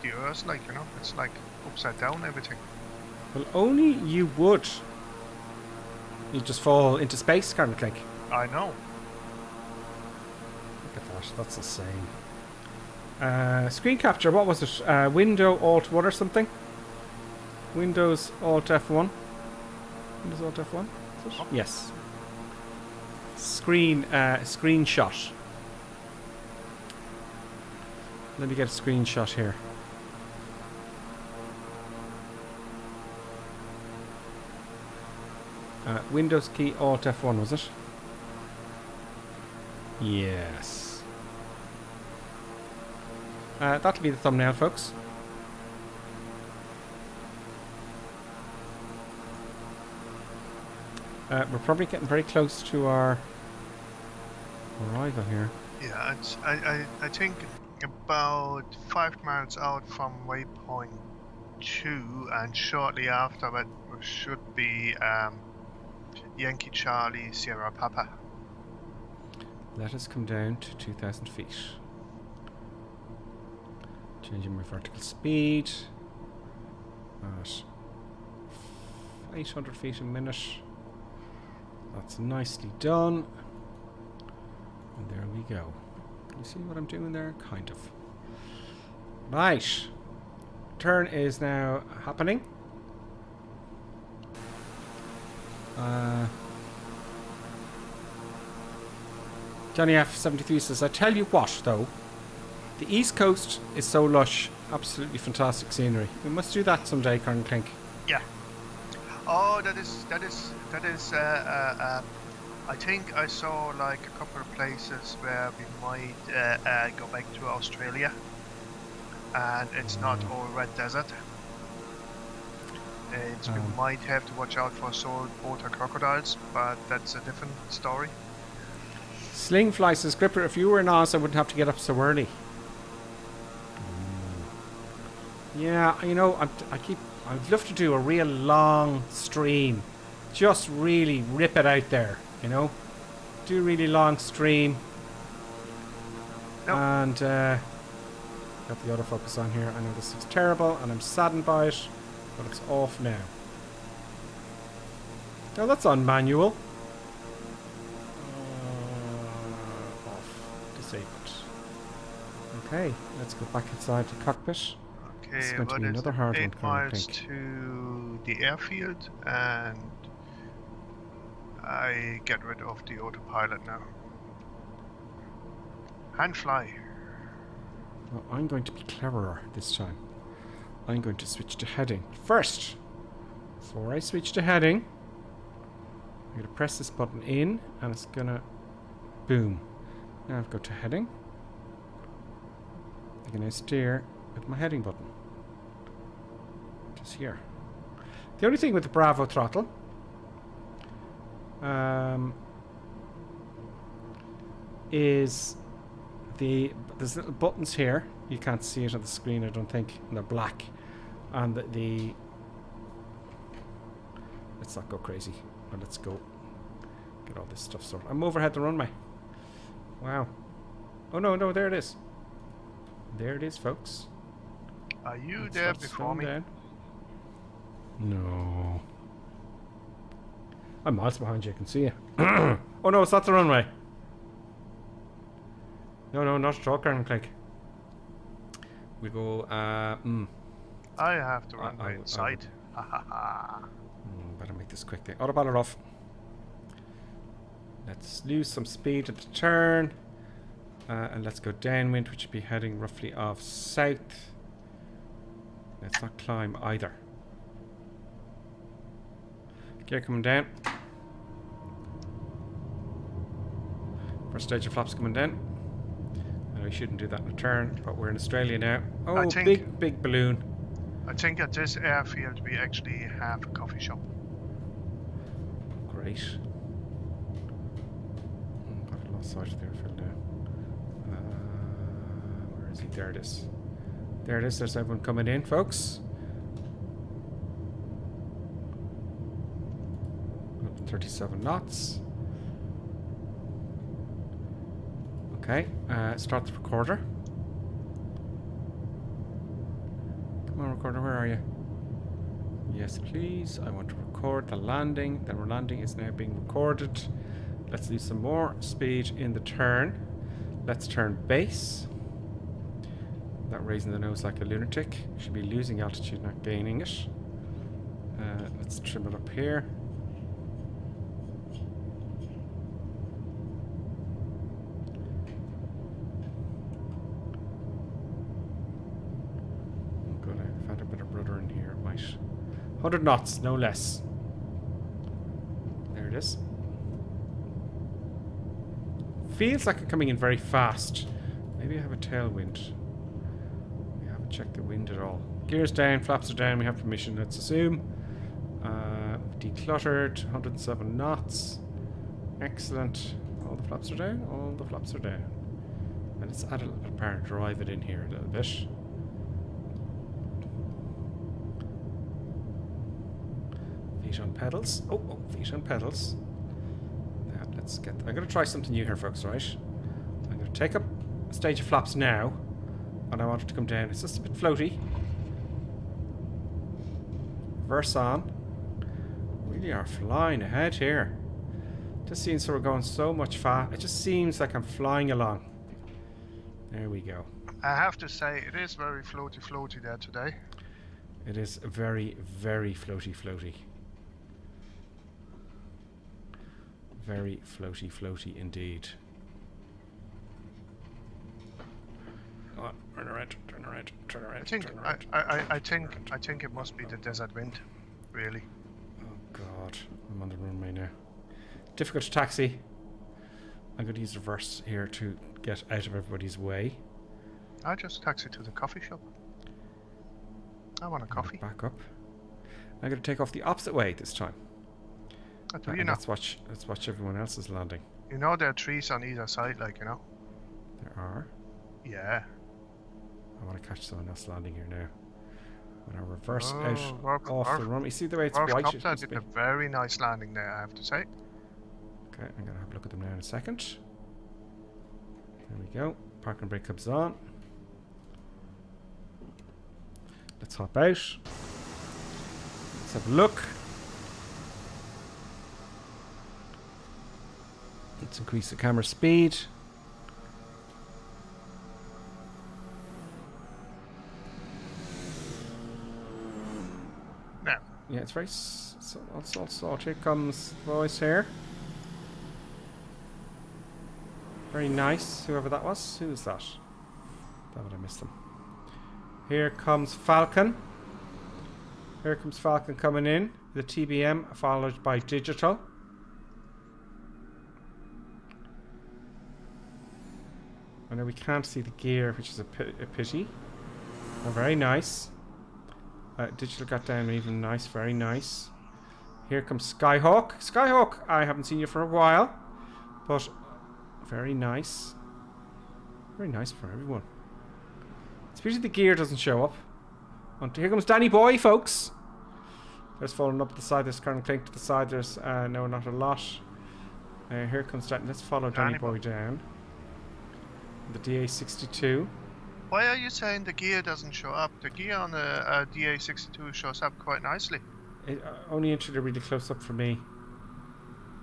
the earth, like, you know, it's like upside down everything. Well, only you would. You just fall into space, Karen Clink. I know. Look at that. That's insane. Screen capture. What was it? Window Alt 1 or something? Windows Alt F1. Windows Alt F1. Is it? Yes. Screenshot. Let me get a screenshot here. Windows key Alt F1, was it? Yes. That'll be the thumbnail, folks. We're probably getting very close to our arrival here. Yeah, it's, I think about 5 miles out from waypoint 2, and shortly after that should be Yankee Charlie Sierra Papa. Let us come down to 2,000 feet. Changing my vertical speed at 800 feet a minute. That's nicely done. And there we go. Can you see what I'm doing there? Kind of. Right. Turn is now happening. Johnny F73 says, I tell you what, though. The East Coast is so lush. Absolutely fantastic scenery. We must do that someday, Colonel Clink. Yeah. Oh, that is. I think I saw like a couple of places where we might go back to Australia, and it's not all red desert. We might have to watch out for saltwater crocodiles, but that's a different story. Slingfly says, Gripper, if you were in Oz, I wouldn't have to get up so early. Yeah, you know, I'd love to do a real long stream. Just really rip it out there, you know? Do a really long stream. Nope. And, got the autofocus on here. I know this is terrible, and I'm saddened by it, but it's off now. No, that's on manual. Off. Disabled. Okay, let's go back inside the cockpit. Okay, it's going to be another hard 8 one, I miles think. to the airfield, and I get rid of the autopilot now. And fly. Well, I'm going to be cleverer this time. I'm going to switch to heading. First, before I switch to heading, I'm going to press this button in, and it's going to boom. Now I've got to heading. I'm going to steer with my heading button. Just here. The only thing with the Bravo throttle is there's little buttons here. You can't see it on the screen, I don't think, and they're black. And the let's not go crazy, but let's go get all this stuff sorted. I'm overhead the runway. Wow. Oh no, there it is. There it is, folks. Are you there before me? Down. No. I'm miles behind you, I can see you. Oh no, it's not the runway. No, not at all, Colonel Clink. We go, I have to run by inside. Better make this quick thing. Autopilot off. Let's lose some speed at the turn. And let's go downwind, which would be heading roughly off south. Let's not climb either. Gear coming down. First stage of flaps coming down. And we shouldn't do that in a turn, but we're in Australia now. Oh, big balloon. I think at this airfield we actually have a coffee shop. Great. Got a lost sight of the airfield now. Where is he? There it is. There it is. There's everyone coming in, folks. 37 knots. Okay, start the recorder. recorder, where are you? Yes, please. I want to record the landing. The landing is now being recorded. Let's lose some more speed in the turn. Let's turn base. Not raising the nose like a lunatic. Should be losing altitude, not gaining it. Let's trim it up here. Oh good, I've had a bit of rudder in here. Right. 100 knots, no less. There it is. Feels like it's coming in very fast. Maybe I have a tailwind. We haven't checked the wind at all. Gears down, flaps are down, we have permission, let's assume. Decluttered, 107 knots. Excellent. All the flaps are down, all the flaps are down. And let's add a little bit of power and drive it in here a little bit. Feet on pedals. Oh, feet on pedals. Now, let's get... I'm going to try something new here, folks, right? I'm going to take up a stage of flaps now. And I want it to come down. It's just a bit floaty. Reverse on. Really are flying ahead here. Just seems so we're going so much fast. It just seems like I'm flying along. There we go. I have to say, it is very floaty there today. It is very, very floaty. Very floaty indeed. Oh, turn around. I think it must be the desert wind, really. Oh God, I'm on the runway now. Difficult to taxi. I'm going to use reverse here to get out of everybody's way. I just taxi to the coffee shop. I want a coffee. Back up. I'm going to take off the opposite way this time. Do you know? Let's watch everyone else's landing. You know there are trees on either side, like, you know? There are? Yeah. I want to catch someone else landing here now. I'm going to reverse out off the runway. You see the way it's white? Cockpit did a very nice landing there, I have to say. Okay, I'm going to have a look at them now in a second. There we go. Parking brake comes on. Let's hop out. Let's have a look. Let's increase the camera speed. No. Yeah, it's very salt. Here comes the voice here. Very nice, whoever that was. Who was that? Damn it, I missed them. Here comes Falcon. Here comes Falcon coming in. The TBM followed by Digital. I know we can't see the gear, which is a pity. Oh, very nice. Digital got down even nice, very nice. Here comes Skyhawk. Skyhawk, I haven't seen you for a while, but very nice. Very nice for everyone. It's pity the gear doesn't show up. And here comes Danny Boy, folks. There's falling up the side. There's current clink to the side. There's no, not a lot. Here comes Danny. Let's follow Danny Boy down. The DA62. Why are you saying the gear doesn't show up? The gear on the DA62 shows up quite nicely. It only entered it really close up for me.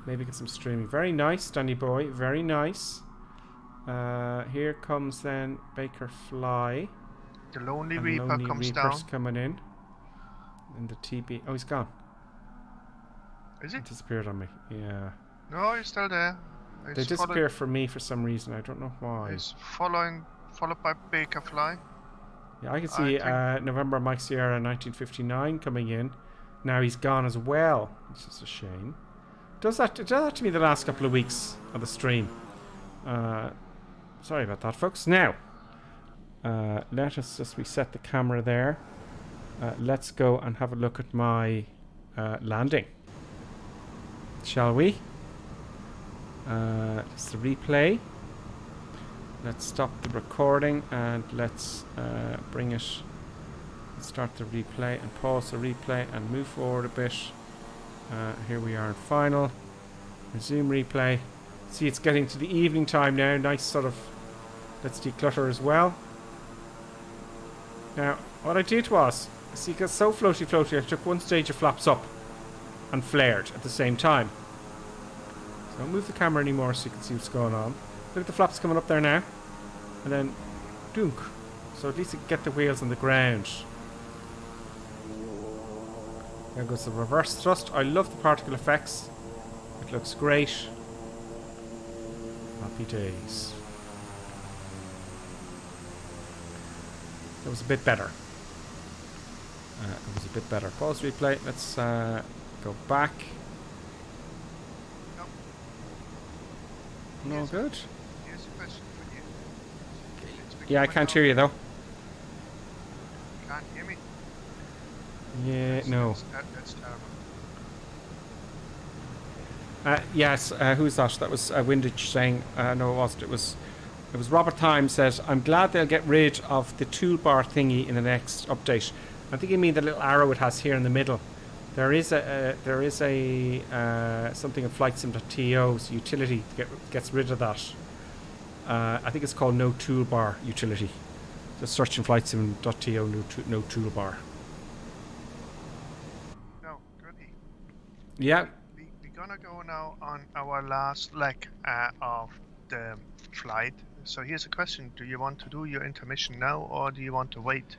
Maybe get some streaming. Very nice, Danny Boy. Very nice. Here comes then Baker Fly. The Lonely Reaper comes down. Coming in. And the TB. Oh, he's gone. Is he? He disappeared on me. Yeah. No, he's still there. They disappear for me for some reason. I don't know why. He's followed by Baker Fly. Yeah, I can see November Mike Sierra 1959 coming in. Now he's gone as well. It's just a shame. Does that to me the last couple of weeks of the stream. Sorry about that, folks. Now, let us just reset the camera there. Let's go and have a look at my landing. Shall we? Just the replay. Let's stop the recording and let's bring it. Let's start the replay and pause the replay and move forward a bit. Here we are in final. Resume replay. See, it's getting to the evening time now. Nice sort of. Let's declutter as well. Now, what I did was See, it got so floaty, I took one stage of flaps up and flared at the same time. So don't move the camera anymore so you can see what's going on. Look at the flaps coming up there now. And then, dunk. So at least you can get the wheels on the ground. There goes the reverse thrust. I love the particle effects. It looks great. Happy days. That was a bit better. It was a bit better. Pause replay. Let's go back. No good. Here's a question for you. Yeah, I can't hear you though. Can't hear me? Yeah, no. That's terrible. Yes, who's that? That was Windage saying, no it wasn't, it was Robert Thyme said, I'm glad they'll get rid of the toolbar thingy in the next update. I think you mean the little arrow it has here in the middle. There is a something in FlightSim.to's utility that gets rid of that. I think it's called no toolbar utility. Just search in FlightSim.to no toolbar. No, goody. Yeah. We're gonna go now on our last leg of the flight. So here's a question: do you want to do your intermission now, or do you want to wait?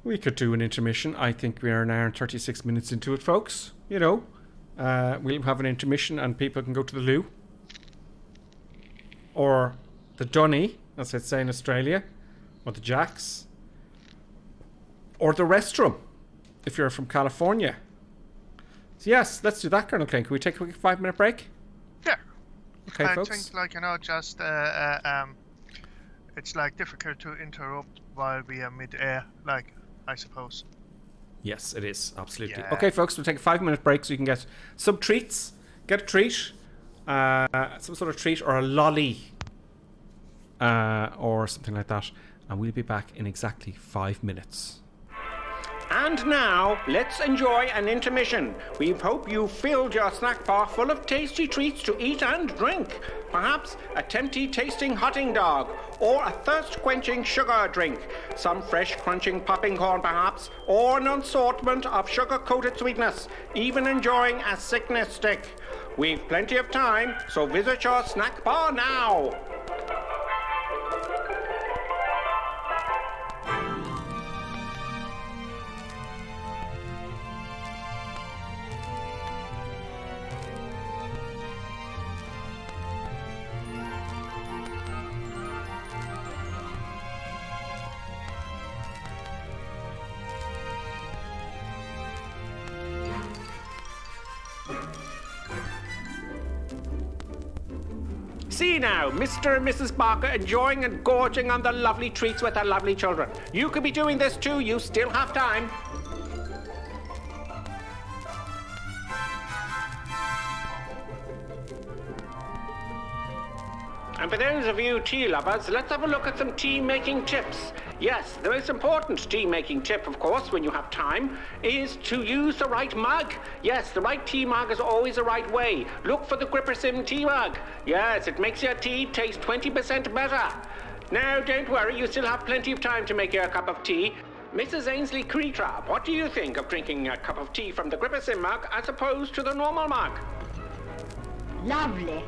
We could do an intermission. I think we are an hour and 36 minutes into it, folks. You know, we'll have an intermission and people can go to the loo. Or the dunny, as I'd say in Australia. Or the jacks. Or the restroom, if you're from California. So yes, let's do that, Colonel Klein. Can we take a quick 5-minute break? Yeah. Okay, I folks. think, like, you know, just it's like difficult to interrupt while we are mid-air, like, I suppose. Yes, it is. Absolutely. Yeah. Okay, folks, we'll take a 5-minute break so you can get some treats. Get a treat. Some sort of treat or a lolly. Or something like that. And we'll be back in exactly 5 minutes. And now, let's enjoy an intermission. We hope you filled your snack bar full of tasty treats to eat and drink. Perhaps a tempting tasting hotting dog, or a thirst-quenching sugar drink. Some fresh crunching popping corn perhaps, or an assortment of sugar-coated sweetness. Even enjoying a sickness stick. We've plenty of time, so visit your snack bar now. See now, Mr. and Mrs. Barker enjoying and gorging on the lovely treats with their lovely children. You could be doing this too, you still have time. And for those of you tea lovers, let's have a look at some tea-making tips. Yes, the most important tea-making tip, of course, when you have time, is to use the right mug. Yes, the right tea mug is always the right way. Look for the GripperSim tea mug. Yes, it makes your tea taste 20% better. Now, don't worry, you still have plenty of time to make your cup of tea. Mrs. Ainsley Creetrap, what do you think of drinking a cup of tea from the GripperSim mug as opposed to the normal mug? Lovely.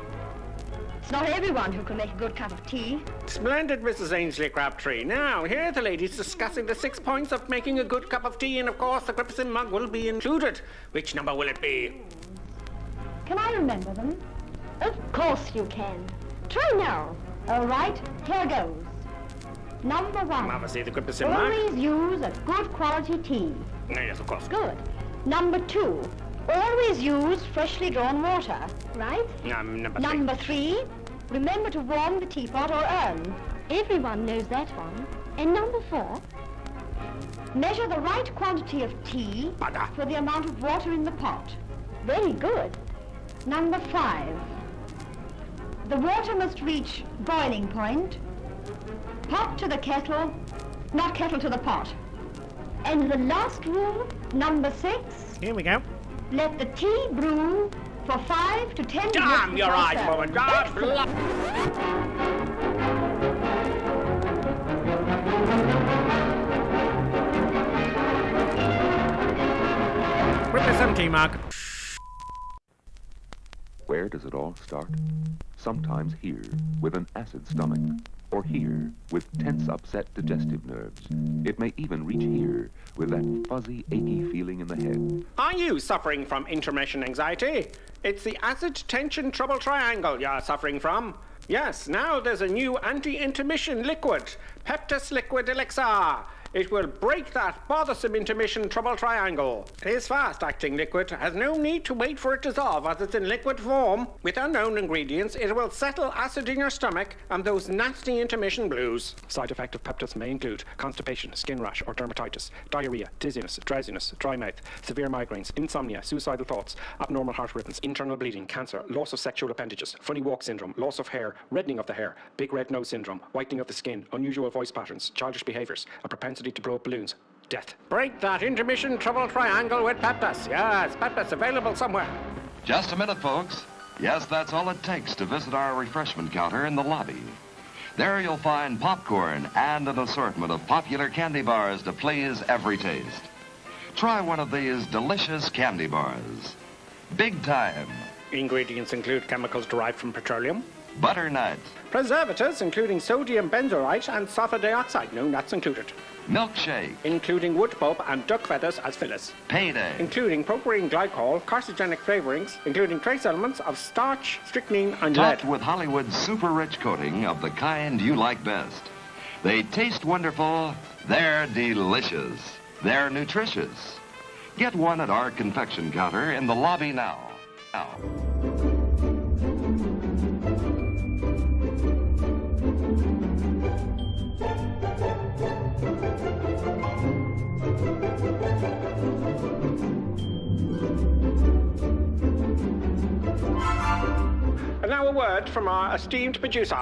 It's not everyone who can make a good cup of tea. Splendid, Mrs. Ainsley Crabtree. Now, here are the ladies discussing the 6 points of making a good cup of tea, and of course the GripperSim mug will be included. Which number will it be? Can I remember them? Of course you can. Try now. All right, here goes. Number 1. Obviously the GripperSim mug. Always use a good quality tea. Yes, of course. Good. Number 2. Always use freshly drawn water, right? Number 3. Remember to warm the teapot or urn. Everyone knows that one. And number 4. Measure the right quantity of tea for the amount of water in the pot. Very good. Number 5. The water must reach boiling point. Pot to the kettle, not kettle to the pot. And the last rule, number 6. Here we go. Let the tea brew for 5 to 10 minutes. Damn, you're before right, serving. woman. God bless. T-Mag. Where does it all start? Sometimes here, with an acid stomach, or here, with tense, upset digestive nerves. It may even reach here, with that fuzzy, achy feeling in the head. Are you suffering from intermission anxiety? It's the acid tension trouble triangle you're suffering from. Yes, now there's a new anti-intermission liquid, Peptus Liquid Elixir. It will break that bothersome intermission trouble triangle. It is fast-acting liquid, has no need to wait for it to dissolve as it's in liquid form. With unknown ingredients, it will settle acid in your stomach and those nasty intermission blues. Side effect of Peptus may include constipation, skin rash or dermatitis, diarrhea, dizziness, drowsiness, dry mouth, severe migraines, insomnia, suicidal thoughts, abnormal heart rhythms, internal bleeding, cancer, loss of sexual appendages, funny walk syndrome, loss of hair, reddening of the hair, big red nose syndrome, whitening of the skin, unusual voice patterns, childish behaviours, a propensity to blow up balloons, death. Break that intermission trouble triangle with Peptus. Yes, Peptus available somewhere. Just a minute, folks. Yes, that's all it takes to visit our refreshment counter in the lobby. There you'll find popcorn and an assortment of popular candy bars to please every taste. Try one of these delicious candy bars. Big time. Ingredients include chemicals derived from petroleum. Butternut. Preservatives including sodium benzoate and sulfur dioxide. No nuts included. Milkshake. Including wood pulp and duck feathers as fillers. Payday. Including propylene glycol, carcinogenic flavorings, including trace elements of starch, strychnine, and lead. Topped with Hollywood's super-rich coating of the kind you like best. They taste wonderful. They're delicious. They're nutritious. Get one at our confection counter in the lobby now. And now a word from our esteemed producer.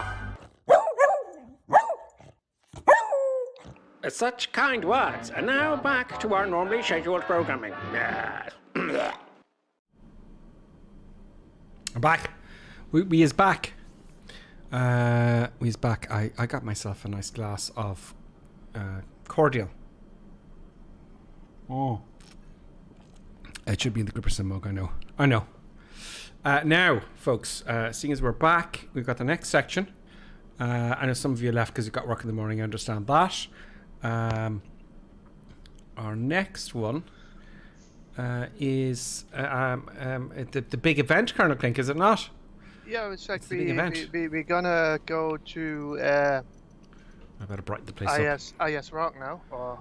Such kind words. And now back to our normally scheduled programming. Yes. I'm back. We is back. We is back. I got myself a nice glass of cordial. Oh. It should be in the Gripperson mug, I know. Now, folks, seeing as we're back, we've got the next section. I know some of you left because you got work in the morning, I understand that. Our next one is the big event, Colonel Clink, is it not? Yeah, it's like we're gonna go to I better brighten the place up. IS Rock now, or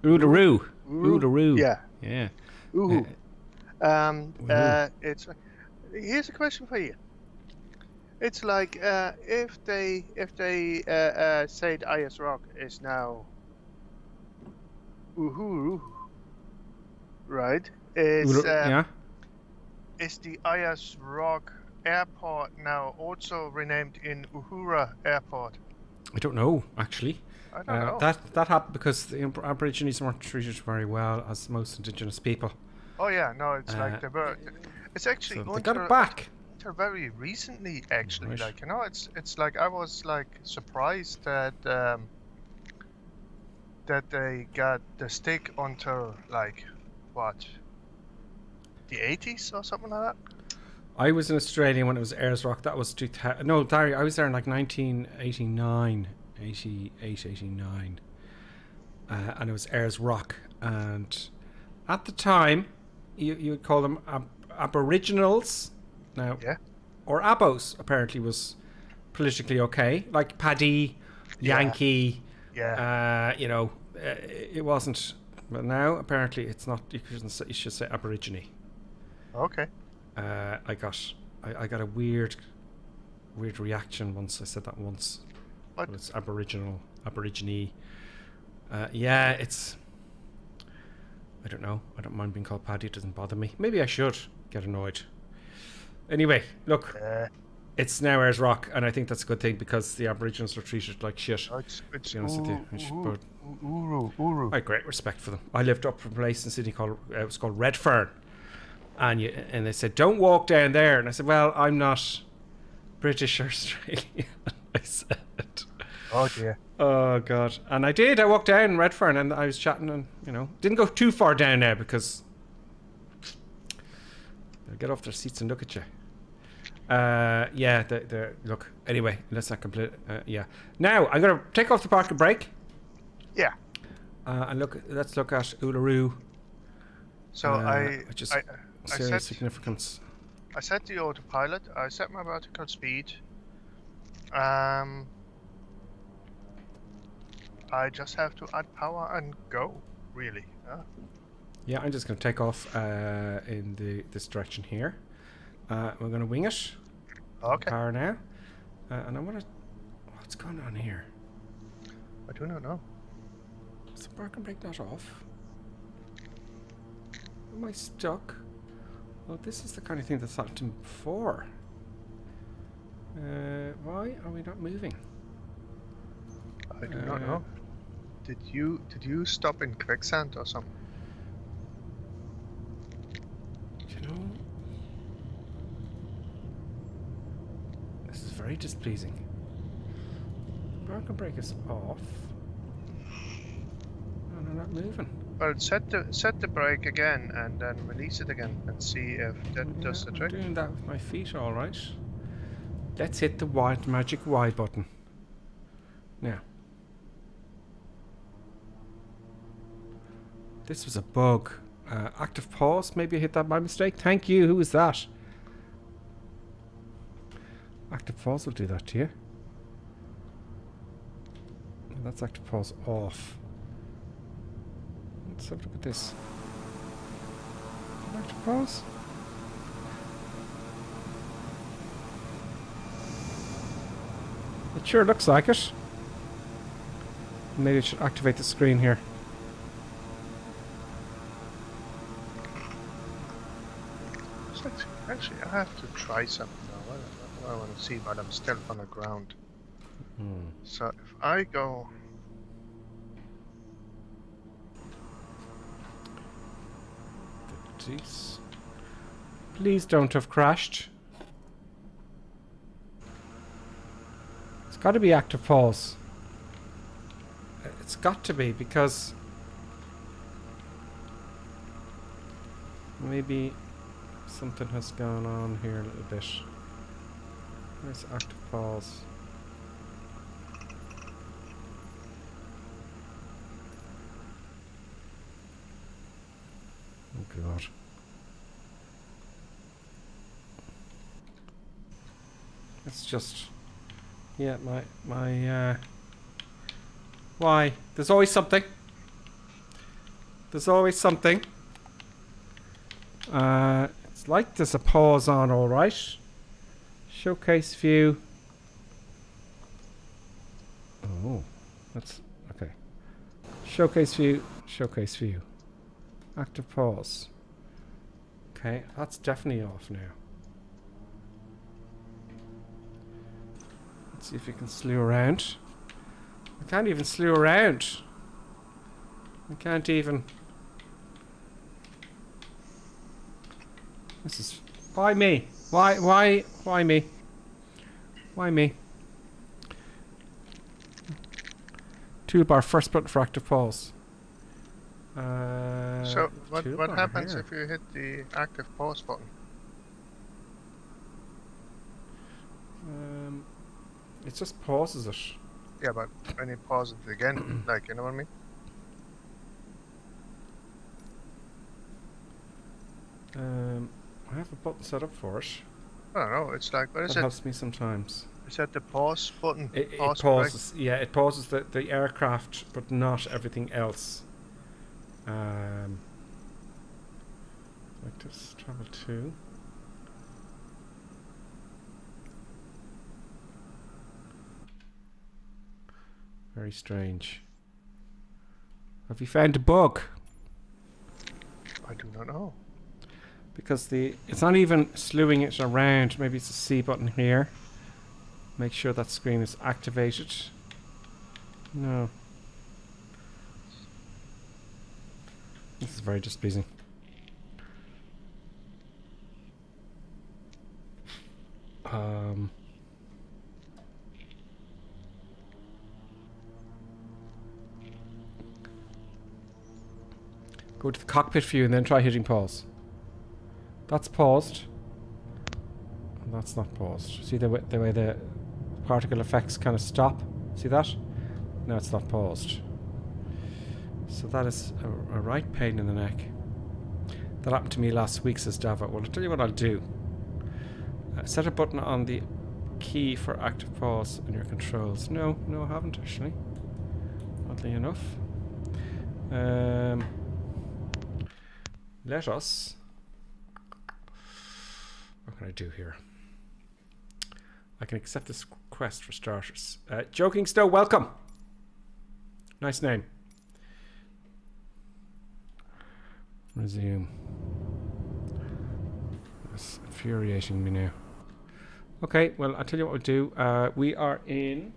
Uluru. Yeah. It's like, here's a question for you. It's like if they said IS Rock is now Uhuru, right? Is the IS Rock airport now also renamed in Uhura Airport? I don't know, actually. I don't know. That happened because the Aborigines weren't treated very well as most indigenous people. Oh yeah, no, it's like they were. It's actually so they got it back. Until very recently, actually, Right. like it's like I was like surprised that that they got the stick until like what, the 80s or something like that. I was in Australia when it was Ayers Rock. That was 2000. No, Barry, I was there in like 1989, 88, 89, and it was Ayers Rock. And at the time, you would call them Aboriginals. Now, or Abos apparently was politically okay, like Paddy, Yankee. It wasn't. But now apparently it's not. You should say Aborigine. Okay. I got a weird reaction once I said that once. What? It's Aborigine. It's. I don't know. I don't mind being called Paddy. It doesn't bother me. Maybe I should get annoyed. Anyway, look, it's now Ayers Rock, and I think that's a good thing because the Aboriginals are treated like shit. It's to be honest with you. Uluru. I had great respect for them. I lived up from a place in Sydney called it was called Redfern, and they said don't walk down there, and I said, well, I'm not British or Australian. I said. Oh dear. Oh god. And I did. I walked down Redfern and I was chatting and, you know, didn't go too far down there because they'll get off their seats and look at you. Yeah, look. Anyway, let's not complete. Yeah. Now I'm gonna take off the parking brake. Yeah. And let's look at Uluru. So which is serious significance. I set the autopilot. I set my vertical speed. I just have to add power and go, really. Yeah, I'm just going to take off in this direction here. We're going to wing it. Okay. Power now. And I want to... What's going on here? I do not know. Is the parking brake not off? Am I stuck? Well, this is the kind of thing that's happened before. Why are we not moving? I do not know. Did you stop in quicksand or something? You know, this is very displeasing. The parking brake is off, and I'm not moving. Well, set the brake again and then release it again and see if that does the trick. I'm doing that with my feet, all right. Let's hit the magic Y button. Now. This was a bug. Active pause. Maybe I hit that by mistake. Thank you. Who was that? Active pause will do that to you. That's active pause off. Let's have a look at this. Active pause. It sure looks like it. Maybe I should activate the screen here. Actually, I have to try something now. I want to see while I'm still on the ground. So if I go... Jeez. Please don't have crashed. It's got to be active pause. It's got to be because... Maybe... something has gone on here a little bit. Where's active pause? Oh god. It's just... Yeah, my why? There's always something. There's always something. It's like there's a pause on, alright. Showcase view. Oh, that's okay. Showcase view, showcase view. Active pause. Okay, that's definitely off now. Let's see if we can slew around. I can't even slew around. I can't even. This is... Why me? Why me? Why me? Toolbar, first button for active pause. So, what happens if you hit the active pause button? It just pauses it. Yeah, but when you pause it again, like, you know what I mean? I have a button set up for it. I don't know, it's like, what is it? That helps me sometimes. Is that the pause button? It pauses, yeah, it pauses the aircraft, but not everything else. Like this, travel to. Very strange. Have you found a bug? I do not know. Because it's not even slewing it around. Maybe it's a C button here. Make sure that screen is activated. No. This is very displeasing. Go to the cockpit view and then try hitting pause. That's paused. And that's not paused. See the way the particle effects kind of stop? See that? No, it's not paused. So that is a right pain in the neck. That happened to me last week, says Dava. Well, I'll tell you what I'll do. Set a button on the key for active pause in your controls. No, I haven't actually. Oddly enough. Let us... What can I do here? I can accept this request for starters. Joking Stowe, welcome! Nice name. Resume. That's infuriating me now. Okay, well, I'll tell you what we'll do. We are in...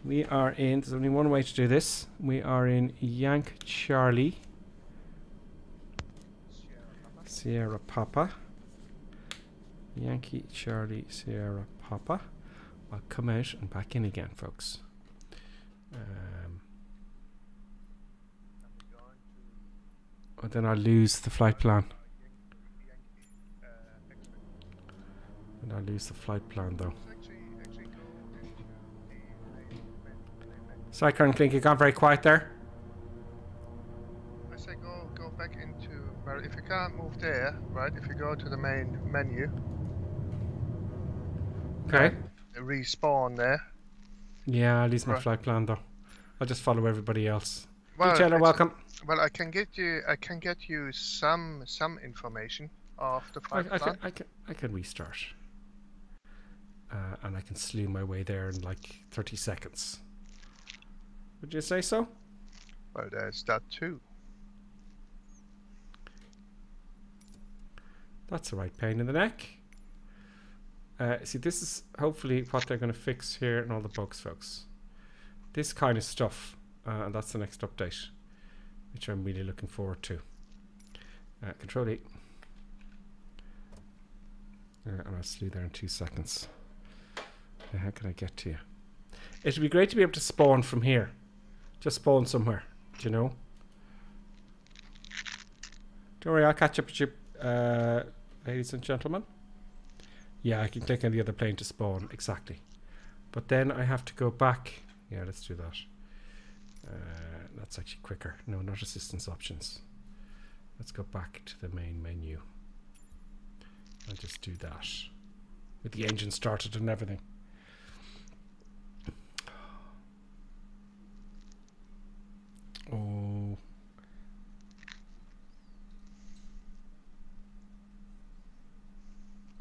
There's only one way to do this. We are in Yank Charlie. Sierra Papa. Yankee Charlie Sierra Papa. I'll come out and back in again, folks. But then I'll lose the flight plan. And I'll lose the flight plan though. Sorry, Colonel Clink, you got very quiet there. I say go back into, well, if you can't move there, right, if you go to the main menu. Okay. Respawn there. Yeah, I'll lose my flight plan though. I'll just follow everybody else. Well, Taylor, welcome. Well, I can get you some information of the flight plan. I can restart. And I can slew my way there in like 30 seconds. Would you say so? Well, there's that too. That's a right pain in the neck. See, this is hopefully what they're going to fix here and all the bugs, folks. This kind of stuff. And that's the next update, which I'm really looking forward to. Control E. And I'll slew there in 2 seconds. How can I get to you? It would be great to be able to spawn from here. Just spawn somewhere, do you know? Don't worry, I'll catch up with you, ladies and gentlemen. Yeah, I can click on the other plane to spawn, exactly. But then I have to go back. Yeah, let's do that. That's actually quicker. No, not assistance options. Let's go back to the main menu. I'll just do that. With the engine started and everything. Oh.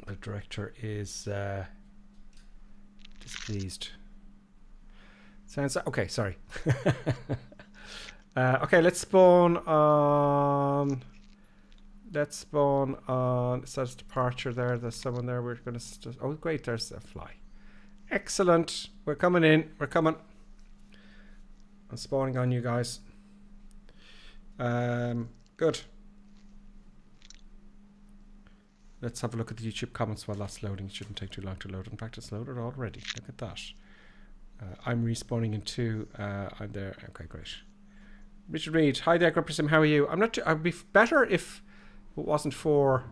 The director is displeased. Sounds okay, sorry. Okay, let's spawn on. Let's spawn on. It says departure there. There's someone there. We're gonna. Oh, great! There's a fly. Excellent. We're coming in. We're coming. I'm spawning on you guys. Good. Let's have a look at the YouTube comments while that's loading. It shouldn't take too long to load. In fact, it's loaded already. Look at that. I'm respawning in 2. I'm there. Okay, great. Richard Reed. Hi there, Grippersim. How are you? I'm not. I'd be better if it wasn't for,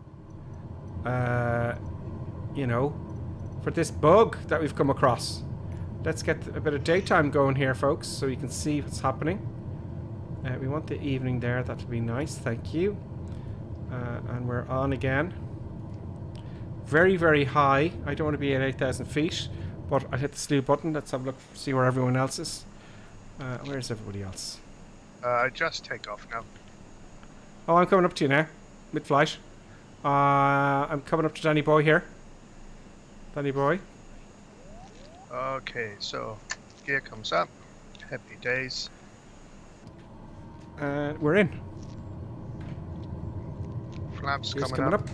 you know, for this bug that we've come across. Let's get a bit of daytime going here, folks, so you can see what's happening. We want the evening there. That would be nice. Thank you. And we're on again. Very, very high. I don't want to be at 8,000 feet, but I'll hit the slew button. Let's have a look, see where everyone else is. Where's everybody else? Just take off now. Oh, I'm coming up to you now. Mid-flight. I'm coming up to Danny Boy here. Danny Boy. Okay, so gear comes up. Happy days. We're in. Flaps Gear's coming up.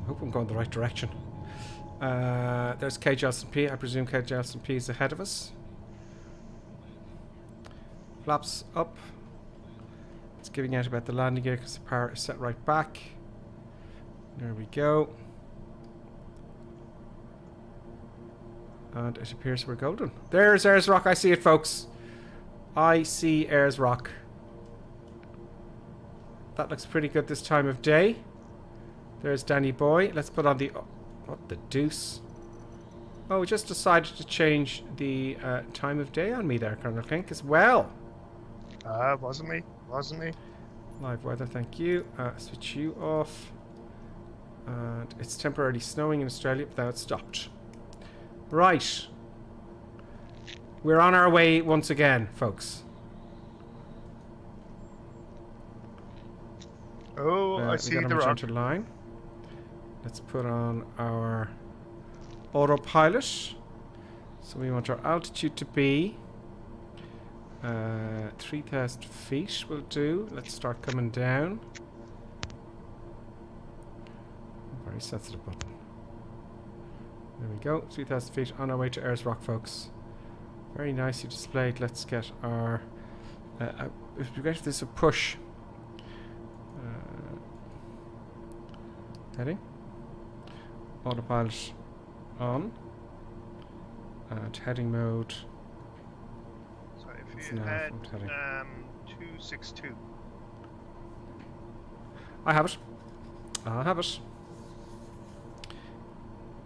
Hope I'm going the right direction. There's KJLSP. I presume KJLSP is ahead of us. Flaps up. It's giving out about the landing gear because the power is set right back. There we go. And it appears we're golden. There's Ayers Rock. I see it, folks. I see Ayers Rock. That looks pretty good this time of day. There's Danny Boy. Let's put on the... what the deuce? Oh, we just decided to change the time of day on me there, Colonel Klink, as well. Wasn't me. Wasn't me. Live weather, thank you. Switch you off. And it's temporarily snowing in Australia, but now it's stopped. Right. We're on our way once again, folks. Oh, I see the rock. Line. Let's put on our autopilot. So we want our altitude to be 3,000 feet will do. Let's start coming down. Very sensitive button. There we go. 3,000 feet on our way to Ayers Rock, folks. Very nicely displayed. Let's get our... if we get this a push. Heading. Autopilot on. And heading mode. So if you had 262. I have it. I have it.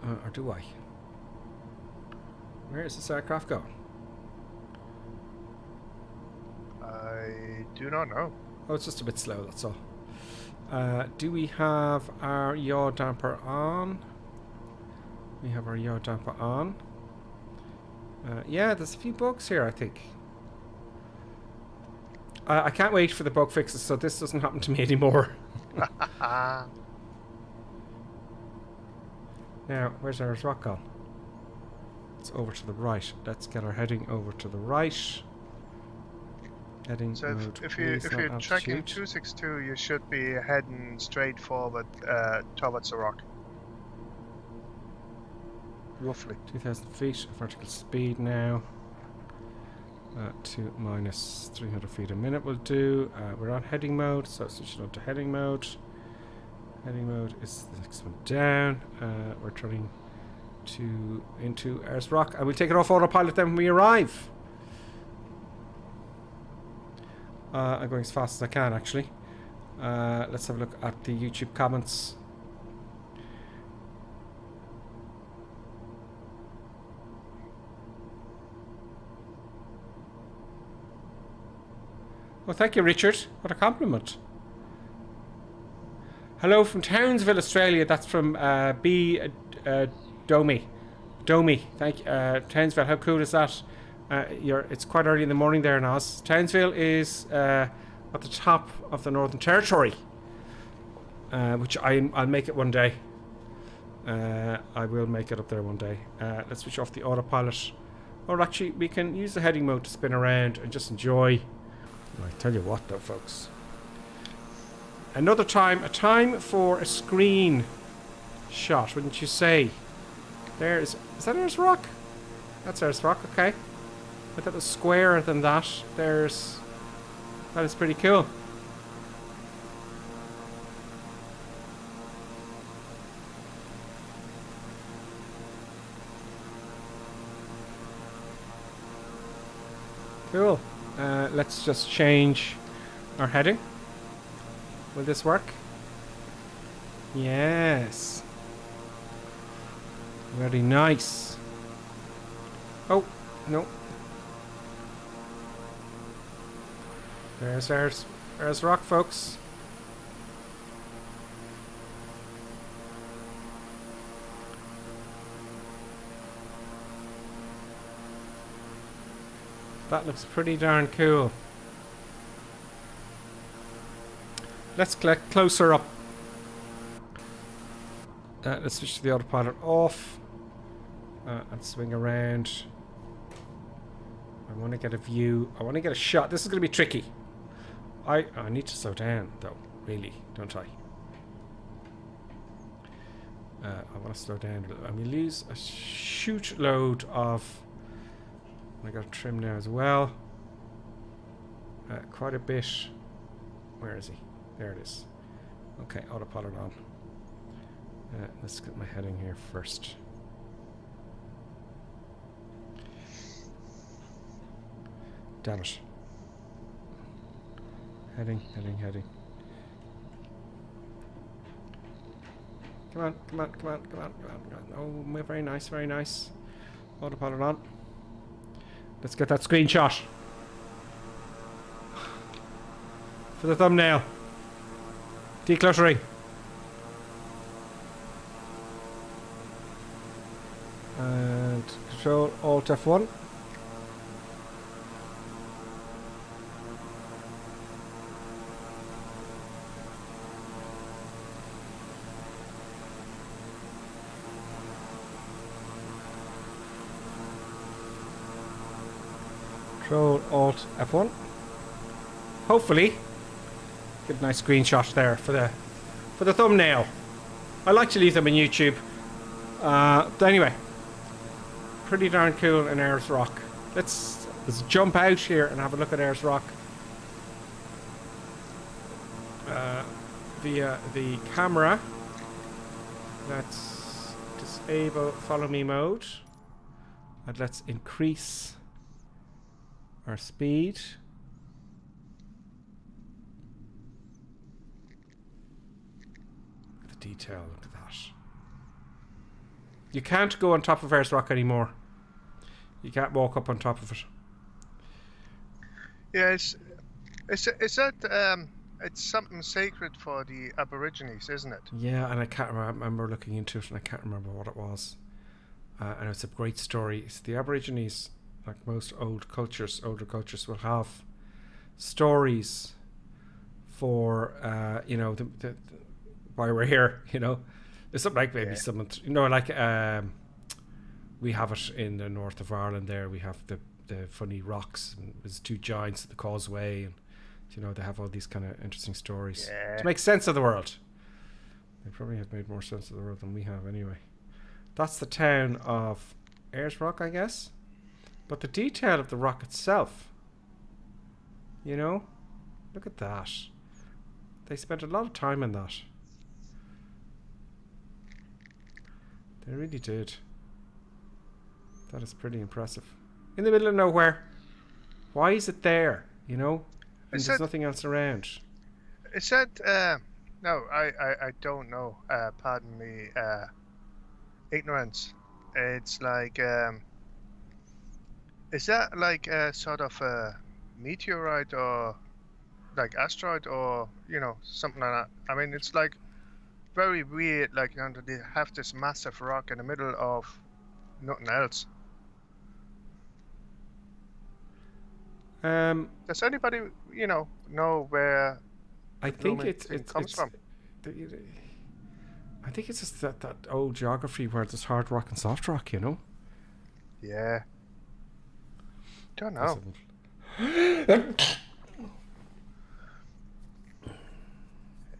Or do I? Where is this aircraft going? I do not know. Oh, it's just a bit slow, that's all. Do we have our yaw damper on? We have our yaw damper on. Yeah, there's a few bugs here, I think. I can't wait for the bug fixes so this doesn't happen to me anymore. Now, where's our rock gone? It's over to the right. Let's get our heading over to the right. Heading so if you're tracking 262, you should be heading straight forward towards the rock. Roughly. 2,000 feet, vertical speed now. To minus 300 feet a minute will do. We're on heading mode, so switching on to heading mode. Heading mode is the next one down. We're turning into Ayers Rock, and we'll take it off autopilot then when we arrive. I'm going as fast as I can, actually. Let's have a look at the YouTube comments. Well, thank you, Richard. What a compliment. Hello from Townsville, Australia. That's from B. Domi. Thank you. Townsville, how cool is that? It's quite early in the morning there in Oz. Townsville is at the top of the Northern Territory, which I'll make it one day. I will make it up there one day. Let's switch off the autopilot. Or actually, we can use the heading mode to spin around and just enjoy. I tell you what, though, folks. Another time, a time for a screen shot, wouldn't you say? Is that Ayers Rock? That's Ayers Rock, okay. I thought it was squarer than that. That is pretty cool. Cool. Let's just change our heading. Will this work? Yes. Very nice. Oh, no. There's Ayers Rock, folks. That looks pretty darn cool. Let's click closer up. Let's switch to the autopilot off. And swing around. I want to get a view. I want to get a shot. This is going to be tricky. I need to slow down, though. Really, don't I? I want to slow down a little. And we lose a shoot load of... I got a trim now as well. Quite a bit. Where is he? There it is. Okay, autopilot on. Let's get my heading here first. Damn it. Heading. Come on, come on, come on, come on, come on, come on. Oh, very nice, very nice. Autopilot on. Let's get that screenshot. For the thumbnail. Decluttering. And Control Alt F1. Control Alt F1. Hopefully, get a nice screenshot there for the thumbnail. I like to leave them on YouTube. But anyway, pretty darn cool in Ayers Rock. Let's jump out here and have a look at Ayers Rock via the camera. Let's disable follow me mode, and let's increase our speed. The detail, look at that. You can't go on top of Ayers Rock anymore. You can't walk up on top of it. Yeah, is that it's something sacred for the Aborigines, isn't it? Yeah, and I can't remember. I remember looking into it, and I can't remember what it was. And it's a great story. It's the Aborigines, like most older cultures, will have stories for you know the why we're here. You know, there's something like maybe something, you know, like we have it in the north of Ireland. There we have the funny rocks. And there's two giants at the causeway, and you know they have all these kind of interesting stories to make sense of the world. They probably have made more sense of the world than we have, anyway. That's the town of Ayers Rock, I guess. But the detail of the rock itself, you know, look at that. They spent a lot of time on that. They really did. That is pretty impressive. In the middle of nowhere. Why is it there, you know? And there's nothing else around. Is that, no, I don't know. Pardon me, ignorance. It's like, is that like a sort of a meteorite or like asteroid or, you know, something like that? I mean, it's like very weird, like, you know, they have this massive rock in the middle of nothing else. Does anybody, you know where I think it comes from? I think it's just that old geography where there's hard rock and soft rock, you know? Yeah. Don't know.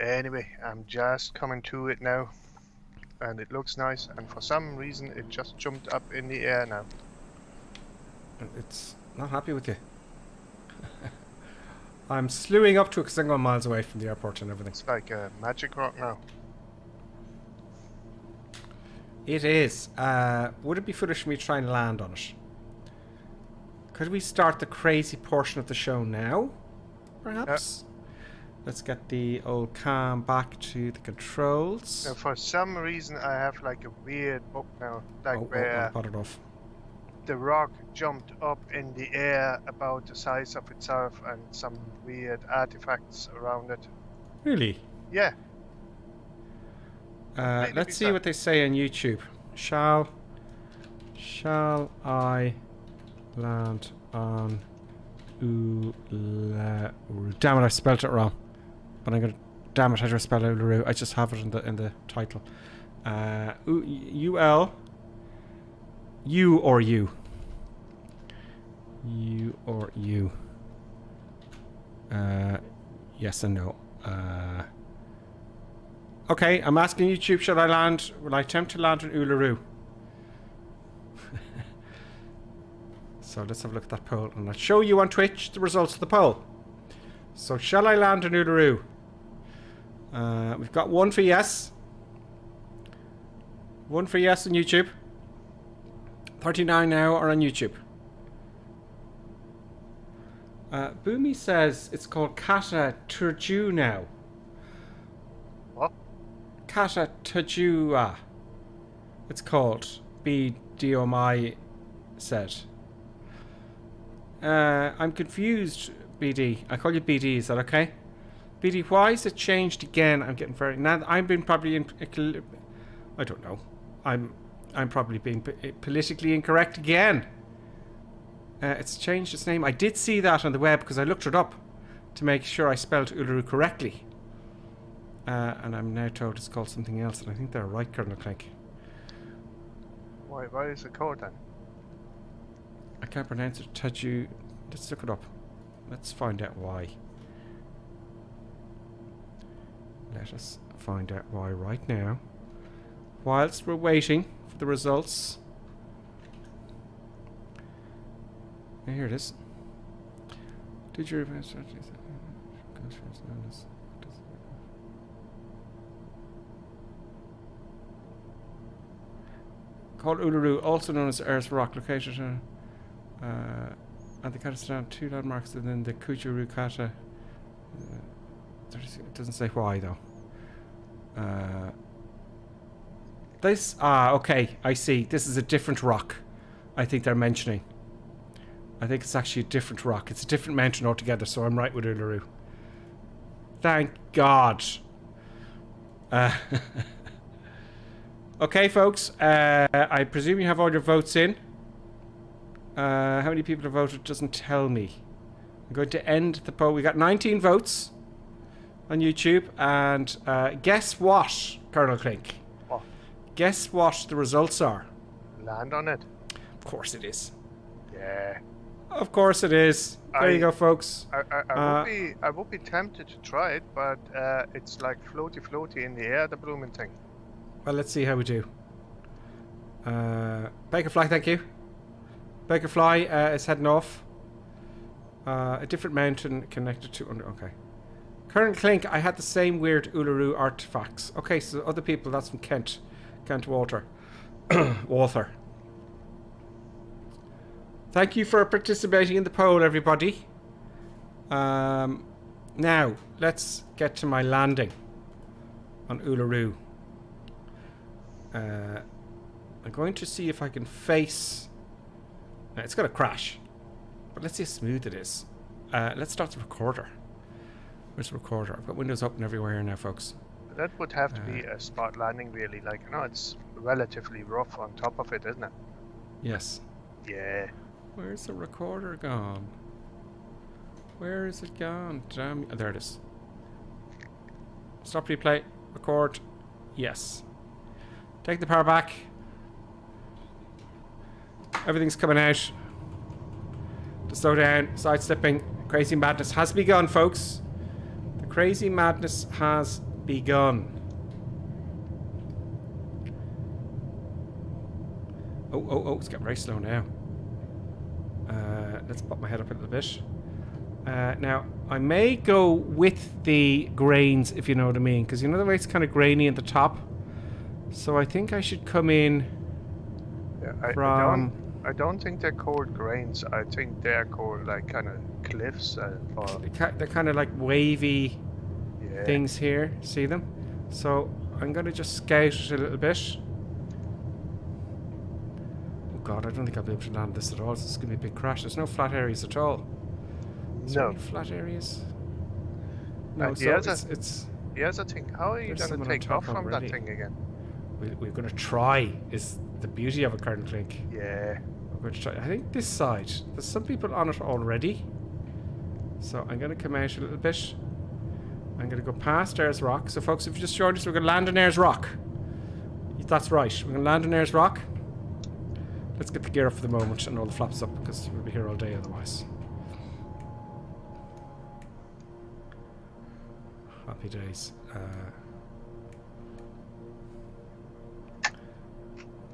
Anyway, I'm just coming to it now. And it looks nice. And for some reason, it just jumped up in the air now. It's not happy with you. I'm slewing up to it because I'm going miles away from the airport and everything. It's like a magic rock now. It is. Would it be foolish for me to try and land on it? Could we start the crazy portion of the show now? Perhaps? Let's get the old cam back to the controls. Now, for some reason, I have like a weird bug now. Like where got it off. The rock jumped up in the air about the size of itself and some weird artifacts around it. Really? Yeah. Let's see what they say on YouTube. Shall I land on Uluru? Damn it, I spelled it wrong. But I'm gonna. Damn it, how do I spell Uluru? I just have it in the title. U-L. You or you? You or you? Yes and no. Okay, I'm asking YouTube, should I land? Will I attempt to land in Uluru? So let's have a look at that poll, and I'll show you on Twitch the results of the poll. So shall I land in Uluru? We've got one for yes. One for yes on YouTube. 39 now are on YouTube. Boomy says it's called Kata Turju now. What? Kata Tajua. It's called. BDOMI said. I'm confused, BD. I call you BD, is that okay? BD, why is it changed again? I'm getting very... Now, I've been probably in... I don't know. I'm probably being politically incorrect again. It's changed its name. I did see that on the web because I looked it up to make sure I spelled Uluru correctly. And I'm now told it's called something else, and I think they're right, Colonel Clink. Why is it called then? I can't pronounce it. Taju. Let's look it up. Let's find out why. Let us find out why right now. Whilst we're waiting for the results. Here it is. Did you reverse strategies? Called Uluru, also known as Earth's Rock, located at the Kazakhstan, 2 landmarks within the Kujuru Kata. It doesn't say why though. Okay, I see. This is a different rock. I think they're mentioning. I think it's actually a different rock. It's a different mountain altogether, so I'm right with Uluru. Thank God. Okay, folks. I presume you have all your votes in. How many people have voted doesn't tell me. I'm going to end the poll. We got 19 votes on YouTube. And guess what, Colonel Clink? What? Guess what the results are. Land on it. Of course it is. Yeah. Of course it is. There you go, folks. I would be tempted to try it, but it's like floaty in the air, the blooming thing. Well, let's see how we do. Bakerfly, thank you. Bakerfly is heading off. A different mountain connected to... Okay. Colonel Clink, I had the same weird Uluru artifacts. Okay, so other people, that's from Kent. Kent Walter. Walther. Thank you for participating in the poll, everybody. Now, let's get to my landing on Uluru. I'm going to see if I can face... Now, it's going to crash. But let's see how smooth it is. Let's start the recorder. Where's the recorder? I've got windows open everywhere now, folks. That would have to be a spot landing, really. Like, it's relatively rough on top of it, isn't it? Yes. Yeah. Where's the recorder gone? Where is it gone? Damn. Oh, there it is. Stop replay. Record. Yes. Take the power back. Everything's coming out. To slow down. Side slipping. Crazy madness has begun, folks. The crazy madness has begun. Oh, it's getting very slow now. Let's pop my head up a little bit. Now, I may go with the grains, if you know what I mean, because you know the way it's kind of grainy at the top? So I think I should come in from... I don't think they're called grains. I think they're called like kind of cliffs. Or they're kind of like wavy things here. See them? So I'm going to just scout it a little bit. Oh God, I don't think I'll be able to land this at all. This is going to be a big crash. There's no flat areas at all. Is there any flat areas? No, so it's... Here's the thing. How are you going to take off from that thing again? We're going to try, is the beauty of a Colonel Clink. Yeah. We're going to try. I think this side, there's some people on it already. So I'm going to come out a little bit. I'm going to go past Ayers Rock. So folks, if you just joined us, we're going to land on Ayers Rock. That's right. We're going to land on Ayers Rock. Let's get the gear up for the moment and all the flaps up because we'll be here all day otherwise. Happy days.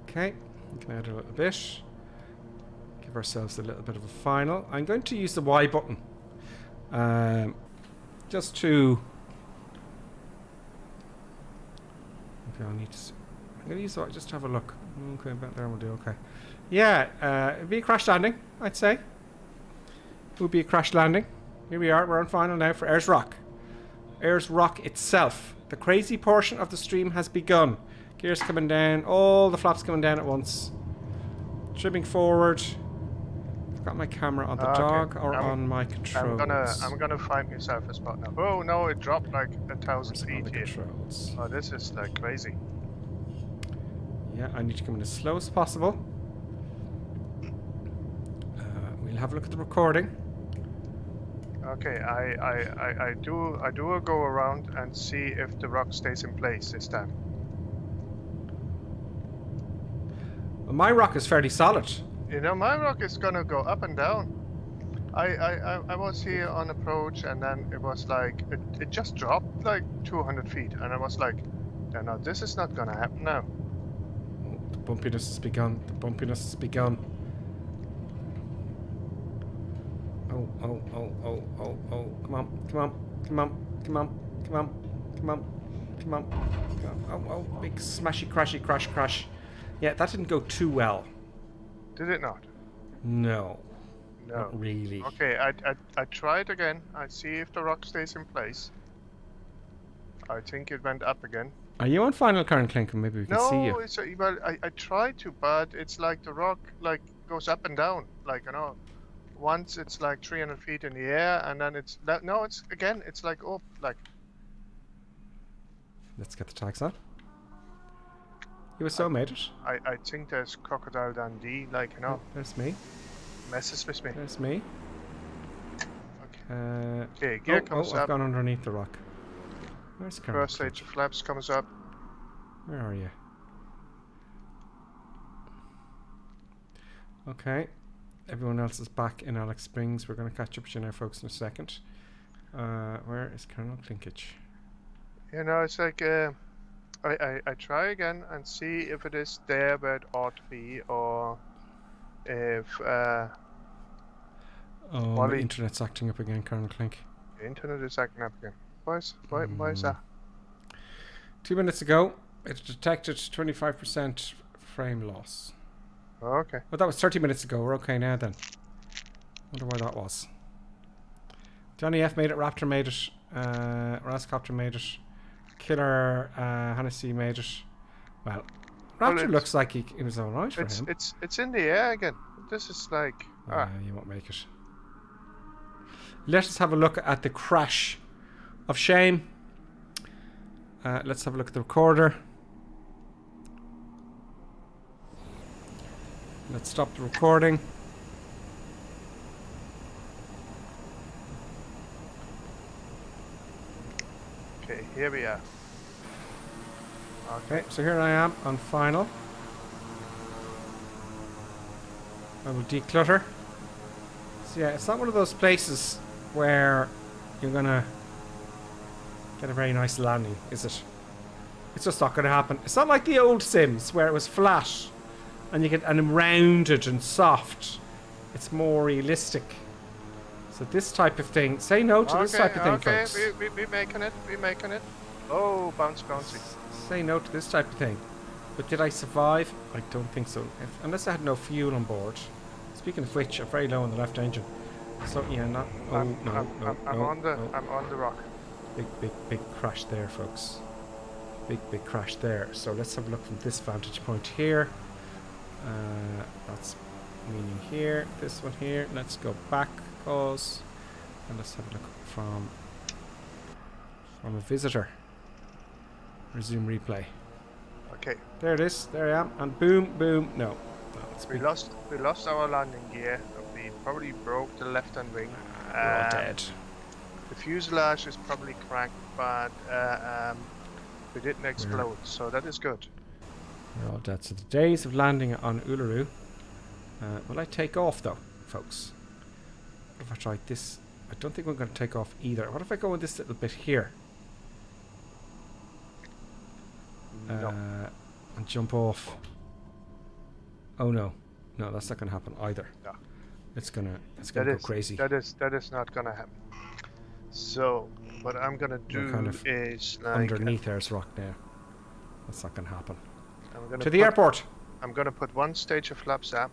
Okay, we can add a little bit. Give ourselves a little bit of a final. I'm going to use the Y button. Just to... Okay, I need to... I'm going to use the Y, just to have a look. Okay, back there we'll do okay. Yeah, it'd be a crash landing, I'd say. It would be a crash landing. Here we are, we're on final now for Ayers Rock. Ayers Rock itself The crazy portion of the stream has begun. Gears coming down. All the flaps coming down at once. Trimming forward. I've got my camera on the dog or on my controls. I'm gonna find myself a spot now. Oh no, it dropped like 1,000 feet here. Controls. Oh, this is like crazy. Yeah, I need to come in as slow as possible. We'll have a look at the recording. Okay, I do a go around and see if the rock stays in place this time. Well, my rock is fairly solid. You know, my rock is gonna go up and down. I was here on approach, and then it was like it just dropped like 200 feet, and I was like, no, this is not gonna happen now. The bumpiness has begun. The bumpiness has begun. Oh! Come on! Oh! Big smashy, crashy, crash. Yeah, that didn't go too well. Did it not? No. No. Not really. Okay, I try it again. I see if the rock stays in place. I think it went up again. Are you on final current, Clink? Maybe we can see you. No, well, I tried to, but it's like the rock like goes up and down. Like, you know, once it's like 300 feet in the air, and then it's it's like up, like. Let's get the tags on. You were so made it. I think there's Crocodile Dundee, like, you know. Oh, there's me. Messes with me. There's me. Okay, gear comes up. I've gone underneath the rock. Where's the First stage of flaps comes up. Where are you? Okay. Everyone else is back in Alex Springs. We're going to catch up with you now, folks, in a second. Where is Colonel Clinkage? You know, it's like I try again and see if it is there where it ought to be, or if my internet's acting up again, Colonel Clink. The internet is acting up again. Why is that? 2 minutes ago, it detected 25% frame loss. Oh, okay. Well, that was 30 minutes ago. We're okay now then. Wonder why that was. Johnny F made it. Raptor made it. Rascopter made it. Killer Hennessy made it. Well, Raptor looks like it was alright for him. It's in the air again. This is like... You won't make it. Let us have a look at the crash of shame. Let's have a look at the recorder. Let's stop the recording. Okay, here we are. Okay, so here I am on final. I will declutter. So yeah, it's not one of those places where you're gonna get a very nice landing, is it? It's just not gonna happen. It's not like the old Sims where it was flat and you get rounded and soft. It's more realistic. So this type of thing, say no to this type of thing, folks. We're making it. Oh, bouncy. Say no to this type of thing. But did I survive? I don't think so. Unless I had no fuel on board. Speaking of which, I'm very low on the left engine. So yeah, not. I'm on the rock. Big crash there, folks. Big crash there. So let's have a look from this vantage point here. That's meaning here. This one here. Let's go back, pause, and let's have a look from a visitor. Resume replay. Okay. There it is. There I am. And boom. No. We lost our landing gear. We probably broke the left-hand wing. We're all dead. The fuselage is probably cracked, but we didn't explode, so that is good. We're all dead. So the days of landing on Uluru. Will I take off though, folks? What if I try this? I don't think we're going to take off either. What if I go in this little bit here? No. And jump off. Oh no, that's not going to happen either. No. It's gonna go crazy. That is not gonna happen. So what I'm gonna do kind of is like underneath there's rock now. That's not gonna happen. To the airport. I'm gonna put one stage of flaps up.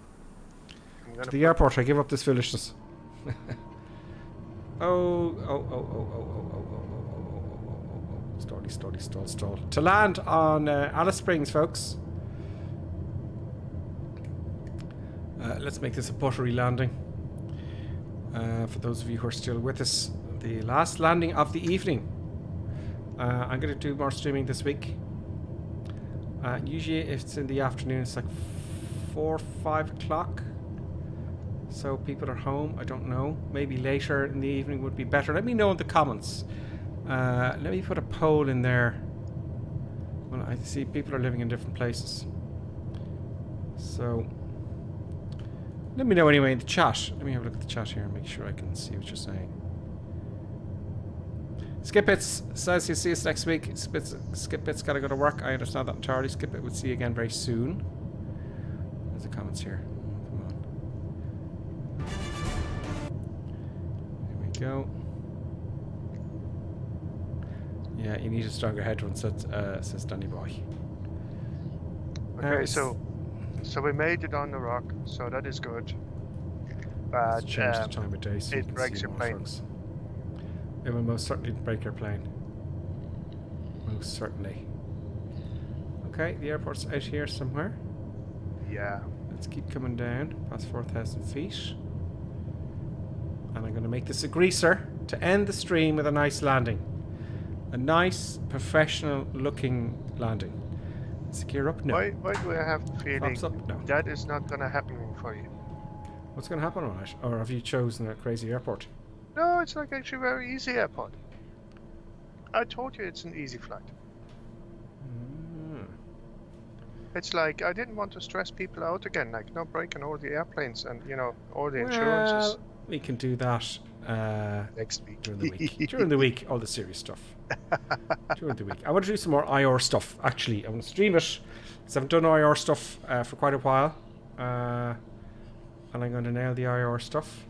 To the airport. I give up this foolishness. Oh. Start Stall. To land on Alice Springs, folks. Let's make this a buttery landing. For those of you who are still with us, the last landing of the evening. I'm going to do more streaming this week. Usually if it's in the afternoon, it's like 4 or 5 o'clock. So people are home. I don't know. Maybe later in the evening would be better. Let me know in the comments. Let me put a poll in there. Well, I see people are living in different places. So let me know anyway in the chat. Let me have a look at the chat here and make sure I can see what you're saying. Skipits says he'll see us next week. Skipits got to go to work. I understand that entirely. Skipit would see you again very soon. There's the comments here. Come on. Here we go. Yeah, you need a stronger headwind, says Danny Boy. Okay, so we made it on the rock, so that is good. But change the time of day so it breaks your plane. Folks. It will most certainly break your plane. Most certainly. Okay, the airport's out here somewhere. Yeah. Let's keep coming down past 4,000 feet. And I'm going to make this a greaser to end the stream with a nice landing. A nice, professional looking landing. Let's gear up. No. Why do I have the feeling No. that is not going to happen for you? What's going to happen on it? Or have you chosen a crazy airport? No, it's like actually a very easy airport. I told you it's an easy flight. It's like I didn't want to stress people out again, like no breaking all the airplanes and all the insurances. We can do that next week. During the week. During the week, all the serious stuff. During the week. I want to do some more IR stuff, actually. I want to stream it, because I haven't done IR stuff for quite a while. And I'm going to nail the IR stuff.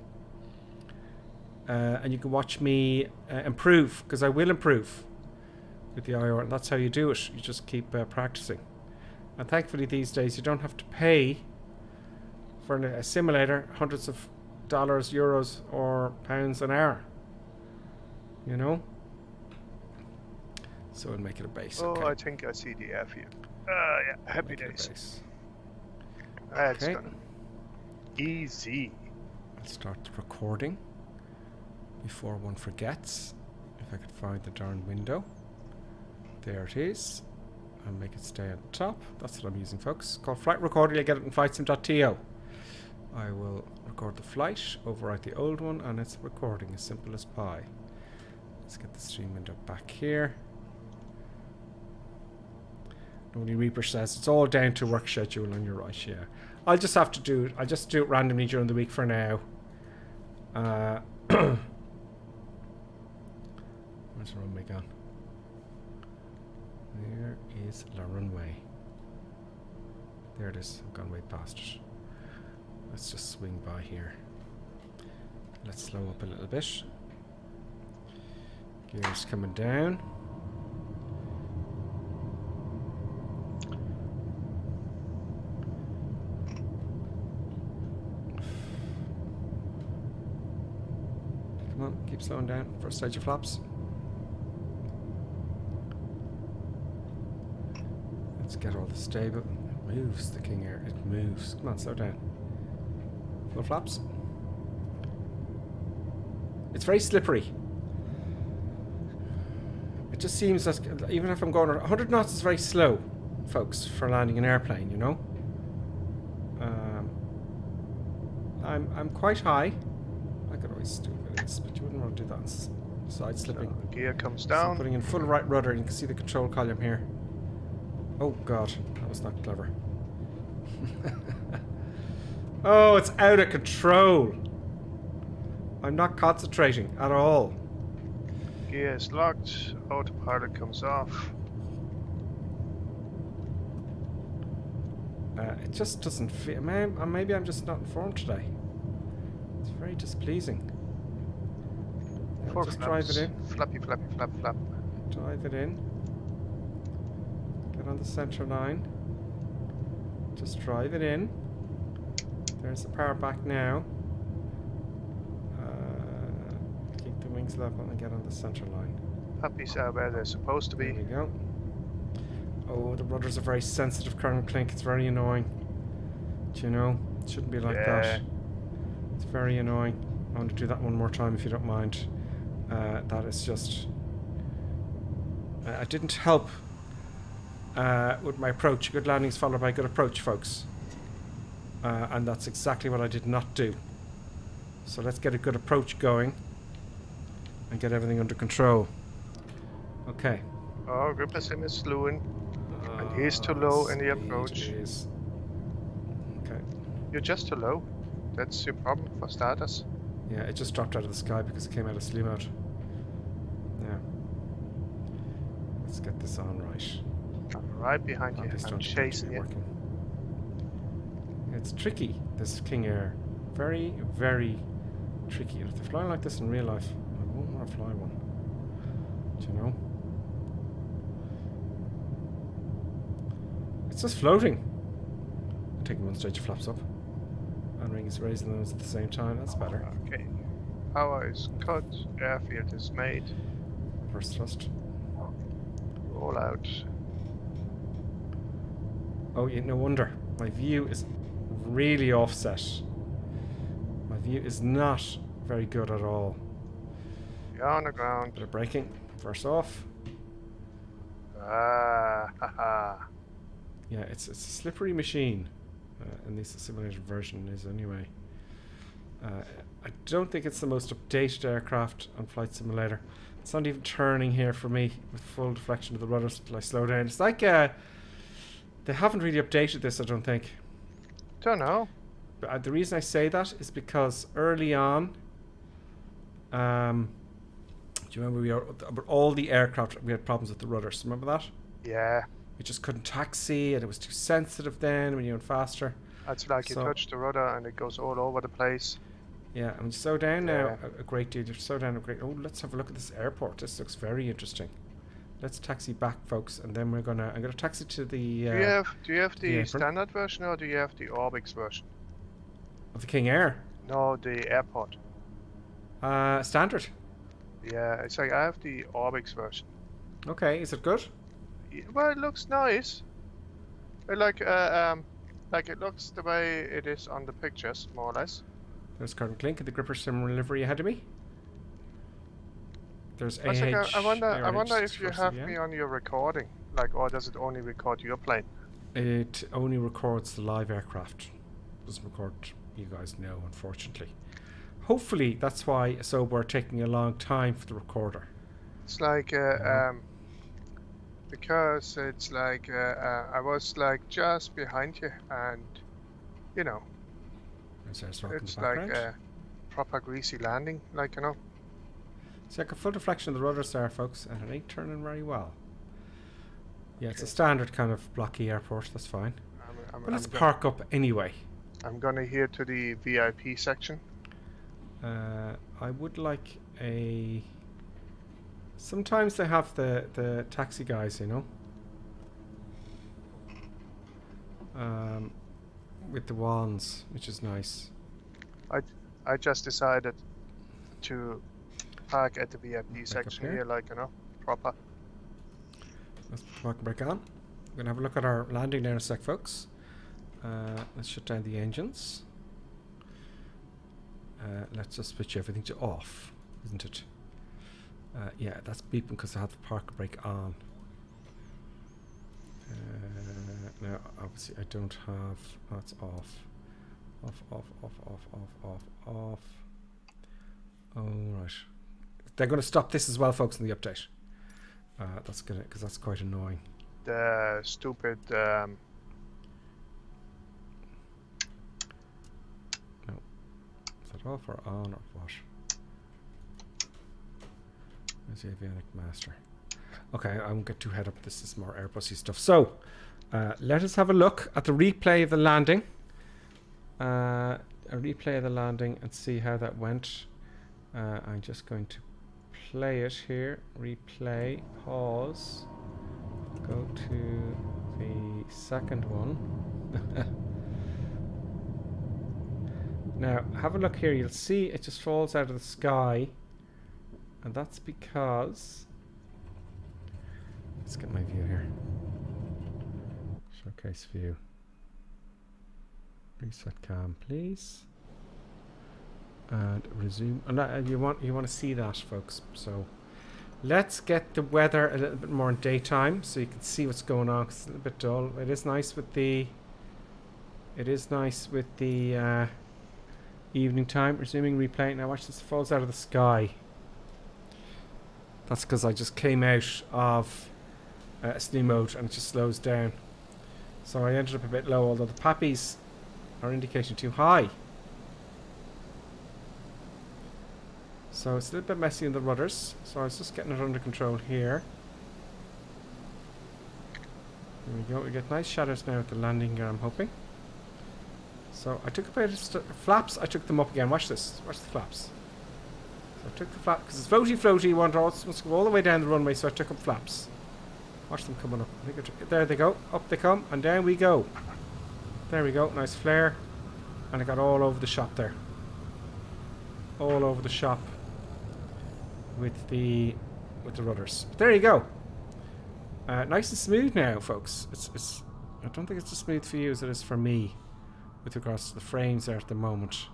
And you can watch me improve, because I will improve with the IR, and that's how you do it. You just keep practicing. And thankfully these days you don't have to pay for a simulator hundreds of dollars, euros, or pounds an hour. You know? So I'll make it a base. Oh, Okay. I think I see the airfield. Yeah, happy days. That's Okay. gonna easy. Let's start the recording before one forgets. If I could find the darn window. There it is. I'll make it stay on top. That's what I'm using, folks. It's called Flight Recorder. You'll get it in flightsim.to. I will record the flight, overwrite the old one, and it's recording as simple as pie. Let's get the stream window back here. Only Reaper says it's all down to work schedule on your right. Yeah, I'll just have to do it. I'll just do it randomly during the week for now. Where's the runway gone? Where is the runway? There it is. I've gone way past it. Let's just swing by here. Let's slow up a little bit. Gears coming down. Come on, keep slowing down. First stage of flaps. Let's get all the stable. It moves, the Kingair. It moves. Come on, slow down. Full flaps. It's very slippery. It just seems that even if I'm going 100 knots is very slow, folks, for landing an airplane, you know. I'm quite high. I could always do this, but you wouldn't want to do that. It's side slipping. So the gear comes So down. I'm putting in full right rudder. You can see the control column here. Oh god, that was not clever. Oh, it's out of control. I'm not concentrating at all. Gear is locked. Autopilot comes off. It just doesn't feel. Maybe I'm just not informed today. It's very displeasing. Four Just flaps. drive it in. Flappy, flappy, flap, flap. Drive it in. Get on the center line. Just drive it in. There's the power back now. Keep the wings level and get on the center line. puppies are where they're supposed to be. There we go. Oh, the rudders are very sensitive, Colonel Clink. It's very annoying. Do you know? It shouldn't be like that. It's very annoying. I want to do that one more time if you don't mind. That is just... I didn't help with my approach. Good landings followed by good approach, folks. And that's exactly what I did not do. So let's get a good approach going and get everything under control. Okay. Oh, Grippersim is slewing. And he's too low in the approach. Okay. You're just too low. That's your problem for starters. Yeah, it just dropped out of the sky because it came out of slew mode. Yeah. Let's get this on right. I'm right behind you. I'm chasing you. It's tricky, this Kingair. Very, very tricky. If they're flying like this in real life, I won't want to fly one. Do you know? It's just floating. I'm taking one stage of flaps up. And ring is raising those at the same time. That's better. Okay. Power is cut. Airfield is made. First thrust. Roll out. Oh, yeah, no wonder. My view is really offset. My view is not very good at all. You're on the ground. Bit of braking. First off. Haha. Yeah, it's a slippery machine. At least the simulated version is anyway. I don't think it's the most updated aircraft on Flight Simulator. It's not even turning here for me with full deflection of the rudders until I slow down. It's like they haven't really updated this, I don't think. Don't know. But the reason I say that is because early on, do you remember all the aircraft, we had problems with the rudders? Remember that? Yeah. You just couldn't taxi, and it was too sensitive then when you went faster. That's like you touch the rudder and it goes all over the place. Yeah, and slow down now a great deal. Slow down a great. Oh, let's have a look at this airport. This looks very interesting. Let's taxi back, folks, and then I'm gonna taxi to the. Do you have the standard version or do you have the Orbix version? Of the Kingair? No, the airport. Standard. Yeah, it's like I have the Orbix version. Okay, is it good? Yeah, well, it looks nice. Like it looks the way it is on the pictures, more or less. There's Colonel Clink and the Gripper Sim livery ahead of me. There's AH. I wonder if you have me on your recording, like, or does it only record your plane? It only records the live aircraft. Doesn't record you guys know, unfortunately. Hopefully, that's why we're taking a long time for the recorder. It's like because it's like I was like just behind you, and you know, it's like a proper greasy landing, like, you know. It's like a full deflection of the rudders there, folks, and it ain't turning very well. Yeah, it's a standard kind of blocky airport. That's fine. But let's park up anyway. I'm gonna head to the VIP section. I would like a. Sometimes they have the taxi guys, you know, with the wands, which is nice. I just decided to park at the VIP section here, like, you know, proper. Let's put the parking brake on. We're gonna have a look at our landing there in a sec, folks. Let's shut down the engines. Let's just switch everything to off, isn't it? Yeah, that's beeping because I have the parking brake on. Now, obviously, I don't have. That's off. Off. Oh, right. They're going to stop this as well, folks, in the update. That's gonna, because that's quite annoying. The stupid. No. Is that off or on or what? There's the avionic master. Okay, I won't get too head up. This is more Airbusy stuff. So, let us have a look at the replay of the landing. A replay of the landing and see how that went. I'm just going to play it here. Replay. Pause. Go to the second one. Now, have a look here. You'll see it just falls out of the sky. And that's because Let's get my view here. Showcase view. Reset cam, please. And resume. And you want to see that, folks. So let's get the weather a little bit more in daytime, so you can see what's going on. 'Cause it's a little bit dull. It is nice with the. It is nice with the evening time. Resuming replay. Now watch this. Falls out of the sky. That's because I just came out of slew mode and it just slows down. So I ended up a bit low, although the pappies are indication too high. So it's a little bit messy in the rudders. So I was just getting it under control here. There we go. We get nice shadows now at the landing gear, I'm hoping. So I took a bit of flaps. I took them up again. Watch this. Watch the flaps. So I took the flap because it's floaty. Wants to go all the way down the runway, so I took up flaps. Watch them coming up. I think there they go. Up they come, and down we go. There we go. Nice flare, and I got all over the shop there. All over the shop with the rudders. But there you go. Nice and smooth now, folks. It's. I don't think it's as smooth for you as it is for me, with regards to the frames there at the moment.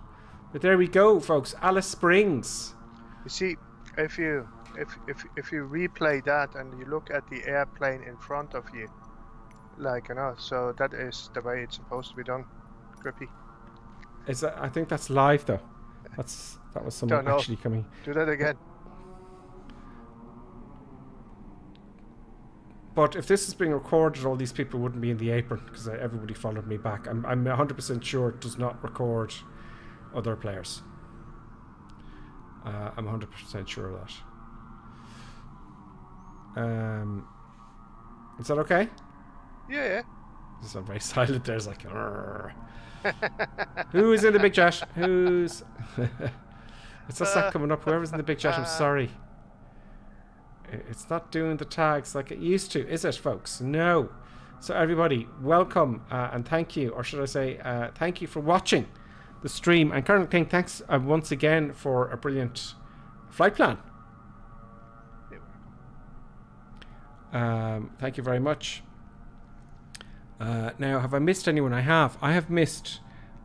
But there we go, folks. Alice Springs. You see, if you replay that and you look at the airplane in front of you, like, you know, so that is the way it's supposed to be done. Grippy. Is that? I think that's live though. That was someone actually coming. Do that again. But if this is being recorded, all these people wouldn't be in the apron because everybody followed me back. I'm 100% sure it does not record other players. I'm 100% sure of that. Is that okay? Yeah. This is very silent. There's like, who's in the big jet? Who's? It's just that coming up. Whoever's in the big jet, I'm sorry. It's not doing the tags like it used to, is it, folks? No. So everybody, welcome and thank you, or should I say, thank you for watching the stream. And Colonel King, thanks once again for a brilliant flight plan. Thank you very much. Now, have I missed anyone? I have missed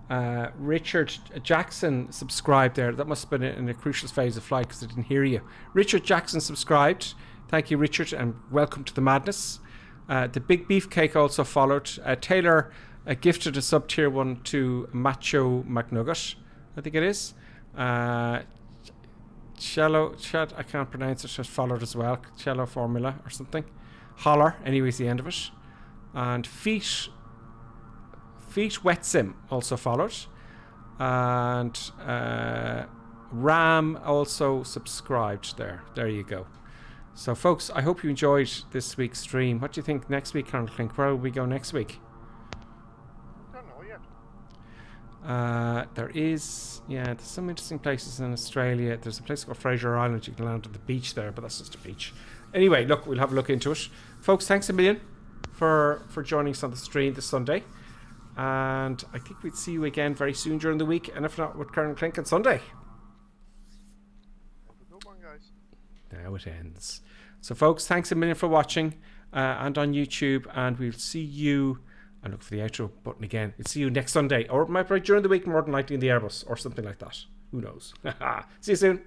Richard Jackson subscribed there. That must have been in a crucial phase of flight because I didn't hear you. Richard Jackson subscribed. Thank you, Richard, and welcome to the madness. The Big Beefcake also followed. Taylor gifted a sub tier 1 to Macho McNugget, I think it is. Cello, I can't pronounce it, just followed as well. Cello Formula or something. Holler, anyways, the end of it. And Feet Wet Sim also followed. And Ram also subscribed there. There you go. So, folks, I hope you enjoyed this week's stream. What do you think next week, Colonel Clink? Where will we go next week? Don't know yet. There's some interesting places in Australia. There's a place called Fraser Island. You can land on the beach there, but that's just a beach. Anyway, look, we'll have a look into it. Folks, thanks a million for joining us on the stream this Sunday. And I think we'd see you again very soon during the week. And if not, with Colonel Clink on Sunday. Have a good one, guys. Now it ends. So, folks, thanks a million for watching and on YouTube. And we'll see you... And look for the outro button again. We'll see you next Sunday. Or it might be during the week, more than likely in the Airbus. Or something like that. Who knows? See you soon.